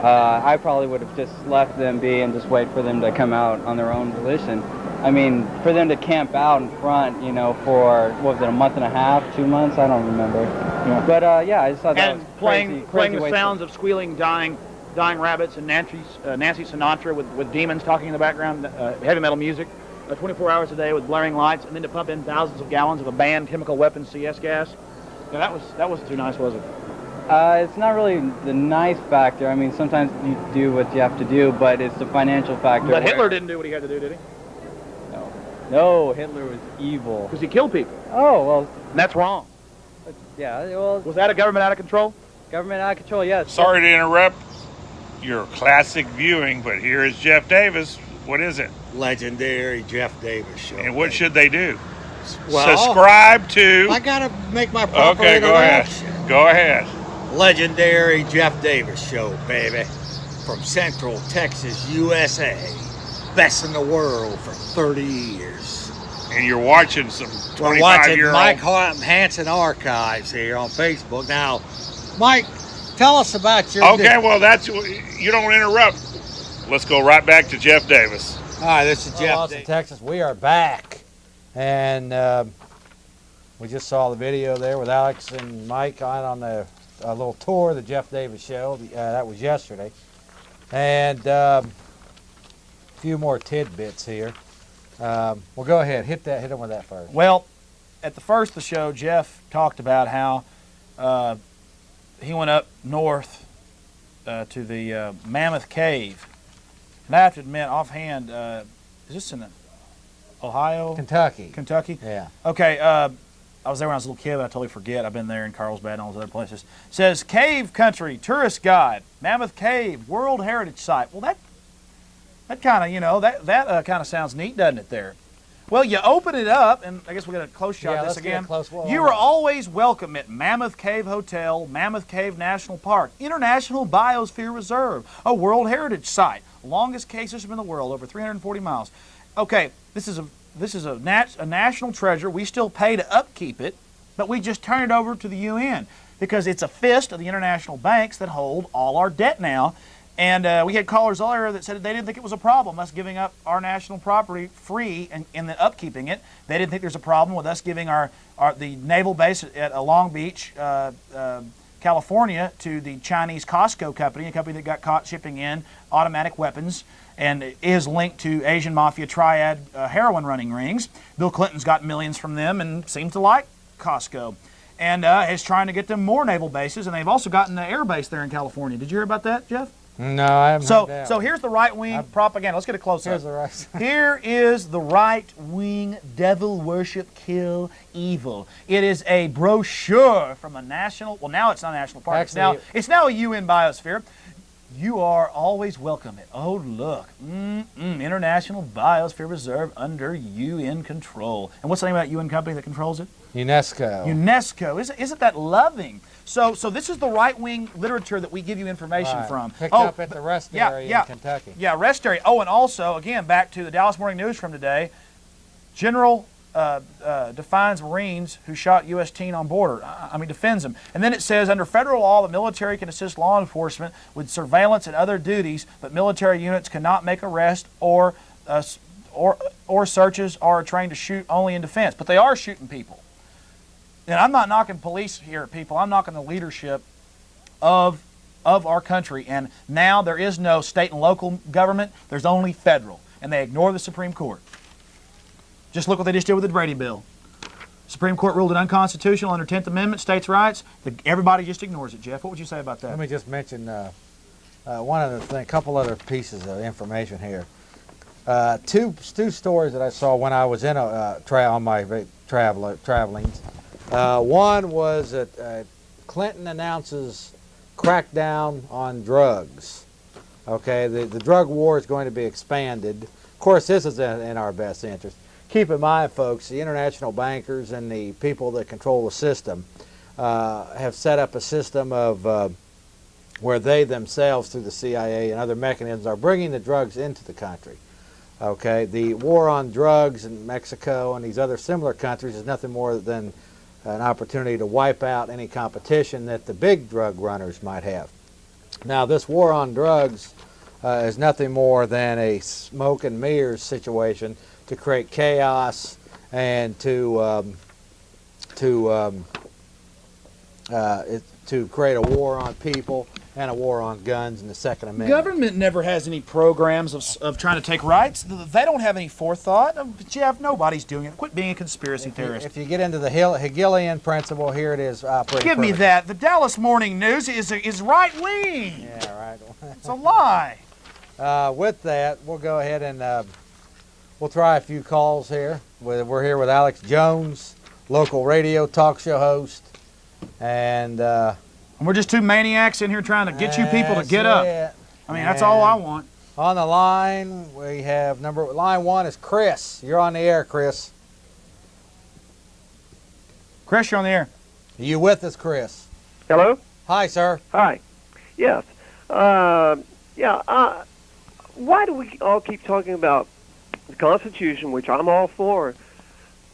I probably would have just left them be and just wait for them to come out on their own volition. I mean, for them to camp out in front, for, what was it, a month and a half, 2 months? I don't remember. Yeah. But, I just thought that was playing crazy the sounds of squealing, dying rabbits and Nancy Sinatra with demons talking in the background, heavy metal music, 24 hours a day with blaring lights, and then to pump in thousands of gallons of a banned chemical weapons CS gas. Yeah, that wasn't too nice, was it? It's not really the nice factor. I mean, sometimes you do what you have to do, but it's the financial factor. But Hitler didn't do what he had to do, did he? No, Hitler was evil. Because he killed people. Oh, well. And that's wrong. Yeah, well. Was that a government out of control? Government out of control, yes. Sorry to interrupt your classic viewing, but here is Jeff Davis. What is it? Legendary Jeff Davis Show. And what should they do? Well, subscribe to... I got to make my proper Okay, go ahead. Go ahead. Legendary Jeff Davis Show, baby. From Central Texas, USA. Best in the world for 30 years. And you're watching some 25-year-old... We're watching Mike Hanson Archives here on Facebook. Now, Mike, tell us about your... Okay, well, you don't interrupt. Let's go right back to Jeff Davis. All right, this is Jeff Austin, Texas. We are back. And we just saw the video there with Alex and Mike on a little tour of the Jeff Davis Show. That was yesterday. And a few more tidbits here. Well, go ahead. Hit him with that first. Well, at the first of the show, Jeff talked about how he went up north to the Mammoth Cave. And I have to admit, offhand, is this in Ohio? Kentucky. Kentucky? Yeah. Okay, I was there when I was a little kid, but I totally forget. I've been there in Carlsbad and all those other places. It says, Cave Country, Tourist Guide, Mammoth Cave, World Heritage Site. Well, that kind of, that kind of sounds neat, doesn't it, there? Well, you open it up, and I guess we'll get a close shot of this again. You are always welcome at Mammoth Cave Hotel, Mammoth Cave National Park, International Biosphere Reserve, a World Heritage Site, longest cave system in the world, over 340 miles. Okay, this is a national treasure. We still pay to upkeep it, but we just turn it over to the UN because it's a fist of the international banks that hold all our debt now. And we had callers earlier that said they didn't think it was a problem, us giving up our national property free and then upkeeping it. They didn't think there's a problem with us giving the naval base at Long Beach, California, to the Chinese Costco company, a company that got caught shipping in automatic weapons and is linked to Asian Mafia triad heroin running rings. Bill Clinton's got millions from them and seems to like Costco. And is trying to get them more naval bases, and they've also gotten the air base there in California. Did you hear about that, Jeff? No, I haven't heard that. So here's the right-wing propaganda. Let's get a close-up. Here's the right. Here is the right-wing devil worship, kill evil. It is a brochure from a national. Well, now it's not a national park. Actually, it's now a UN biosphere. You are always welcome. Oh, look. International Biosphere Reserve under UN control. And what's the name of that UN company that controls it? UNESCO. UNESCO. Isn't that loving? So this is the right-wing literature that we give you information from. Picked up at the rest area in Kentucky. Yeah, rest area. Oh, and also, again, back to the Dallas Morning News from today, General defines Marines who shot U.S. teen on border. I mean, defends them. And then it says, under federal law, the military can assist law enforcement with surveillance and other duties, but military units cannot make arrests or searches or are trained to shoot only in defense. But they are shooting people. And I'm not knocking police here, people. I'm knocking the leadership of our country. And now there is no state and local government. There's only federal. And they ignore the Supreme Court. Just look what they just did with the Brady Bill. Supreme Court ruled it unconstitutional under 10th Amendment, states' rights. Everybody just ignores it, Jeff. What would you say about that? Let me just mention one other thing, a couple other pieces of information here. Two stories that I saw when I was in on my travelings. One was that Clinton announces crackdown on drugs. Okay, the drug war is going to be expanded. Of course, this is in our best interest. Keep in mind, folks, the international bankers and the people that control the system have set up a system of where they themselves, through the CIA and other mechanisms, are bringing the drugs into the country. Okay, the war on drugs in Mexico and these other similar countries is nothing more than an opportunity to wipe out any competition that the big drug runners might have. Now, this war on drugs is nothing more than a smoke and mirrors situation to create chaos and to create a war on people and a war on guns and the Second Amendment. Government never has any programs of trying to take rights. They don't have any forethought. Jeff, nobody's doing it. Quit being a conspiracy theorist. If you get into the Hegelian principle, here it is operating. Give me that. The Dallas Morning News is right-wing. Yeah, right. It's a lie. With that, we'll go ahead and we'll try a few calls here. We're here with Alex Jones, local radio talk show host, and we're just two maniacs in here trying to get you people to get up. I mean, that's all I want. On the line, we have line one is Chris. You're on the air, Chris. Chris, you're on the air. Are you with us, Chris? Hello? Hi, sir. Hi. Yes. Why do we all keep talking about the Constitution, which I'm all for,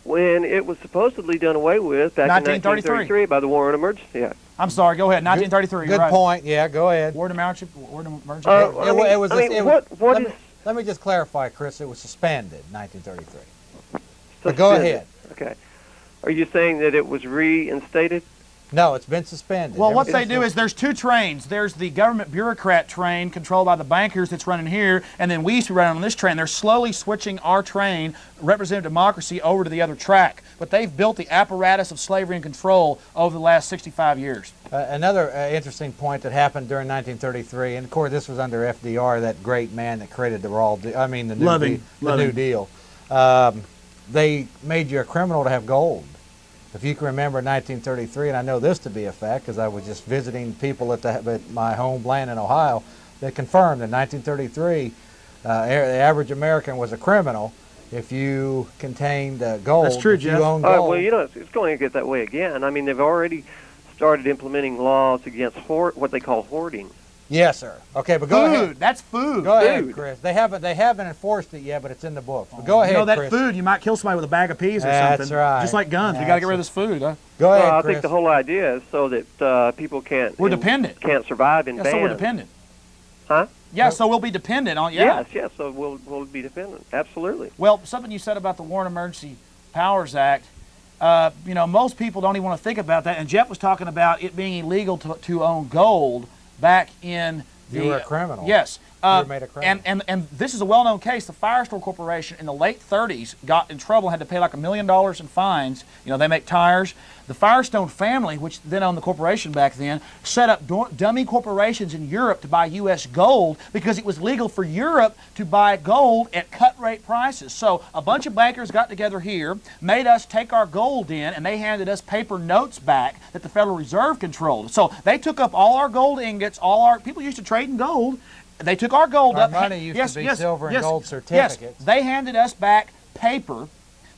when it was supposedly done away with back in 1933 by the War on Emergency Act? I'm sorry, go ahead. 1933. Good point. Yeah, go ahead. War of Emergency. Let me just clarify, Chris. It was suspended in 1933. But go ahead. Okay. Are you saying that it was reinstated? No, it's been suspended. Well, what they do is there's two trains. There's the government bureaucrat train controlled by the bankers that's running here, and then we used to run on this train. They're slowly switching our train, representative democracy, over to the other track. But they've built the apparatus of slavery and control over the last 65 years. Another interesting point that happened during 1933, and of course this was under FDR, that great man that created the New Deal. They made you a criminal to have gold. If you can remember 1933, and I know this to be a fact because I was just visiting people at my homeland in Ohio that confirmed in 1933 the average American was a criminal if you contained gold. That's true, Jeff. You owned gold. Well, it's going to get that way again. I mean, they've already started implementing laws against what they call hoarding. Yes, sir. Okay, but go ahead. Food. That's food. Go ahead, Chris. They haven't enforced it yet, but it's in the book. But go ahead, that Chris. Food, you might kill somebody with a bag of peas or That's something. Right. Just like guns. We got to get rid of this food. Huh? Go ahead, I Chris. think the whole idea is so that people can't. We're dependent. Can't survive in Yeah, bands. so we're dependent. Huh? Yeah, so we'll be dependent on. Yeah. Yes. So we'll be dependent. Absolutely. Well, something you said about the War on Emergency Powers Act. Most people don't even want to think about that. And Jeff was talking about it being illegal to own gold back in. You were a criminal. Yes. You were made a criminal. And this is a well-known case. The Firestore Corporation in the late 30s got in trouble, had to pay like $1 million in fines. They make tires. The Firestone family, which then owned the corporation back then, set up dummy corporations in Europe to buy U.S. gold because it was legal for Europe to buy gold at cut-rate prices. So a bunch of bankers got together here, made us take our gold in, and they handed us paper notes back that the Federal Reserve controlled. So they took up all our gold ingots, people used to trade in gold. They took our gold Our up. money used to be silver and gold certificates. Yes, they handed us back paper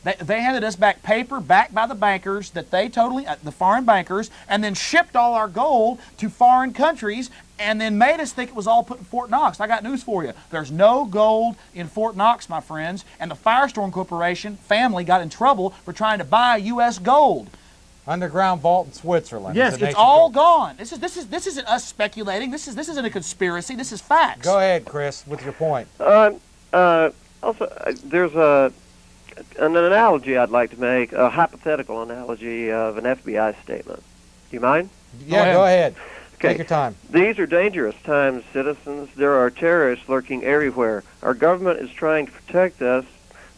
They handed us back paper backed by the bankers that they totally, the foreign bankers, and then shipped all our gold to foreign countries and then made us think it was all put in Fort Knox. I got news for you. There's no gold in Fort Knox, my friends, and the Firestone Corporation family got in trouble for trying to buy U.S. gold. Underground vault in Switzerland. Yes, it's all gone. This isn't us speculating. This isn't a conspiracy. This is facts. Go ahead, Chris, with your point. Also, there's an analogy I'd like to make, a hypothetical analogy of an FBI statement. Do you mind? Yeah, go ahead. Okay. Take your time. These are dangerous times, citizens. There are terrorists lurking everywhere. Our government is trying to protect us,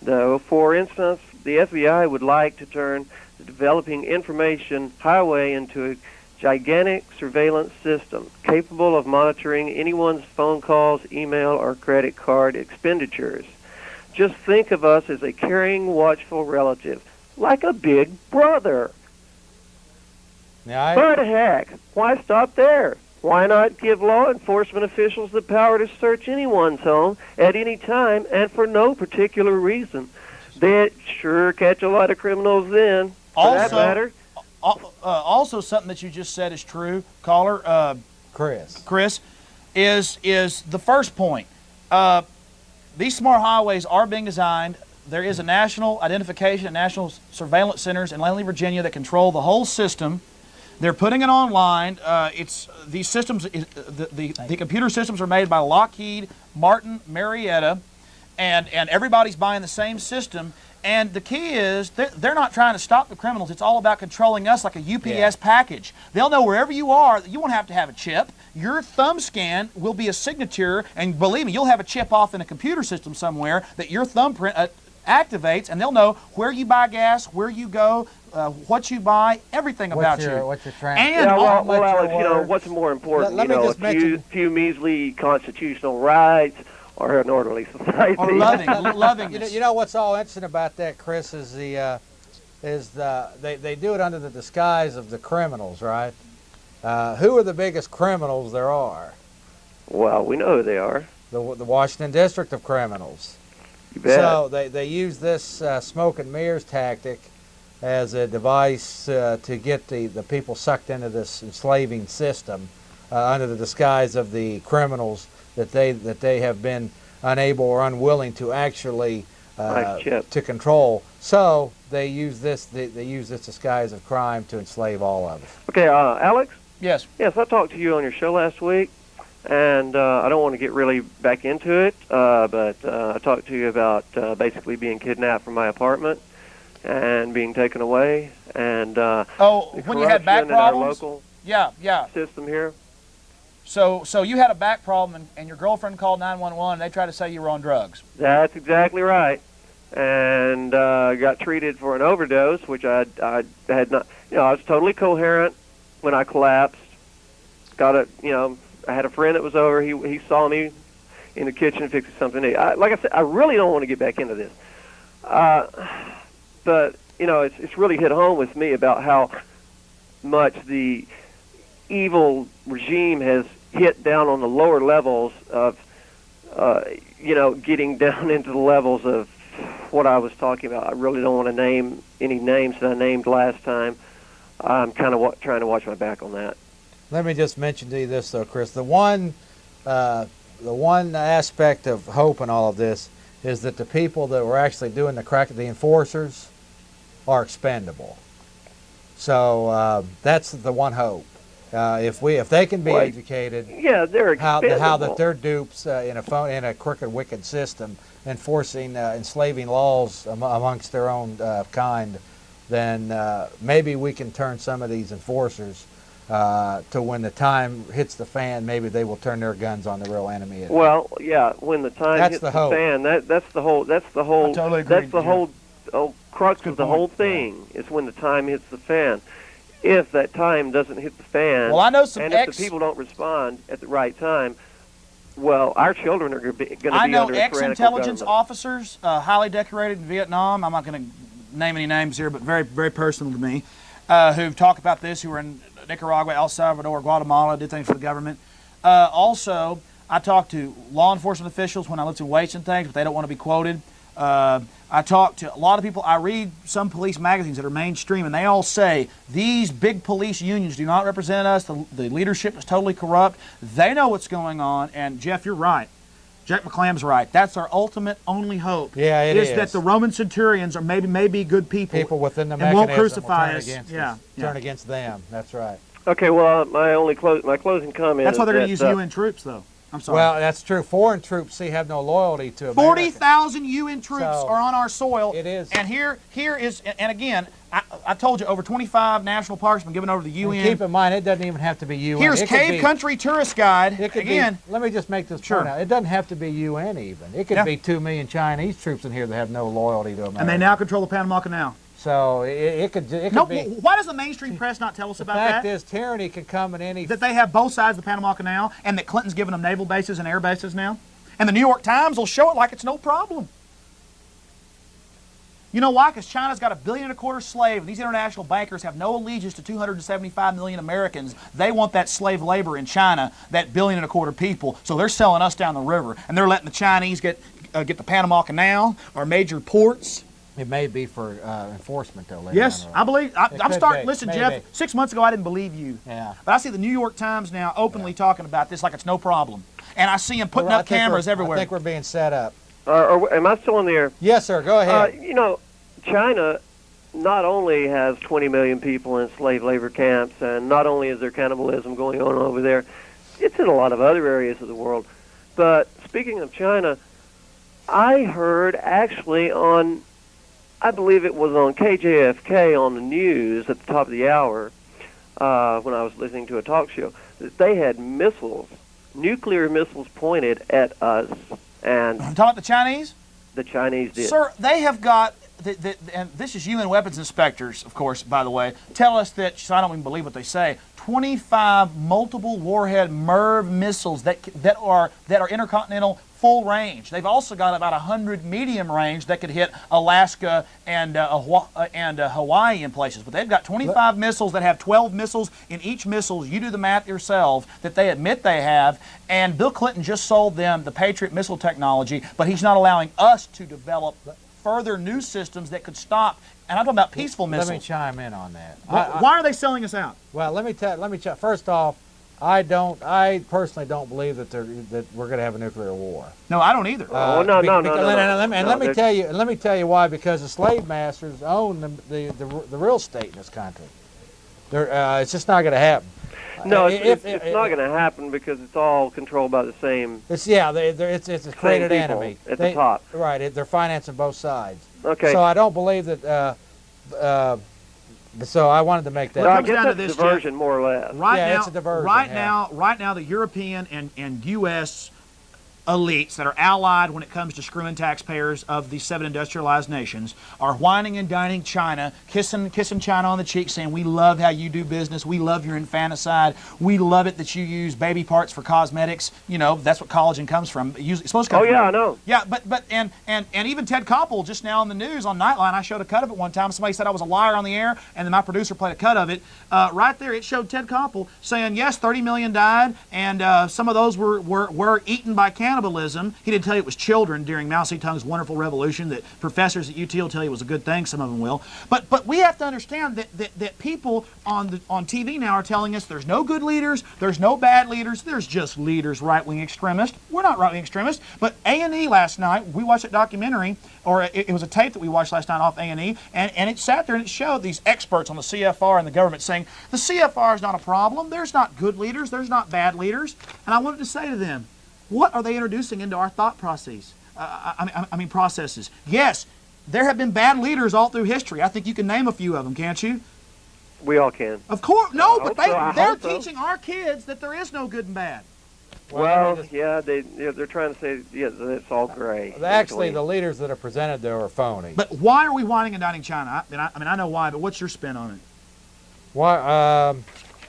though. For instance, the FBI would like to turn the developing information highway into a gigantic surveillance system capable of monitoring anyone's phone calls, email, or credit card expenditures. Just think of us as a caring, watchful relative, like a big brother. But heck, why stop there? Why not give law enforcement officials the power to search anyone's home at any time and for no particular reason? They'd sure catch a lot of criminals then, for that matter. Also, something that you just said is true, caller. Chris, is the first point. These smart highways are being designed. There is a national identification and national surveillance centers in Langley, Virginia that control the whole system. They're putting it online. These systems, the computer systems are made by Lockheed Martin Marietta, and everybody's buying the same system. And the key is they're not trying to stop the criminals. It's all about controlling us like a UPS package. They'll know wherever you are. You won't have to have a chip. Your thumb scan will be a signature, and believe me, you'll have a chip off in a computer system somewhere that your thumbprint activates, and they'll know where you buy gas, where you go, what you buy, everything about you. What's your trans? And well, Alex, you know, what's more important? A few measly constitutional rights, or an orderly society. Or loving. You know what's all interesting about that, Chris, is they do it under the disguise of the criminals, right? Who are the biggest criminals there are? Well, we know who they are. The Washington District of Criminals. You bet. So they use this smoke and mirrors tactic as a device to get the people sucked into this enslaving system under the disguise of the criminals that they have been unable or unwilling to actually to control. So they use this disguise of crime to enslave all of us. Okay, Alex? Yes. Yes, I talked to you on your show last week, and I don't want to get really back into it, but I talked to you about basically being kidnapped from my apartment and being taken away, and when you had back problems? Local yeah. system here. So you had a back problem, and your girlfriend called 911, and they tried to say you were on drugs. That's exactly right. And got treated for an overdose, which I had not. I was totally coherent when I collapsed. I had a friend that was over. He saw me in the kitchen fixing something to eat. Like I said, I really don't want to get back into this. But it's really hit home with me about how much the evil regime has hit down on the lower levels of, getting down into the levels of what I was talking about. I really don't want to name any names that I named last time. I'm kind of trying to watch my back on that. Let me just mention to you this, though, Chris. The one aspect of hope in all of this is that the people that were actually doing the enforcers, are expendable. So that's the one hope. If they can be educated, they're expendable. how that they're dupes in a crooked, wicked system, enforcing enslaving laws amongst their own kind, then maybe we can turn some of these enforcers to when the time hits the fan, maybe they will turn their guns on the real enemy. Well, yeah, when the time hits the fan, that's the whole. I totally agree. That's the whole crux of the whole thing. Is when the time hits the fan. If that time doesn't hit the fan, well, I know some and if the people don't respond at the right time, well, our children are going to be I know under a ex-intelligence government. officers, highly decorated in Vietnam. I'm not going to name any names here, but very, very personal to me, who've talked about this, who were in Nicaragua, El Salvador, Guatemala, did things for the government. Also, I talked to law enforcement officials when I looked at weights and things, but they don't want to be quoted. I talk to a lot of people. I read some police magazines that are mainstream, and they all say these big police unions do not represent us. The leadership is totally corrupt. They know what's going on. And Jeff, you're right. Jack McClam's right. That's our ultimate only hope. Yeah, it is. That the Roman centurions are maybe good people. People within the and mechanism won't crucify will us. turn against Yeah, turn against them. That's right. Okay, well, my closing comment. That's why they're going to is use that, UN troops, though. I'm sorry. Well, that's true. Foreign troops, see, have no loyalty to America. 40,000 UN troops So, are on our soil. It is. And here is, and again, I told you, over 25 national parks have been given over to the UN. And keep in mind, it doesn't even have to be UN. Here's Cave Country Tourist Guide. It could again. let me just make this Sure. point out. It doesn't have to be UN even. It could be 2 million Chinese troops in here that have no loyalty to America. And they now control the Panama Canal. So it could be. Why does the mainstream press not tell us about that? The fact is, tyranny can come in any. That they have both sides of the Panama Canal, and that Clinton's giving them naval bases and air bases now, and the New York Times will show it like it's no problem. You know why? Because China's got $1.25 billion slave, and these international bankers have no allegiance to 275 million Americans. They want that slave labor in China, that $1.25 billion people. So they're selling us down the river, and they're letting the Chinese get the Panama Canal, our major ports. It may be for enforcement, though. Yes, I believe. I'm starting. Listen, Maybe. Jeff. 6 months ago, I didn't believe you. Yeah. But I see the New York Times now openly talking about this like it's no problem, and I see them putting up cameras everywhere. I think we're being set up. Am I still on the air? Yes, sir. Go ahead. You know, China not only has 20 million people in slave labor camps, and not only is there cannibalism going on over there, it's in a lot of other areas of the world. But speaking of China, I heard actually on, I believe it was on KJFK on the news at the top of the hour when I was listening to a talk show, that they had missiles, nuclear missiles pointed at us. And talking about the Chinese? The Chinese did. Sir, they have got, and this is UN weapons inspectors, of course, by the way, tell us that, so I don't even believe what they say, 25 multiple warhead MIRV missiles that are intercontinental full range. They've also got about 100 medium range that could hit Alaska and Hawaii in places. But they've got 25 missiles that have 12 missiles in each missile. You do the math yourself that they admit they have. And Bill Clinton just sold them the Patriot missile technology, but he's not allowing us to develop further new systems that could stop. And I'm talking about peaceful missiles. Let me chime in on that. Why are they selling us out? Well, let me tell. First off, I personally don't believe that we're going to have a nuclear war. No, I don't either. No. Let me tell you why. Because the slave masters own the real estate in this country. It's just not going to happen. No, it's not going to happen because it's all controlled by the same. It's a created enemy at the top. Right, they're financing both sides. Okay. So I don't believe that. So I wanted to make that. No, I guess that's a diversion, more or less. It's a diversion. Right now, the European and U.S. elites that are allied when it comes to screwing taxpayers of the 7 industrialized nations are whining and dining China, kissing China on the cheek, saying, we love how you do business, we love your infanticide, we love it that you use baby parts for cosmetics. You know, that's what collagen comes from. It's supposed to come from. I know. Yeah, but even Ted Koppel just now on the news on Nightline, I showed a cut of it one time. Somebody said I was a liar on the air, and then my producer played a cut of it. Right there, it showed Ted Koppel saying, yes, 30 million died, and some of those were eaten by cannibalism. He didn't tell you it was children during Mao Zedong's wonderful revolution that professors at UT will tell you was a good thing. Some of them will. But we have to understand that people on TV now are telling us there's no good leaders, there's no bad leaders, there's just leaders, right-wing extremists. We're not right-wing extremists. But A&E last night, we watched a documentary, or it was a tape that we watched last night off A&E, and it sat there and it showed these experts on the CFR and the government saying the CFR is not a problem. There's not good leaders. There's not bad leaders. And I wanted to say to them, what are they introducing into our thought processes? Processes. Yes, there have been bad leaders all through history. I think you can name a few of them, can't you? We all can. Of course. No, but they're teaching our kids that there is no good and bad. Well, they're trying to say, it's all gray. Actually, the leaders that are presented there are phony. But why are we whining and dining China? I know why, but what's your spin on it? Why?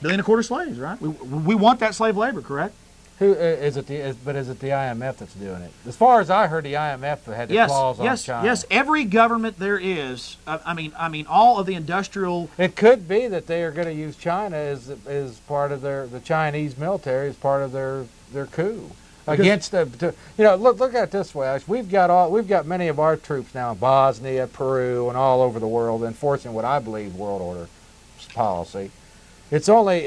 $1.25 billion slaves, right? We want that slave labor, correct? Who is it? But is it the IMF that's doing it? As far as I heard, the IMF had the claws on China. Yes, every government there is. All of the industrial. It could be that they are going to use China as part of the Chinese military as part of their coup. against the. You know, look at it this way. Alex. We've got many of our troops now in Bosnia, Peru, and all over the world enforcing what I believe world order policy. It's only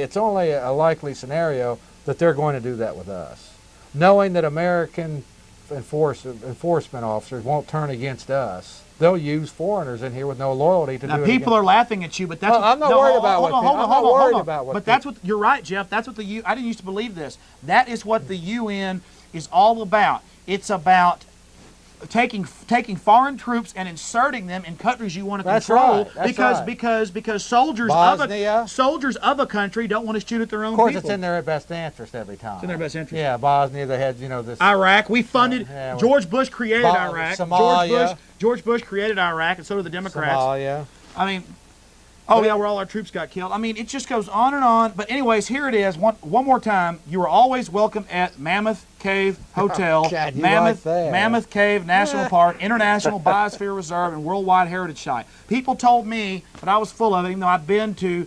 a likely scenario that they're going to do that with us, knowing that American enforcement officers won't turn against us. They'll use foreigners in here with no loyalty to do it. Now, people are laughing at you, but that's. I'm not worried about what. I'm not worried about what. But that's what you're right, Jeff. That's what the I didn't used to believe this. That is what the UN is all about. It's about taking foreign troops and inserting them in countries you want to control, because soldiers of a country don't want to shoot at their own people. Of course, it's in their best interest every time. It's in their best interest. Yeah, Bosnia, they had this. Iraq, we funded. George Bush created Iraq. Somalia. George Bush created Iraq, and so did the Democrats. Somalia. I mean. Oh yeah, where all our troops got killed. I mean, it just goes on and on. But anyways, here it is. One more time. You are always welcome at Mammoth Cave Hotel, God, Mammoth Cave National Park, International Biosphere Reserve, and Worldwide Heritage Site. People told me, but I was full of it, even though I've been to.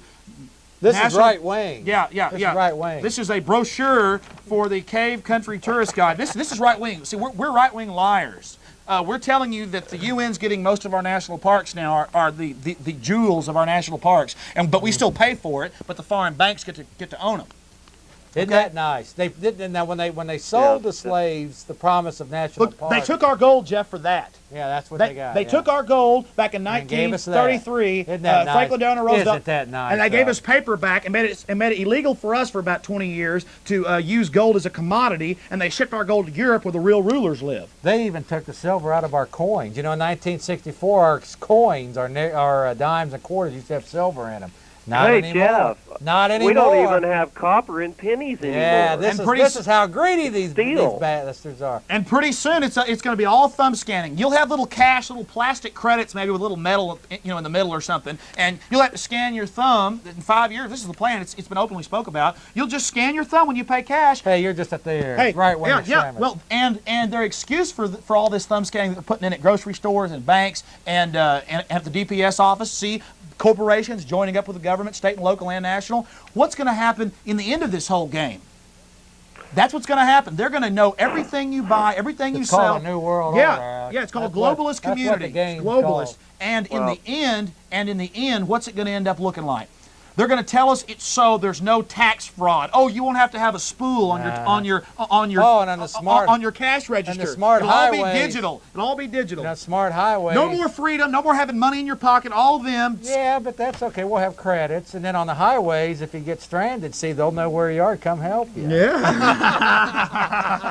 This is right wing. Yeah. This is right wing. This is a brochure for the Cave Country Tourist Guide. This is right wing. See, we're right wing liars. We're telling you that the UN's getting most of our national parks now are the jewels of our national parks, but we still pay for it. But the foreign banks get to own them. Isn't that nice? They did. Now when they sold the slaves the promise of national parks. They took our gold, Jeff, for that. Yeah, that's what they got. They took our gold back in 1933. Isn't that nice? Franklin Delano Roosevelt. Isn't that nice? And they gave us paper back and made it illegal for us for about 20 years to use gold as a commodity. And they shipped our gold to Europe where the real rulers live. They even took the silver out of our coins. You know, in 1964, our coins, our dimes and quarters used to have silver in them. Not anymore. Jeff, not anymore. We don't even have copper in pennies anymore. Yeah, this is how greedy these bastards are. And pretty soon it's going to be all thumb scanning. You'll have little plastic credits, maybe with a little metal, in the middle or something, and you'll have to scan your thumb. In 5 years, this is the plan. It's been openly spoke about. You'll just scan your thumb when you pay cash. Hey, you're just up there. Hey, right wing. Yeah. Well, and their excuse for all this thumb scanning that they're putting in at grocery stores and banks and at the DPS office. See. Corporations joining up with the government, state and local and national. What's going to happen in the end of this whole game? That's what's going to happen. They're going to know everything you buy, everything you sell. It's called a new world order. Yeah, it's called globalist community. That's what the globalist. And in the end, what's it going to end up looking like? They're going to tell us it's so there's no tax fraud. Oh, you won't have to have a spool on your cash register. And the smart It'll all be digital. It'll all be digital. That smart highway. No more freedom. No more having money in your pocket. All of them. Yeah, but that's okay. We'll have credits, and then on the highways, if you get stranded, they'll know where you are. Come help you. Yeah.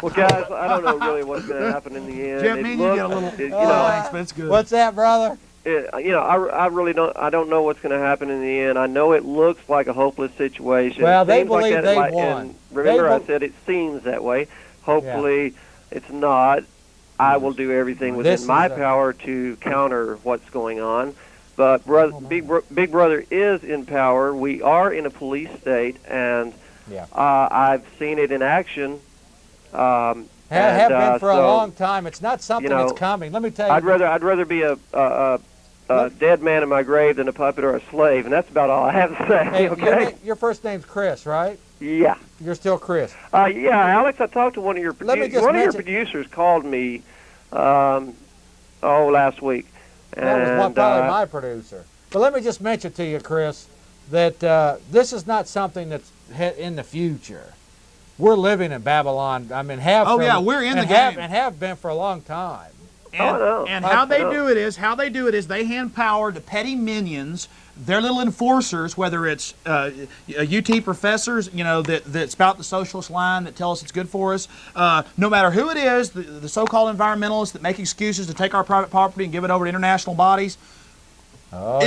Well, guys, I don't know really what's going to happen in the end. Jeff, you get a little. Thanks, but it's good. What's that, brother? I really don't. I don't know what's going to happen in the end. I know it looks like a hopeless situation. Well, they seems believe like they won. won. Remember, I said it seems that way. Hopefully, it's not. I will do everything within my power to counter what's going on. But Big Brother is in power. We are in a police state, and I've seen it in action. Have been for a long time. It's not something that's coming. Let me tell you. I'd rather be a dead man in my grave than a puppet or a slave, and that's about all I have to say. Hey, okay. Your first name's Chris, right? Yeah. You're still Chris. Yeah, Alex. I talked to one of your producers. One of your producers called me, last week. That was probably my producer. But let me just mention to you, Chris, that this is not something that's in the future. We're living in Babylon. I mean, we're in the game and have been for a long time. And how they do it is they hand power to petty minions, their little enforcers, whether it's UT professors, that spout the socialist line that tell us it's good for us. No matter who it is, the so-called environmentalists that make excuses to take our private property and give it over to international bodies. Look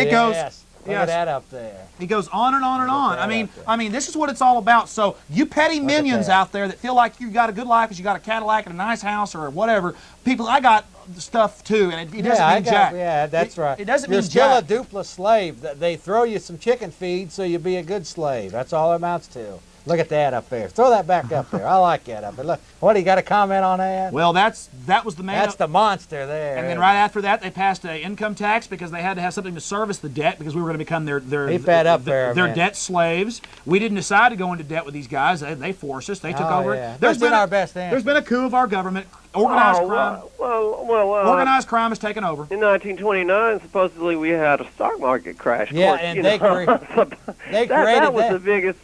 at that up there. It goes on and on and on. I mean, this is what it's all about. So you petty minions out there that feel like you got a good life because you got a Cadillac and a nice house or whatever. People, I got stuff too, and it doesn't mean jack. Yeah, that's right. It doesn't You're mean still jack. a dupless slave. They throw you some chicken feed so you be a good slave. That's all it amounts to. Look at that up there. Throw that back up there. I like that up there. Look, what, do you got a comment on that? Well, that was the main. That's the monster there. And then right after that, they passed an income tax because they had to have something to service the debt because we were going to become their debt slaves. We didn't decide to go into debt with these guys. They forced us. They took over. Yeah. There's been our best answer. There's been a coup of our government. Organized crime. Organized crime has taken over. In 1929, supposedly we had a stock market crash. Yeah, course, and they created that was the biggest.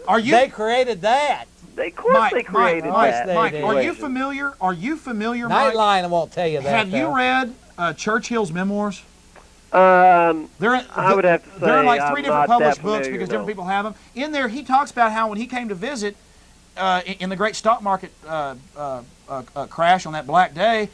They created that. Of course they created that. Mike, are you familiar? Nightline won't tell you that. Have you read Churchill's memoirs? I would have to say they're in like 3 I'm different not published that books familiar, because no. different people have them. In there, he talks about how when he came to visit in the great stock market crash on that black day,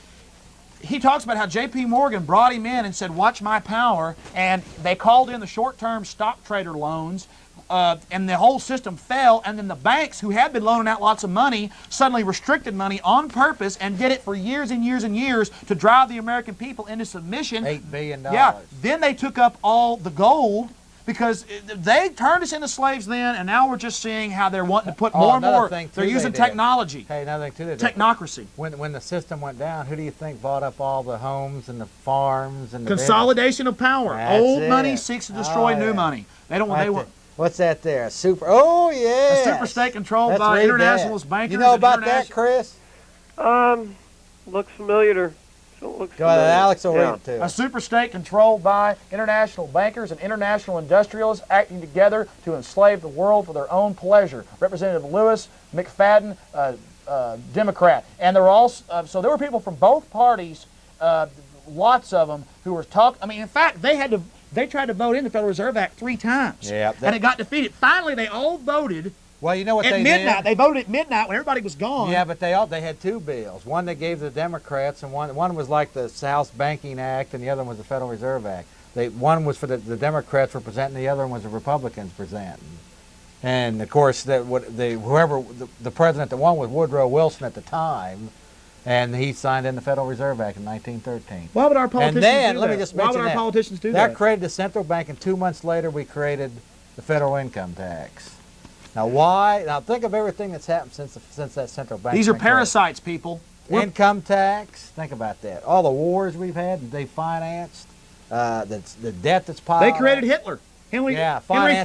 he talks about how J.P. Morgan brought him in and said, "Watch my power," and they called in the short-term stock trader loans. And the whole system fell, and then the banks who had been loaning out lots of money suddenly restricted money on purpose and did it for years and years and years to drive the American people into submission. $8 billion. Yeah. Then they took up all the gold because they turned us into slaves then, and now we're just seeing how they're wanting to put more and more. They're using technology. Hey, another thing too. Technocracy. When the system went down, who do you think bought up all the homes and the farms and the consolidation of power? That's Old it. money seeks to destroy new money. They don't. They want. What's that there? A super. Oh yeah. A super state controlled by internationalist bankers. You know about that, Chris? Looks familiar. Go ahead, Alex will read it too. A super state controlled by international bankers and international industrialists acting together to enslave the world for their own pleasure. Representative Lewis McFadden, Democrat, and there were also so there were people from both parties, lots of them who were talking. I mean, in fact, they tried to vote in the Federal Reserve Act 3 times. Yeah, and it got defeated. Finally, they all voted. Well, you know what at they midnight. did? They voted at midnight when everybody was gone. Yeah, but they had 2 bills. One they gave the Democrats, and one was like the House Banking Act, and the other one was the Federal Reserve Act. One was for the Democrats were presenting, the other one was the Republicans presenting. And of course, the president that won was Woodrow Wilson at the time. And he signed in the Federal Reserve Act in 1913. Why would our politicians do that? Let me just mention Why would our politicians do that? That created the central bank, and 2 months later we created the federal income tax. Now why? Now think of everything that's happened since that central bank. These are parasites, people. Income tax. Think about that. All the wars we've had that they financed, the debt that's piled. They created Hitler. Henry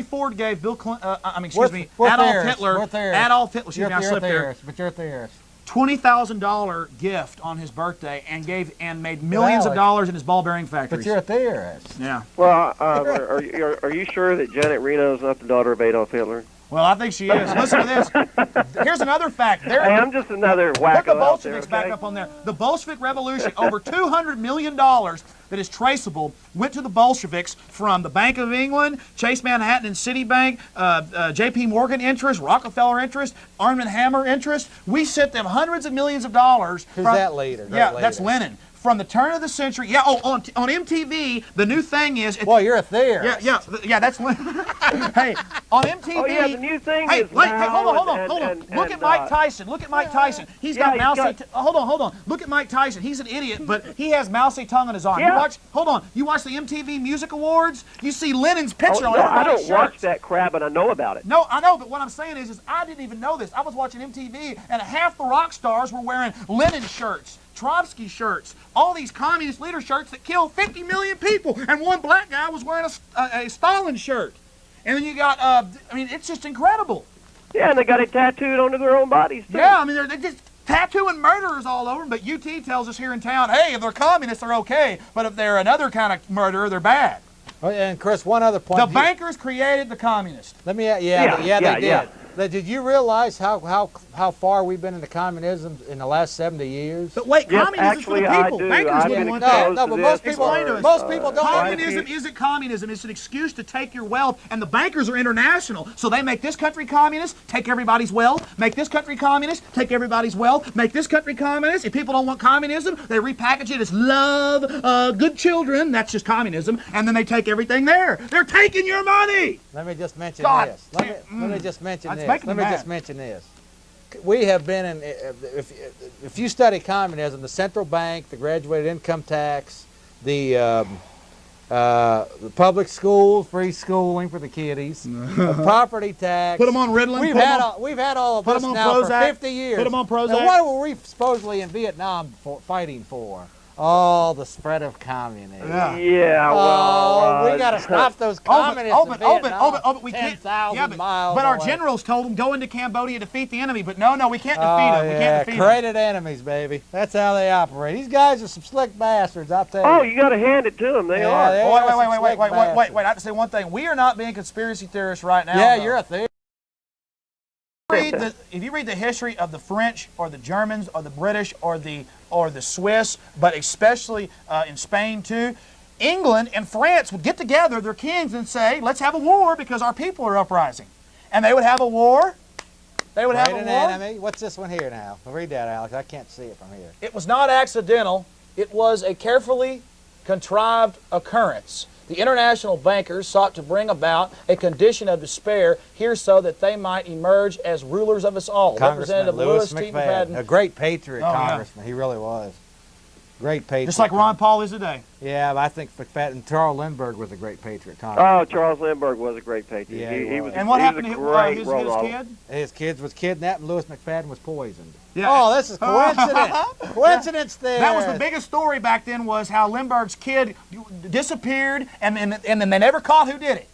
Ford gave Bill Clinton. Adolf Hitler. Adolf Hitler. Excuse me, I slipped there. But you're a theorist. $20,000 gift on his birthday and made millions of dollars in his ball bearing factories. But you're a theorist. Yeah. Well, are you sure that Janet Reno is not the daughter of Adolf Hitler? Well, I think she is. Listen to this. Here's another fact. Hey, I'm just another wacko. Put the Bolsheviks out there, okay? back up on there. The Bolshevik Revolution, over $200 million that is traceable, went to the Bolsheviks from the Bank of England, Chase Manhattan and Citibank, J.P. Morgan interest, Rockefeller interest, Arm & Hammer interest. We sent them hundreds of millions of dollars. Who's that leader? That's Lenin. From the turn of the century, on MTV, the new thing is... Boy, you're a theorist. Yeah, that's... Hey, on MTV... Oh, yeah, the new thing is... hold on. Look at Mike Tyson. Look at Mike Tyson. He's got mousy... Hold on. Look at Mike Tyson. He's an idiot, but he has mousy tongue on his arm. Yeah. You watch the MTV Music Awards, you see Lenin's picture on I everybody's don't watch shirts. that crap, but I know about it. No, I know, but what I'm saying is I didn't even know this. I was watching MTV, and half the rock stars were wearing Lenin shirts, Trotsky shirts, all these communist leader shirts that killed 50 million people, and one black guy was wearing a Stalin shirt. And then you got, it's just incredible. Yeah, and they got it tattooed onto their own bodies, too. Yeah, they're just tattooing murderers all over them, but UT tells us here in town, hey, if they're communists, they're okay, but if they're another kind of murderer, they're bad. Oh, and Chris, one other point. The bankers created the communists. Let me, they did. Did you realize how far we've been into communism in the last 70 years? But wait, communism is for the people. Bankers wouldn't want that. No, but most people don't. Communism isn't communism. It's an excuse to take your wealth, and the bankers are international. So they make this country communist, take everybody's wealth, make this country communist, take everybody's wealth, make this country communist. If people don't want communism, they repackage it as love, good children. That's just communism. And then they take everything there. They're taking your money. Let me just mention this. Let me just mention this. We have been in, if you study communism, the central bank, the graduated income tax, the the public schools, free schooling for the kiddies, the property tax. Put them on Ritalin. We've had all of put this them on now Prozac. for 50 years. Put them on Prozac. Now, what were we supposedly in Vietnam fighting for? Oh, the spread of communism. Yeah. Well, we got to stop those communists in Vietnam. We can't. 10,000 miles But our away. generals told them go into Cambodia, defeat the enemy. But no, we can't defeat them. We can't defeat created enemies, baby. That's how they operate. These guys are some slick bastards, I'll tell you. Oh, you got to hand it to them. They are. Wait. I have to say one thing. We are not being conspiracy theorists right now. Yeah, though. you're a theorist. If you read the history of the French or the Germans or the British or the Swiss, but especially in Spain too, England and France would get together, their kings, and say, let's have a war because our people are uprising. And they would have a war. They would have a war. Enemy. What's this one here now? Read that, Alex. I can't see it from here. It was not accidental. It was a carefully contrived occurrence. The international bankers sought to bring about a condition of despair here so that they might emerge as rulers of us all. Congressman Lewis T. McFadden, a great patriot congressman. He really was. Great patriot. Just like Ron Paul is today. Yeah, but I think McFadden, Charles Lindbergh was a great patriot congressman. Oh, Charles Lindbergh was a great patriot. Yeah, he was. And what happened to his kid? His kid was kidnapped and Lewis McFadden was poisoned. Yeah. Oh, this is coincidence. Coincidence there. That was the biggest story back then, was how Lindbergh's kid disappeared and then they never caught who did it.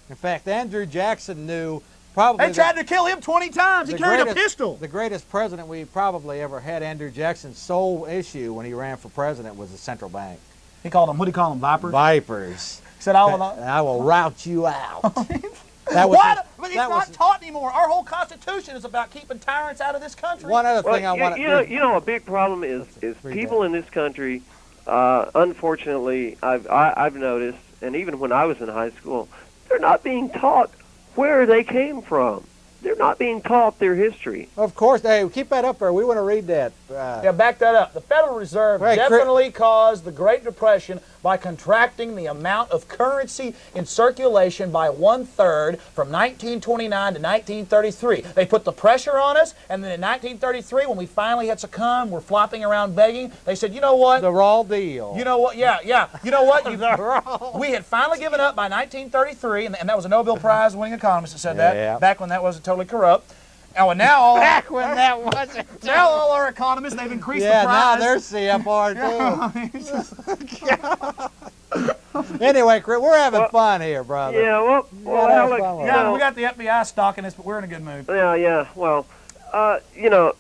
In fact, Andrew Jackson knew probably... They tried to kill him 20 times. He carried a pistol. The greatest president we probably ever had, Andrew Jackson's sole issue when he ran for president was the central bank. He called them, what did he call them, vipers? Vipers. He said, I will rout you out. But it's not taught anymore. Our whole Constitution is about keeping tyrants out of this country. One other thing I want to... You know, a big problem is people in this country, unfortunately, I've noticed, and even when I was in high school, they're not being taught where they came from. They're not being taught their history. Of course. Hey, keep that up there. We want to read that. Yeah, back that up. The Federal Reserve definitely caused the Great Depression by contracting the amount of currency in circulation by 1/3 from 1929 to 1933. They put the pressure on us, and then in 1933, when we finally had succumbed, we're flopping around begging, they said, you know what? The raw deal. You know what? Yeah. You know what? We had finally given up by 1933, and that was a Nobel Prize winning economist that said that, back when that wasn't totally corrupt. Oh, and now all back when that wasn't. Now all our economists, they've increased the price. Yeah, now they're CFR too. Anyway, Chris, we're having fun here, brother. Yeah, well Alex, we got the FBI stalking us, but we're in a good mood. Yeah. Well, you know.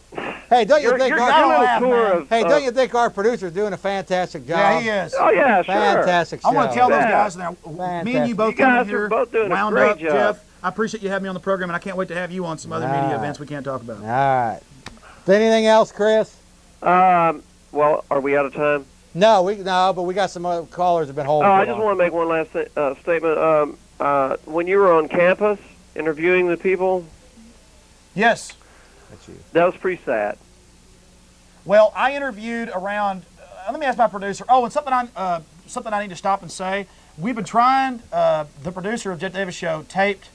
Hey, don't you think don't you think our producer's doing a fantastic job? Yeah, he is. Oh yeah, sure. Fantastic show. I want to tell those guys now. Me and you both guys here, are both doing a wound great up, job. Jeff. I appreciate you having me on the program, and I can't wait to have you on some other media events we can't talk about. All right. Anything else, Chris? Well, are we out of time? No, but we got some other callers have been holding. I just want to make one last statement. When you were on campus interviewing the people, yes, that's you. That was pretty sad. Well, I interviewed around. Let me ask my producer. Oh, and something I need to stop and say. We've been trying. The producer of Jeff Davis Show taped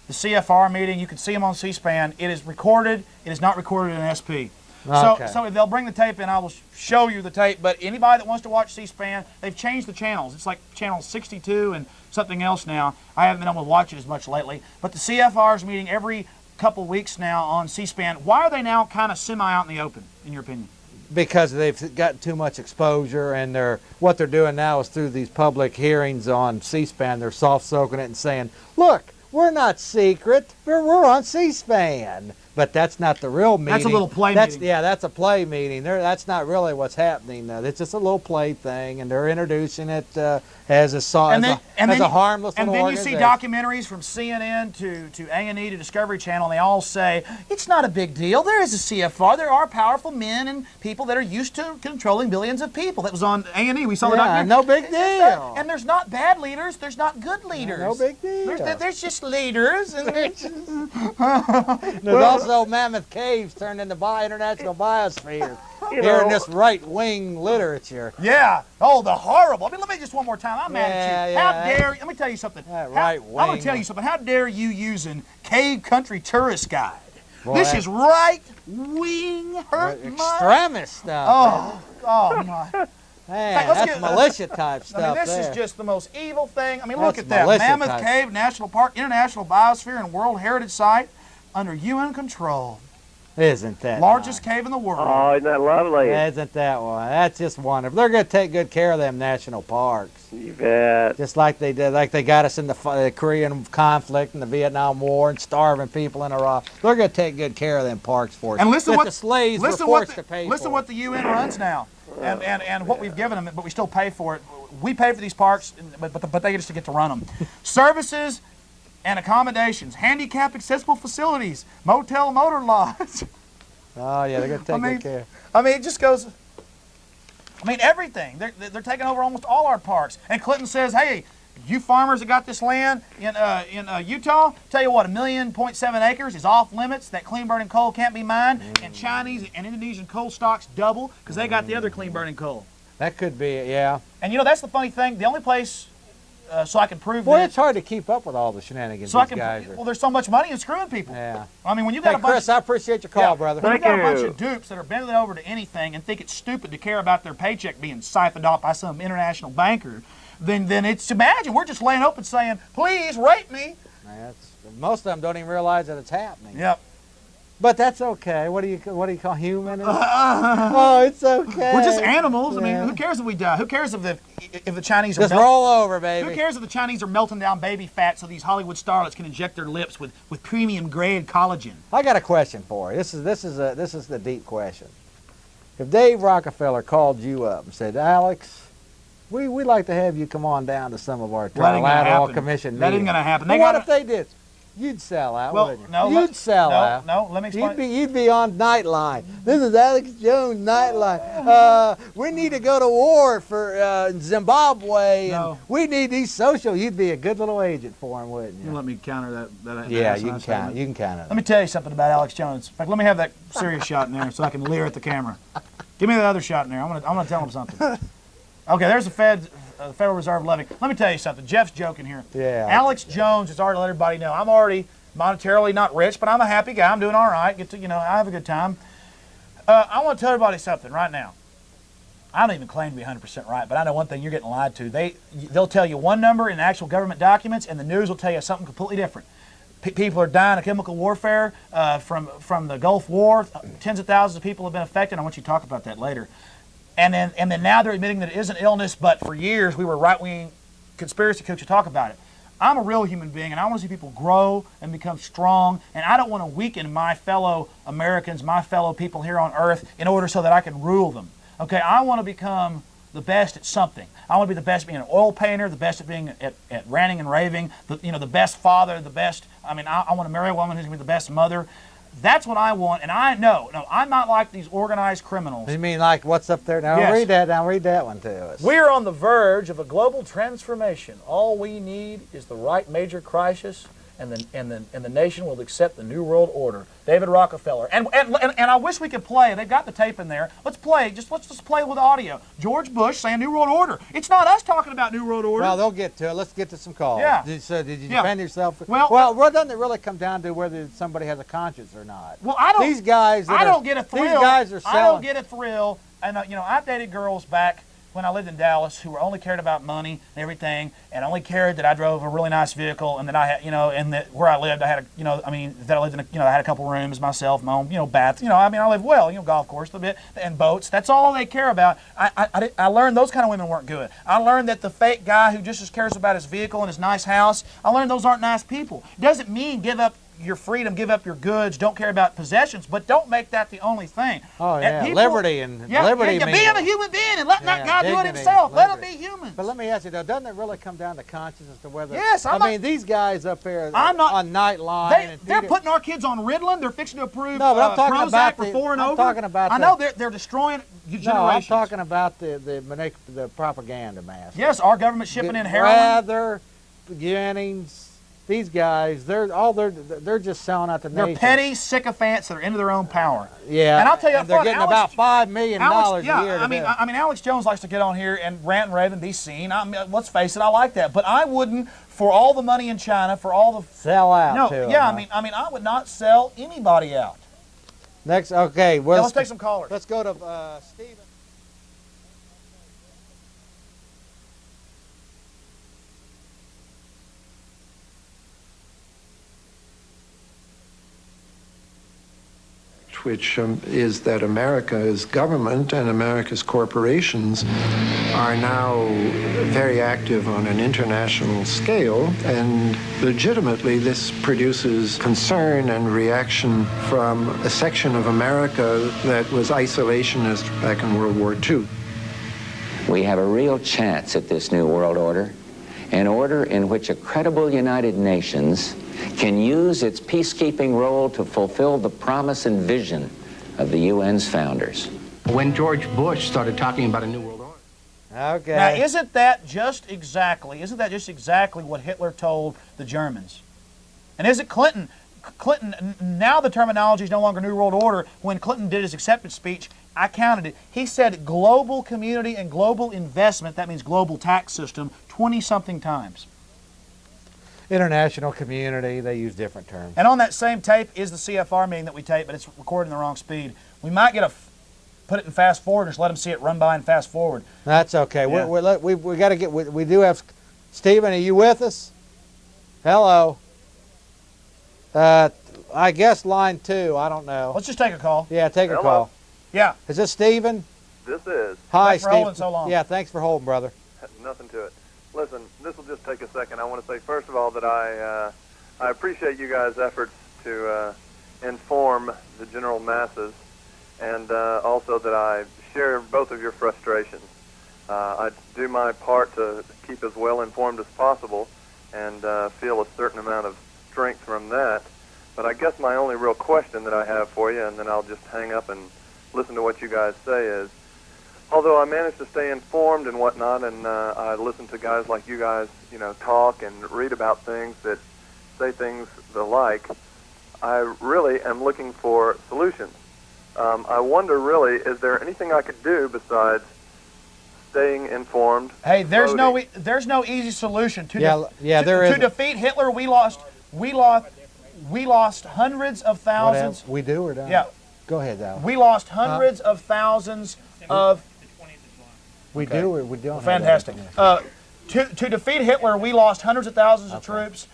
the CFR meeting. You can see him on C-SPAN. It is recorded. It is not recorded in SP. Okay. So if they'll bring the tape in, I will show you the tape. But anybody that wants to watch C-SPAN, they've changed the channels. It's like channel 62 and something else now. I haven't been able to watch it as much lately. But the CFR's meeting every couple weeks now on C-SPAN. Why are they now kind of semi out in the open, in your opinion? Because they've gotten too much exposure, and what they're doing now is through these public hearings on C-SPAN, they're soft-soaking it and saying, look, we're not secret, we're on C-SPAN. But that's not the real meeting. That's a little play meeting. Yeah, that's a play meeting. That's not really what's happening. It's just a little play thing, and they're introducing it as a harmless little organization. And then you see documentaries from CNN to A&E to Discovery Channel, and they all say, it's not a big deal. There is a CFR. There are powerful men and people that are used to controlling billions of people. That was on A&E. We saw the documentary. No big deal. And there's not bad leaders. There's not good leaders. No big deal. There's just leaders. And there's also mammoth caves turned into international biospheres here in this right-wing literature. Yeah. Oh, the horrible. I mean, let me just one more time. I'm mad at you. How dare you? Let me tell you something. Right-wing. I'm going to tell you something. How dare you using Cave Country Tourist Guide? Boy, this is right-wing extremist stuff. Oh, my. Man, let's that's get- militia type stuff. I mean, this there. is just the most evil thing. I mean, That's look at that. militia Mammoth type. Cave National Park, International Biosphere and World Heritage Site under UN control. Isn't that Largest cave in the world. Oh, isn't that lovely? Isn't that one? That's just wonderful. They're going to take good care of them national parks. You bet. Just like they did, like they got us in the Korean conflict and the Vietnam War and starving people in Iraq. They're going to take good care of them parks for us. And listen that what the slaves listen were what forced the, to pay listen for. what the UN runs now, and what we've given them, but we still pay for it. We pay for these parks, but they just get to run them. Services and accommodations, handicap accessible facilities, motel motor lodge. Oh yeah, they're going to take good care. I mean, it just goes. I mean, everything. They're taking over almost all our parks. And Clinton says, "Hey, you farmers that got this land in Utah, tell you what, 1.7 million acres is off limits. That clean burning coal can't be mined, and Chinese and Indonesian coal stocks double because they got the other clean burning coal." That could be it, yeah. And you know, that's the funny thing. The only place, so I can prove Boy, that. it's hard to keep up with all the shenanigans So I these can. guys are. Well, there's so much money in screwing people. Yeah. I mean, when you got Hey, a bunch. Chris, I appreciate your call, brother. When you got a bunch of dupes that are bending over to anything and think it's stupid to care about their paycheck being siphoned off by some international banker, then it's, imagine we're just laying open saying, "Please rape me." Most of them don't even realize that it's happening. Yep. But that's okay. What do you call human? Oh, it's okay. We're just animals. I Yeah. mean, who cares if we die? Who cares if the Chinese are Just roll over, baby. Who cares if the Chinese are melting down baby fat so these Hollywood starlets can inject their lips with premium grade collagen? I got a question for you. This is the deep question. If Dave Rockefeller called you up and said, "Alex, we'd like to have you come on down to some of our Well, that ain't gonna trilateral happen. commission That ain't meetings." gonna happen. But They what gotta- if they did? You'd sell out, Well, wouldn't you? no, You'd sell no, out. No, let me explain. You'd be on Nightline. This is Alex Jones Nightline. We need to go to war for Zimbabwe, and we need these social. You'd be a good little agent for him, wouldn't you? You let me counter that. Yeah, that you can count. You can count it. Let me tell you something about Alex Jones. In fact, let me have that serious shot in there so I can leer at the camera. Give me the other shot in there. I'm gonna tell him something. Okay, there's the Federal Reserve levy. Let me tell you something. Jeff's joking here. Yeah. Alex Jones has already let everybody know. I'm already monetarily not rich, but I'm a happy guy. I'm doing all right. I have a good time. I want to tell everybody something right now. I don't even claim to be 100% right, but I know one thing: you're getting lied to. They'll tell you one number in actual government documents, and the news will tell you something completely different. People are dying of chemical warfare from the Gulf War. Tens of thousands of people have been affected. I want you to talk about that later. And then now they're admitting that it is an illness, but for years we were right-wing conspiracy kooks to talk about it. I'm a real human being, and I want to see people grow and become strong, and I don't want to weaken my fellow Americans, my fellow people here on Earth, in order so that I can rule them. Okay, I want to become the best at something. I want to be the best at being an oil painter, the best at being at ranting and raving, the best father, the best. I mean, I want to marry a woman who's going to be the best mother. That's what I want, and I know. No, I'm not like these organized criminals. You mean like what's up there? Now Yes. read that. Now read that one to us. We are on the verge of a global transformation. All we need is the right major crisis, and the nation will accept the New World Order. David Rockefeller. And I wish we could play. They've got the tape in there. Let's play. Let's just play with audio. George Bush saying New World Order. It's not us talking about New World Order. Well, they'll get to it. Let's get to some calls. Yeah. So did you Yeah. defend yourself? Well, what doesn't it really come down to whether somebody has a conscience or not? Well, I don't. These guys. I don't get a thrill. These guys are selling. I don't get a thrill. And I've dated girls back when I lived in Dallas who only cared about money and everything, and only cared that I drove a really nice vehicle, and that I had, and that where I lived, I had that I lived in I had a couple rooms myself, my own, bath. I lived well, golf course a bit, and boats. That's all they care about. I learned those kind of women weren't good. I learned that the fake guy who just cares about his vehicle and his nice house, I learned those aren't nice people. It doesn't mean give up your freedom, give up your goods, don't care about possessions, but don't make that the only thing. Oh yeah, People, liberty and liberty. Yeah, means being a human being and letting that God do it dignity, himself. Let them liberty. be human. But let me ask you though, doesn't it really come down to conscience as to whether? Yes, I mean these guys up there on Nightline. They're putting our kids on Ritalin. They're fixing to approve No, but I'm talking Prozac about for the- 4 and I'm over. talking about I the- know they're destroying generations. No, I'm talking about the propaganda mass. Yes, our government shipping in heroin. Rather, Jennings, these guys, they're just selling out the They're nation. petty sycophants that are into their own power. Yeah, and I'll tell you, and they're getting about $5 million a year. I mean, Alex Jones likes to get on here and rant and rave and be seen. Let's face it, I like that, but I wouldn't for all the money in China, for all the sell out. No, to yeah, them. I mean, I would not sell anybody out. Next, okay, well, let's take some callers. Let's go to Stephen. which is that America's government and America's corporations are now very active on an international scale, and legitimately this produces concern and reaction from a section of America that was isolationist back in World War II. We have a real chance at this new world order, an order in which a credible United Nations can use its peacekeeping role to fulfill the promise and vision of the UN's founders. When George Bush started talking about a new world order. Okay. Now, isn't that just exactly what Hitler told the Germans? And is it Clinton, now the terminology is no longer New World Order. When Clinton did his acceptance speech, I counted it. He said global community and global investment, that means global tax system, 20-something times. International community, they use different terms. And on that same tape is the CFR meeting that we tape, but it's recorded in the wrong speed. We might get put it in fast forward and just let them see it run by and fast forward. That's okay. Yeah. We got to get, we do have, Stephen, are you with us? Hello. I guess line 2, I don't know. Let's just take a call. Yeah, take a call. Yeah. Is this Stephen? This is. Hi, Thanks for Stephen. holding so long. Yeah, thanks for holding, brother. Nothing to it. Listen, this will just take a second. I want to say, first of all, that I appreciate you guys' efforts to inform the general masses, and also that I share both of your frustrations. I do my part to keep as well informed as possible and feel a certain amount of strength from that. But I guess my only real question that I have for you, and then I'll just hang up and listen to what you guys say, is, although I manage to stay informed and whatnot, and I listen to guys like you guys, talk and read about things that say things the like, I really am looking for solutions. I wonder, really, is there anything I could do besides staying informed? Hey, there's no easy solution to there is. To defeat Hitler. We lost hundreds of thousands. We do or don't? Yeah. Go ahead, Al. We lost hundreds of thousands of. We do or we don't? Fantastic. To defeat Hitler, we lost hundreds of thousands of troops.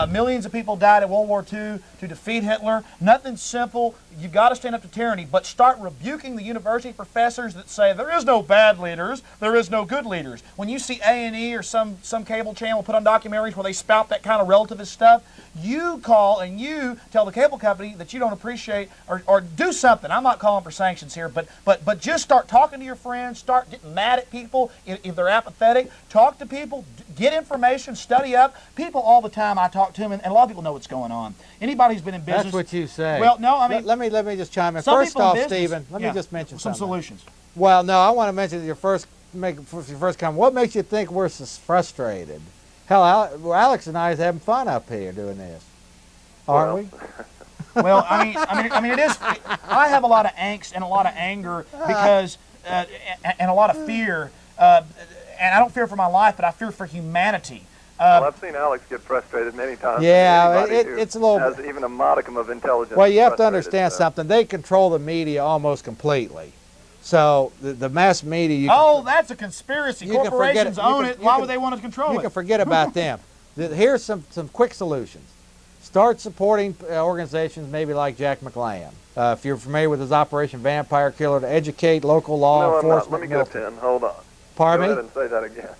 Millions of people died in World War II to defeat Hitler. Nothing simple. You've got to stand up to tyranny, but start rebuking the university professors that say there is no bad leaders, there is no good leaders. When you see A&E or some cable channel put on documentaries where they spout that kind of relativist stuff, you call and you tell the cable company that you don't appreciate or do something. I'm not calling for sanctions here, but just start talking to your friends, start getting mad at people if they're apathetic. Talk to people, get information, study up. People all the time I talk to them, and a lot of people know what's going on. Anybody who's been in business. That's what you say. Well, no, I mean. Let me just chime in. Some First people in off, business, Stephen, let me just mention some something. solutions. Well, no, I want to mention your first comment. What makes you think we're so frustrated? Hell, Alex and I is having fun up here doing this, aren't we? Well, I mean, it is. I have a lot of angst and a lot of anger because, and a lot of fear, and I don't fear for my life, but I fear for humanity. Well, I've seen Alex get frustrated many times. Yeah, it's a little. Has even a modicum of intelligence. Well, you have to understand something. They control the media almost completely. So the mass media. That's a conspiracy. Corporations own it. Why would they want to control it? You can forget about them. Here's some quick solutions. Start supporting organizations maybe like Jack McLean. If you're familiar with his Operation Vampire Killer, to educate local law enforcement. Let me get a pen. Hold on. Pardon me? Go ahead and say that again.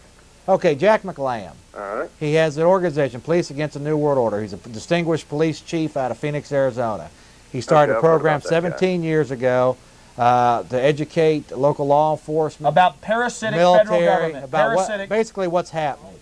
Okay, Jack McLean. All right. He has an organization, Police Against the New World Order. He's a distinguished police chief out of Phoenix, Arizona. He started a program 17 years ago to educate local law enforcement. About parasitic military, federal government. About basically what's happening.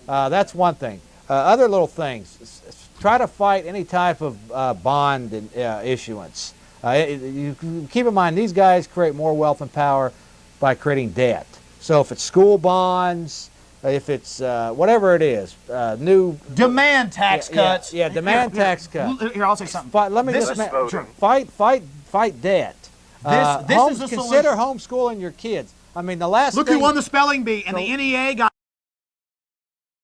That's one thing. Other little things. Try to fight any type of bond issuance. You keep in mind, these guys create more wealth and power by creating debt. So if it's school bonds, if it's whatever it is, new demand tax cuts. Yeah, demand tax cuts. Here, I'll say something. Let me just fight debt. This is a consider solution. homeschooling your kids. I mean, the last Look thing, who won the spelling bee, and the NEA got.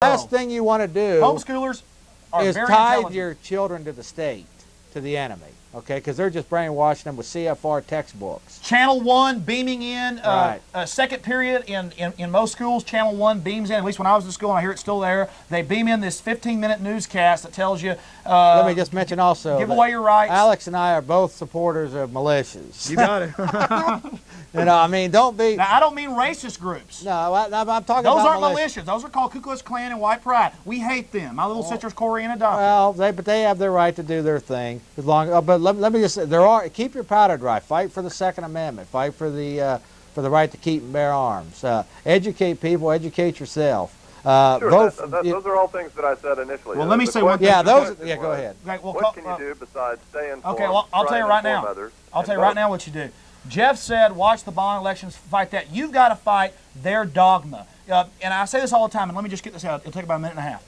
Last thing you want to do Homeschoolers are is very tie intelligent. your children to the state, to the enemy, okay? Because they're just brainwashing them with CFR textbooks. Channel 1 beaming in, Right. second period in most schools, Channel 1 beams in, at least when I was in school, and I hear it's still there, they beam in this 15-minute newscast that tells you... Let me just mention also... Give away your rights. Alex and I are both supporters of militias. You got it. You know, I mean, don't be... Now, I don't mean racist groups. No, I'm talking Those about aren't militias. Those are called Ku Klux Klan and White Pride. We hate them. My little sister's Korean adopted. Well, but they have their right to do their thing. As long, but let me just say, keep your powder dry. Fight for the Second Amendment. Fight for the right to keep and bear arms. Educate people. Educate yourself. Sure, those are all things that I said initially. Well, let me say one thing. Yeah, those. Yeah, go ahead. Okay, well, what can you do besides stay informed? Okay, well, I'll tell you right now. I'll tell you right vote? now what you do. Jeff said, watch the bond elections, fight that. You've got to fight their dogma. And I say this all the time, and let me just get this out. It'll take about a minute and a half.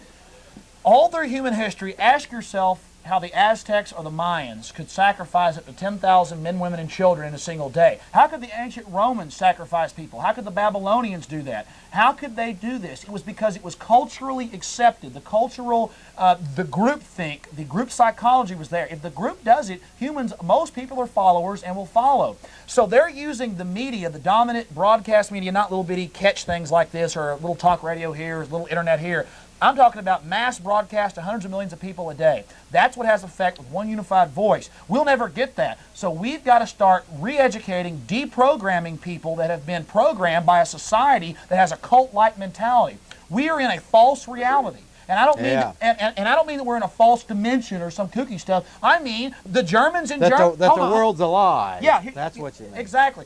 All through human history, ask yourself how the Aztecs or the Mayans could sacrifice up to 10,000 men, women, and children in a single day. How could the ancient Romans sacrifice people? How could the Babylonians do that? How could they do this? It was because it was culturally accepted. The cultural, the group think, the group psychology was there. If the group does it, humans, most people are followers and will follow. So they're using the media, the dominant broadcast media, not little bitty catch things like this or a little talk radio here, or a little internet here. I'm talking about mass broadcast to hundreds of millions of people a day. That's what has effect with one unified voice. We'll never get that. So we've got to start re-educating, deprogramming people that have been programmed by a society that has a cult-like mentality. We are in a false reality. And I don't mean and I don't mean that we're in a false dimension or some kooky stuff. I mean the Germans in Germany. That the world's a lie. Yeah, that's what you mean. Exactly.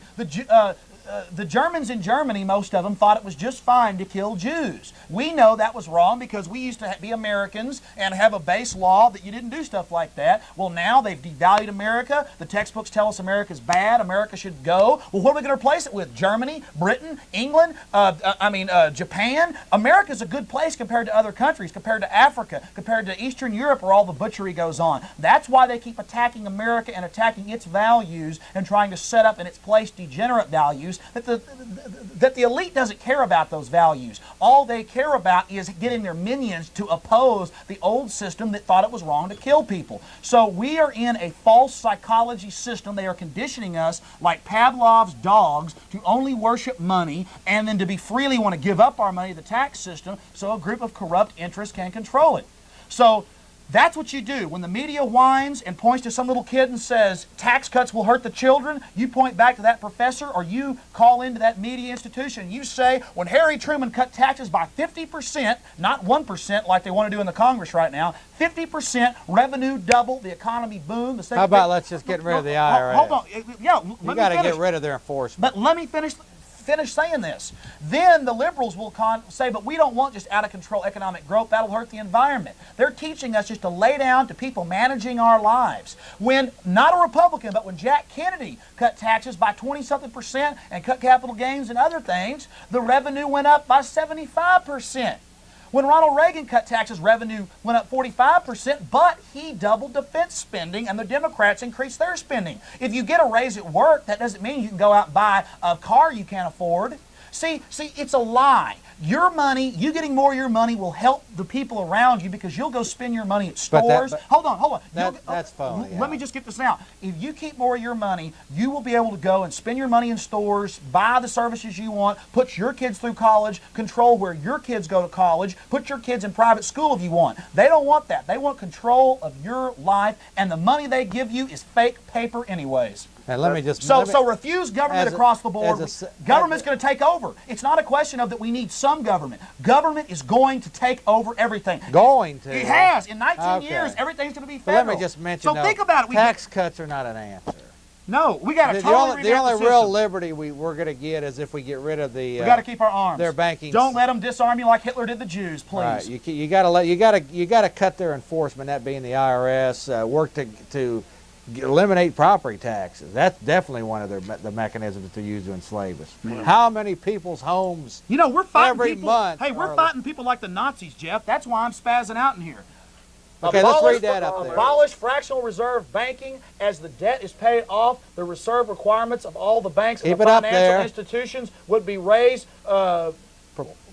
The Germans in Germany, most of them, thought it was just fine to kill Jews. We know that was wrong because we used to be Americans and have a base law that you didn't do stuff like that. Well, now they've devalued America. The textbooks tell us America's bad. America should go. Well, what are we going to replace it with? Germany, Britain, England, Japan? America's a good place compared to other countries, compared to Africa, compared to Eastern Europe where all the butchery goes on. That's why they keep attacking America and attacking its values and trying to set up in its place degenerate values. That the elite doesn't care about those values. All they care about is getting their minions to oppose the old system that thought it was wrong to kill people. So we are in a false psychology system. They are conditioning us like Pavlov's dogs to only worship money and then to be freely want to give up our money to the tax system so a group of corrupt interests can control it. So that's what you do. When the media whines and points to some little kid and says, tax cuts will hurt the children, you point back to that professor or you call into that media institution and you say, when Harry Truman cut taxes by 50%, not 1% like they want to do in the Congress right now, 50%, revenue doubled, the economy boomed. How about let's just get rid of the IRS? Hold on. Yeah, you got to get rid of their enforcement. But let me finish saying this. Then the liberals will say, but we don't want just out of control economic growth. That'll hurt the environment. They're teaching us just to lay down to people managing our lives. When, not a Republican, but when Jack Kennedy cut taxes by 20-something% and cut capital gains and other things, the revenue went up by 75%. When Ronald Reagan cut taxes, revenue went up 45%, but he doubled defense spending and the Democrats increased their spending. If you get a raise at work, that doesn't mean you can go out and buy a car you can't afford. See, it's a lie. Your money, you getting more of your money will help the people around you because you'll go spend your money at stores. Hold on. That's phony. Let me just get this out. If you keep more of your money, you will be able to go and spend your money in stores, buy the services you want, put your kids through college, control where your kids go to college, put your kids in private school if you want. They don't want that. They want control of your life, and the money they give you is fake paper anyways. And let me just... So refuse government across the board. Government's going to take over. It's not a question of that we need some government. Government is going to take over everything. Going to? It has. In 19 years, everything's going to be federal. But let me just mention, think about it. Tax cuts are not an answer. No, we got to totally the only real liberty we're going to get is if we get rid of the... we got to keep our arms. Their banking... Don't let them disarm you like Hitler did the Jews, please. Right. You got to cut their enforcement, that being the IRS, work to eliminate property taxes. That's definitely one of the mechanisms that they use to enslave us. How many people's homes we're fighting every people, month? Hey, we're fighting people like the Nazis, Jeff. That's why I'm spazzing out in here. Okay, let's read that up there. Abolish fractional reserve banking as the debt is paid off. The reserve requirements of all the banks and the financial institutions would be raised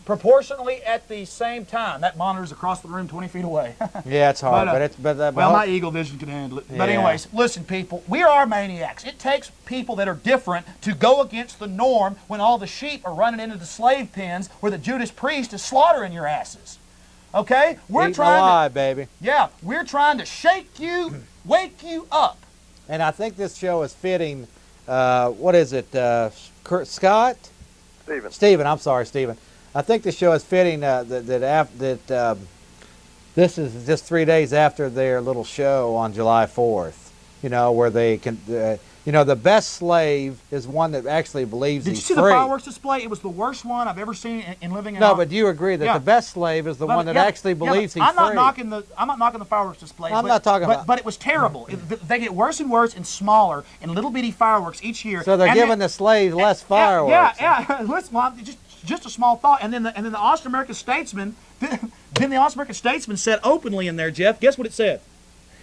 proportionally at the same time. That monitor's across the room 20 feet away. Yeah, it's hard, well, my eagle vision can handle it. But anyways, listen, people, we are maniacs. It takes people that are different to go against the norm when all the sheep are running into the slave pens where the Judas priest is slaughtering your asses. Okay? We're trying alive, baby. Yeah, we're trying to shake you, wake you up. And I think this show is fitting, what is it, Scott? Stephen, I'm sorry, Stephen. I think the show is fitting that this is just 3 days after their little show on July 4th, you know, where they can, you know, the best slave is one that actually believes he's free. Did you see the fireworks display? It was the worst one I've ever seen in living in. No, but do you agree that the best slave is the one that actually believes he's free? I'm not knocking the fireworks display. I'm not talking about. But it was terrible. They get worse and worse and smaller and little bitty fireworks each year. So they're giving the slaves less fireworks. Yeah. Listen, Mom, just a small thought, and then the Austin American Statesman, then the Austin American Statesman said openly in there, Jeff. Guess what it said?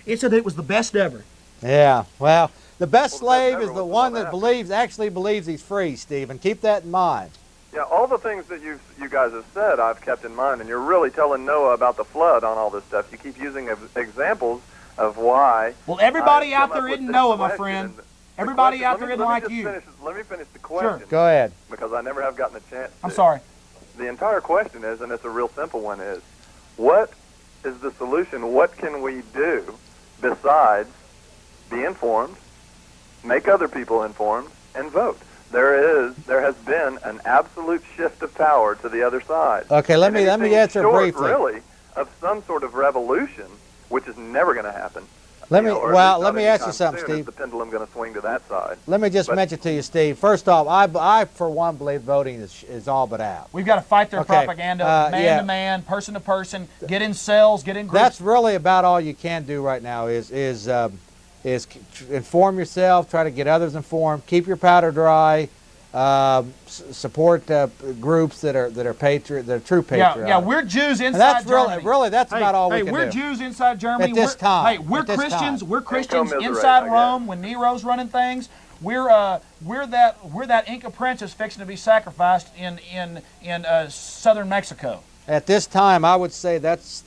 It said that it was the best ever. Yeah. Well, the best slave is the one that actually believes he's free, Stephen. Keep that in mind. Yeah, all the things that you guys have said, I've kept in mind, and you're really telling Noah about the flood on all this stuff. You keep using examples of why. Well, everybody out there isn't Noah, my friend. Everybody out there isn't like you. Let me finish the question. Sure. Go ahead. Because I never have gotten a chance to. I'm sorry. The entire question is, and it's a real simple one, is what is the solution? What can we do besides be informed, make other people informed, and vote? There has been an absolute shift of power to the other side. Okay, let me answer short, briefly. Really, of some sort of revolution, which is never going to happen. Let me ask you something, Steve. Is the pendulum going to swing to that side? Let me just mention to you, Steve. First off, I for one believe voting is all but out. We've got to fight their propaganda, man to man, person to person. Get in cells, get in groups. That's really about all you can do right now. Is inform yourself, try to get others informed, keep your powder dry, support groups that are true patriots. Yeah, we're Jews inside and that's Germany. That's about all we can do. We're Jews inside Germany. At this time. Hey, we're Christians. Time. We're Christians inside Rome when Nero's running things. We're that Inca princess fixing to be sacrificed in southern Mexico. At this time, I would say that's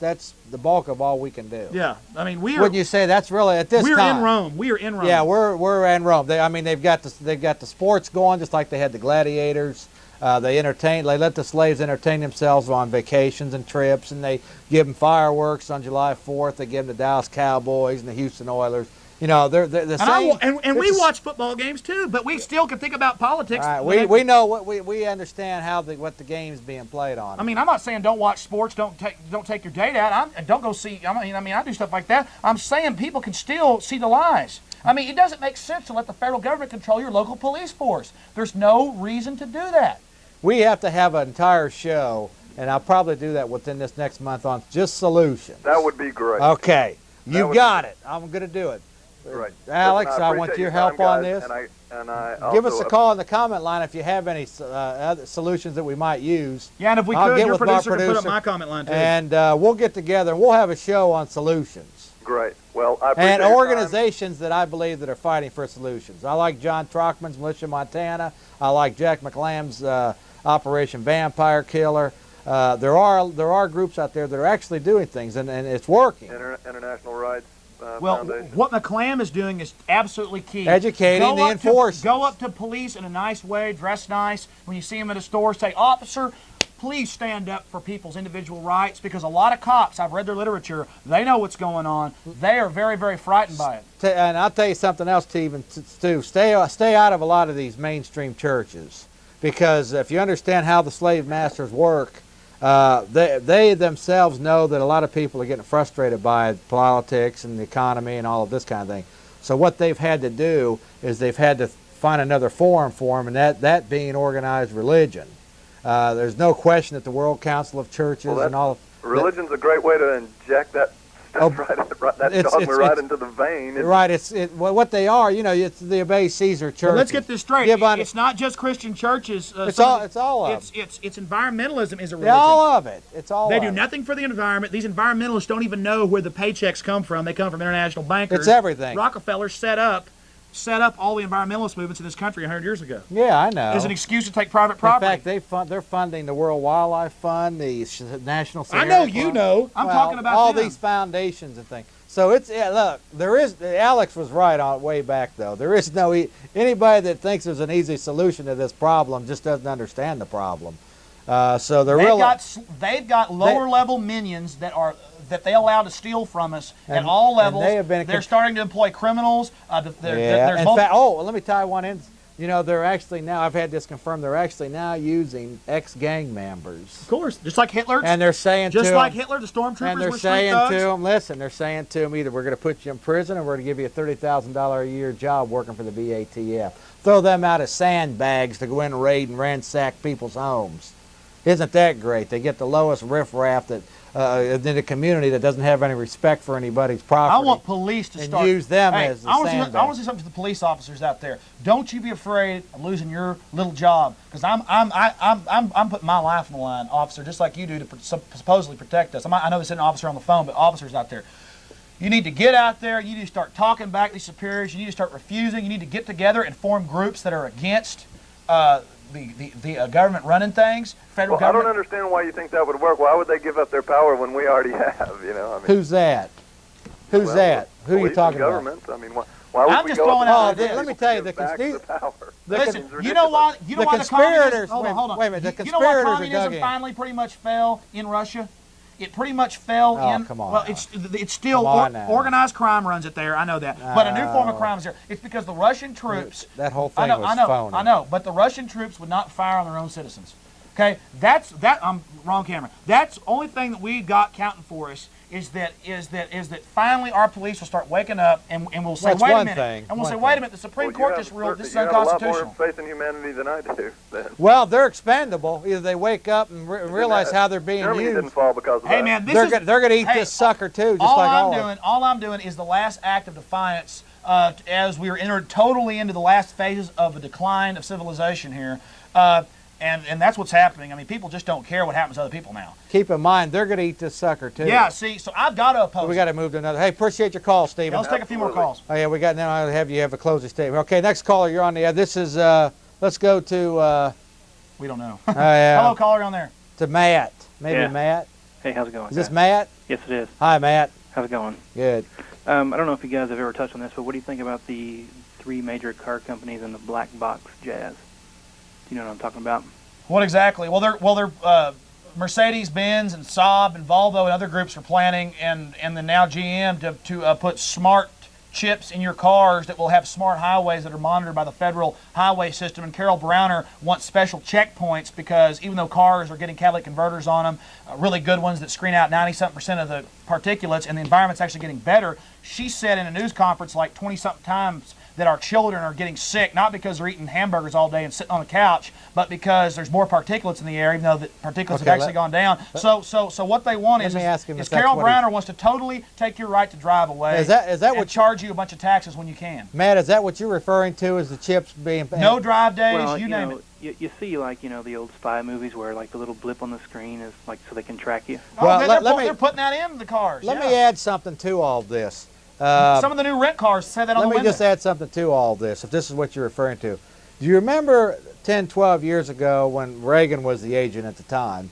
the bulk of all we can do. Yeah, I mean Wouldn't you say that's really at this time? We're in Rome. We are in Rome. Yeah, we're in Rome. They've got the sports going just like they had the gladiators. They let the slaves entertain themselves on vacations and trips, and they give them fireworks on July 4th. They give them the Dallas Cowboys and the Houston Oilers. You know, they're the same. And we watch football games too, but we still can think about politics. All right, we know we understand what the game's being played on. I mean, I'm not saying don't watch sports, don't take your date out, and don't go see. I mean, I do stuff like that. I'm saying people can still see the lies. I mean, it doesn't make sense to let the federal government control your local police force. There's no reason to do that. We have to have an entire show, and I'll probably do that within this next month on just solutions. That would be great. Okay, you got it. I'm going to do it. Right. Alex, Listen, I want your help on this. Give us a call in the comment line if you have any other solutions that we might use. Yeah, and if we could, your producer could put up my comment line too. And we'll get together and we'll have a show on solutions. Great. Well, I appreciate and your organizations that I believe that are fighting for solutions. I like John Trockman's Militia Montana. I like Jack McLamb's Operation Vampire Killer. There are groups out there that are actually doing things, and it's working. International Rights. Well, Foundation. what McClam is doing is absolutely key. Educating the enforcers. Go up to police in a nice way, dress nice. When you see them at a store, say, "Officer, please stand up for people's individual rights," because a lot of cops, I've read their literature, they know what's going on. They are very, very frightened by it. And I'll tell you something else, Stephen, too. Stay out of a lot of these mainstream churches, because if you understand how the slave masters work, they themselves know that a lot of people are getting frustrated by politics and the economy and all of this kind of thing. So what they've had to do is they've had to find another forum for them, and that being organized religion. There's no question that the World Council of Churches and all. Religion's a great way to inject that stuff right into the vein. What they are, it's the Obey Caesar church. Well, let's get this straight. It's not just Christian churches. It's all of it. It's environmentalism is a religion. All of it. It's all. They do nothing for the environment. These environmentalists don't even know where the paychecks come from. They come from international bankers. It's everything. Rockefeller set up set up all the environmentalist movements in this country 100 years ago. Yeah, I know. As an excuse to take private property. In fact, they're funding the World Wildlife Fund, the National Sierra I know Fund. you know. I'm talking about all them. these foundations and things. So it's look, there is. Alex was right on way back though. There is no anybody that thinks there's an easy solution to this problem just doesn't understand the problem. So they've got lower level minions that they allow to steal from us at all levels. They're starting to employ criminals. In fact, let me tie one in. You know, they're actually now, I've had this confirmed, they're actually now using ex-gang members. Of course, just like Hitler. And they're saying just like Hitler, the stormtroopers and they're were saying street thugs. to them, listen, they're saying to them either we're going to put you in prison or we're going to give you a $30,000 a year job working for the VATF. Throw them out as sandbags to go in and raid and ransack people's homes. Isn't that great? They get the lowest riffraff that in the community that doesn't have any respect for anybody's property. I want police to start use them as the I sandbag. want to say something to the police officers out there. Don't you be afraid of losing your little job, because I'm putting my life on the line, officer, just like you do to supposedly protect us. I know this isn't an officer on the phone, but officers out there. You need to get out there. You need to start talking back to these superiors. You need to start refusing. You need to get together and form groups that are against the government running things. Federal government. I don't understand why you think that would work. Why would they give up their power when we already have? You know, I mean, who's that? Who's that? Who are you talking government. about? I mean, why would I'm we just go throwing up out. Let me tell you, Listen, you know why? You know why the communism? Hold on. Wait a minute. The You know why conspirators are communism dug in. finally pretty much fell in Russia? It pretty much fell in. Come on well, now. it's still Come on now. organized crime runs it there. I know that, but a new form of crime is there. It's because the Russian troops. That whole thing was phony. I know, but the Russian troops would not fire on their own citizens. Okay, I'm wrong camera. That's the only thing that we got counting for us is that finally our police will start waking up and we'll say, wait a minute, and we'll say, wait a minute, the Supreme Court just ruled this is unconstitutional. You have a lot more faith in humanity than I do. Then. Well, they're expendable. Either they wake up and realize how they're being Germany used. didn't fall because of hey that. man, they're going to eat this sucker too, just like all of them. All I'm doing is the last act of defiance as we are entered totally into the last phases of a decline of civilization here. And that's what's happening. I mean, people just don't care what happens to other people now. Keep in mind, they're going to eat this sucker too. Yeah, see, so I've got to oppose. We got to move to another. Hey, appreciate your call, Stephen. Yeah, let's take a few more calls. Oh yeah, we got. Now I'll have you have a closing statement. Okay, next caller, you're on the air. This is. Let's go to. We don't know. Hello, caller on there. To Matt. Maybe yeah. Matt. Hey, how's it going? Is this Matt? Yes, it is. Hi, Matt. How's it going? Good. I don't know if you guys have ever touched on this, but what do you think about the 3 major car companies and the black box jazz? Do you know what I'm talking about? What exactly? Well, they're Mercedes-Benz and Saab and Volvo and other groups are planning, and then now GM to put smart chips in your cars that will have smart highways that are monitored by the federal highway system. And Carol Browner wants special checkpoints because even though cars are getting catalytic converters on them, really good ones that screen out 90-something% of the particulates, and the environment's actually getting better, she said in a news conference like 20-something times that our children are getting sick, not because they're eating hamburgers all day and sitting on the couch, but because there's more particulates in the air, even though the particulates have actually gone down. So what they want is Carol Browner wants to totally take your right to drive away. Is that what charge you a bunch of taxes when you can? Matt, is that what you're referring to as the chips being? No drive days, well, you name it. You see, like, the old spy movies where, like, the little blip on the screen is, like, so they can track you? Well, they're putting that in the cars. Let me add something to all this. Some of the new rent cars say that on the window. Let me just add something to all this, if this is what you're referring to. Do you remember 10, 12 years ago when Reagan was the agent at the time,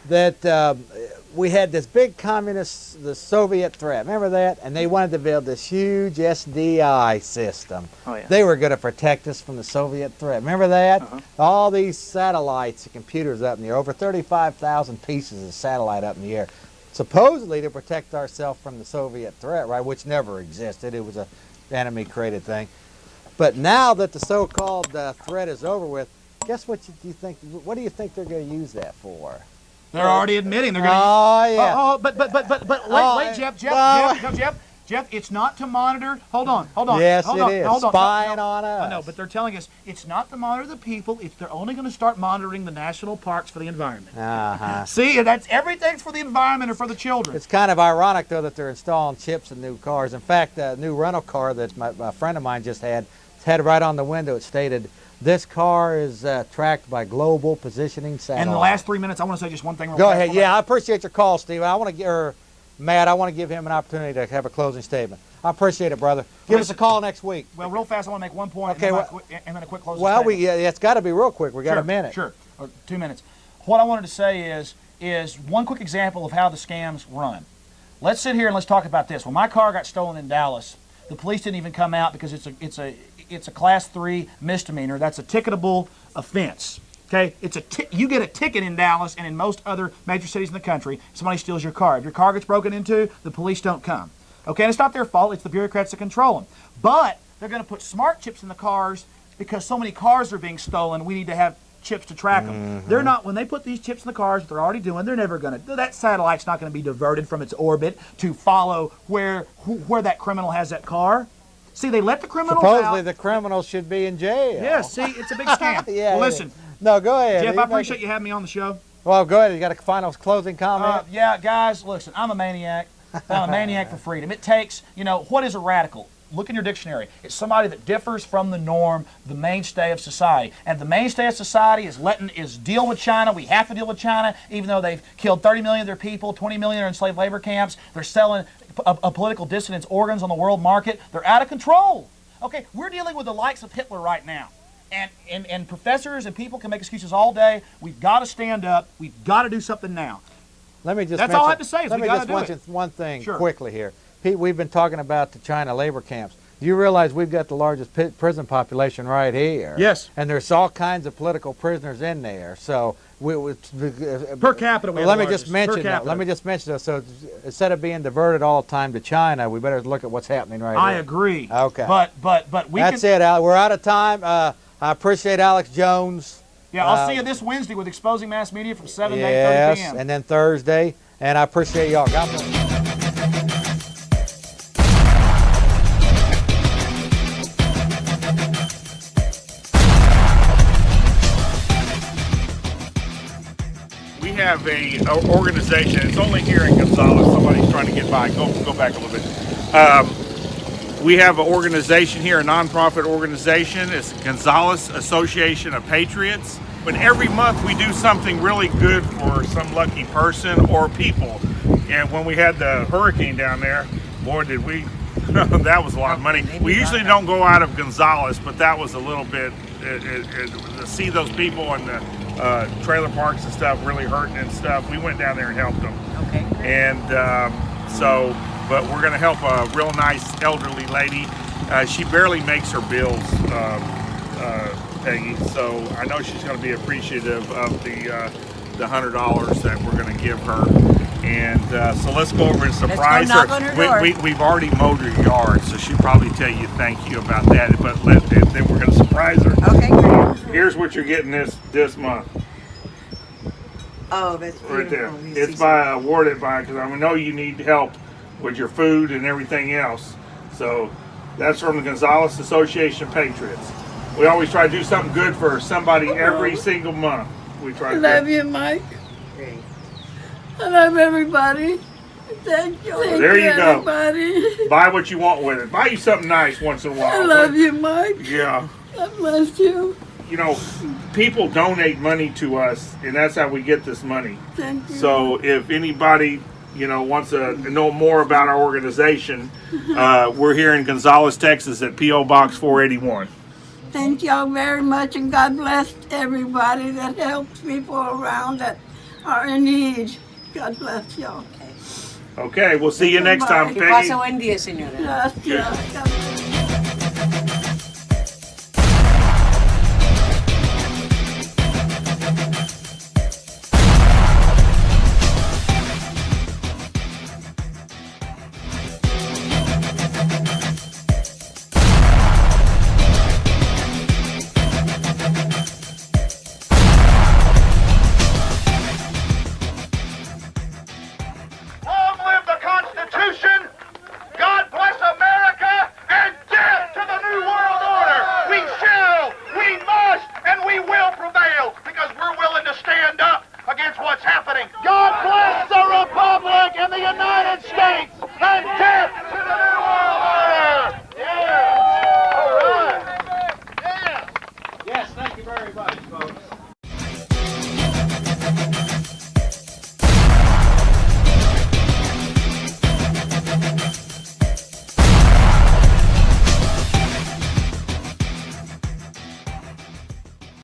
that we had this big communist, the Soviet threat. Remember that? And they wanted to build this huge SDI system. Oh, yeah. They were going to protect us from the Soviet threat. Remember that? All these satellites and computers up in the air, over 35,000 pieces of satellite up in the air, supposedly to protect ourselves from the Soviet threat, right? Which never existed. It was an enemy-created thing. But now that the so-called threat is over with, guess what you think? What do you think they're going to use that for? They're already admitting they're going to. Oh yeah. But Jeff, it's not to monitor. Hold on. Yes, hold it on, is. hold on. Spying on us. I know, but they're telling us it's not to monitor the people. They're only going to start monitoring the national parks for the environment. See, that's everything's for the environment or for the children. It's kind of ironic though that they're installing chips in new cars. In fact, a new rental car that a friend of mine just had right on the window. It stated, "This car is tracked by global positioning satellite." In the last 3 minutes, I want to say just one thing. Go ahead. Yeah, I appreciate your call, Steve. Matt, I want to give him an opportunity to have a closing statement. I appreciate it, brother. Give us a call next week. Well, real fast, I want to make one point, Okay, and then a quick closing Well, statement. it's got to be real quick. We got a minute. Sure, or 2 minutes. What I wanted to say is one quick example of how the scams run. Let's sit here and let's talk about this. When my car got stolen in Dallas, the police didn't even come out because it's a class 3 misdemeanor. That's a ticketable offense. Okay, you get a ticket in Dallas and in most other major cities in the country. Somebody steals your car. If your car gets broken into, the police don't come. Okay, and it's not their fault. It's the bureaucrats that control them. But they're going to put smart chips in the cars because so many cars are being stolen. We need to have chips to track them. They're not, when they put these chips in the cars, what they're already doing, they're never going to, that satellite's not going to be diverted from its orbit to follow where that criminal has that car. See, they let the criminals Supposedly out. the criminals should be in jail. Yeah, see, it's a big scam. Yeah, well, listen. No, go ahead. Jeff, I appreciate you having me on the show. Well, go ahead. You got a final closing comment? Yeah, guys, listen, I'm a maniac. I'm a maniac for freedom. It takes, what is a radical? Look in your dictionary. It's somebody that differs from the norm, the mainstay of society. And the mainstay of society is deal with China. We have to deal with China, even though they've killed 30 million of their people, 20 million are in slave labor camps. They're selling political dissidents organs on the world market. They're out of control. Okay, we're dealing with the likes of Hitler right now. And professors and people can make excuses all day. We've got to stand up. We've got to do something now. That's all I have to say. Let me just mention one thing quickly here. Pete, we've been talking about the China labor camps. Do you realize we've got the largest prison population right here? Yes. And there's all kinds of political prisoners in there. So per capita, let me just mention this. So instead of being diverted all the time to China, we better look at what's happening right here. I agree. Okay. But we That's it. We're out of time. I appreciate Alex Jones. Yeah, I'll see you this Wednesday with Exposing Mass Media from 7 to 8:30 p.m. Yes, and then Thursday. And I appreciate y'all. God bless. We have a organization. It's only here in Gonzales. Somebody's trying to get by. Go back a little bit. We have an organization here, a nonprofit organization. It's Gonzales Association of Patriots. But every month we do something really good for some lucky person or people. And when we had the hurricane down there, boy, did we, that was a lot of money. We usually don't go out of Gonzales, but that was a little bit, to see those people in the trailer parks and stuff really hurting and stuff, we went down there and helped them. Okay. And but we're going to help a real nice elderly lady. She barely makes her bills, Peggy, so I know she's going to be appreciative of the $100 that we're going to give her. And so let's go over and surprise her. We've already mowed her yard, so she'll probably tell you thank you about that. But then we're going to surprise her. Okay, great. Here's what you're getting this month. Oh, that's beautiful. Right there. It's awarded by, because I know you need help with your food and everything else. So that's from the Gonzales Association of Patriots. We always try to do something good for somebody every single month. We try. I love you, Mike. Great. I love everybody. Thank you. Thank there you go. Everybody. Buy what you want with it. Buy you something nice once in a while. I love you, Mike. Yeah. God bless you. People donate money to us, and that's how we get this money. Thank you. So if anybody, wants to know more about our organization, we're here in Gonzales, Texas at P.O. Box 481. Thank y'all very much, and God bless everybody that helps people around that are in need. God bless y'all. Okay, we'll see you next time, Peggy. Que pase buen día, señora. Gracias. God bless the Republic and the United States, and death to the New World Order! Yeah! All right! Yeah! Yes, thank you very much, folks.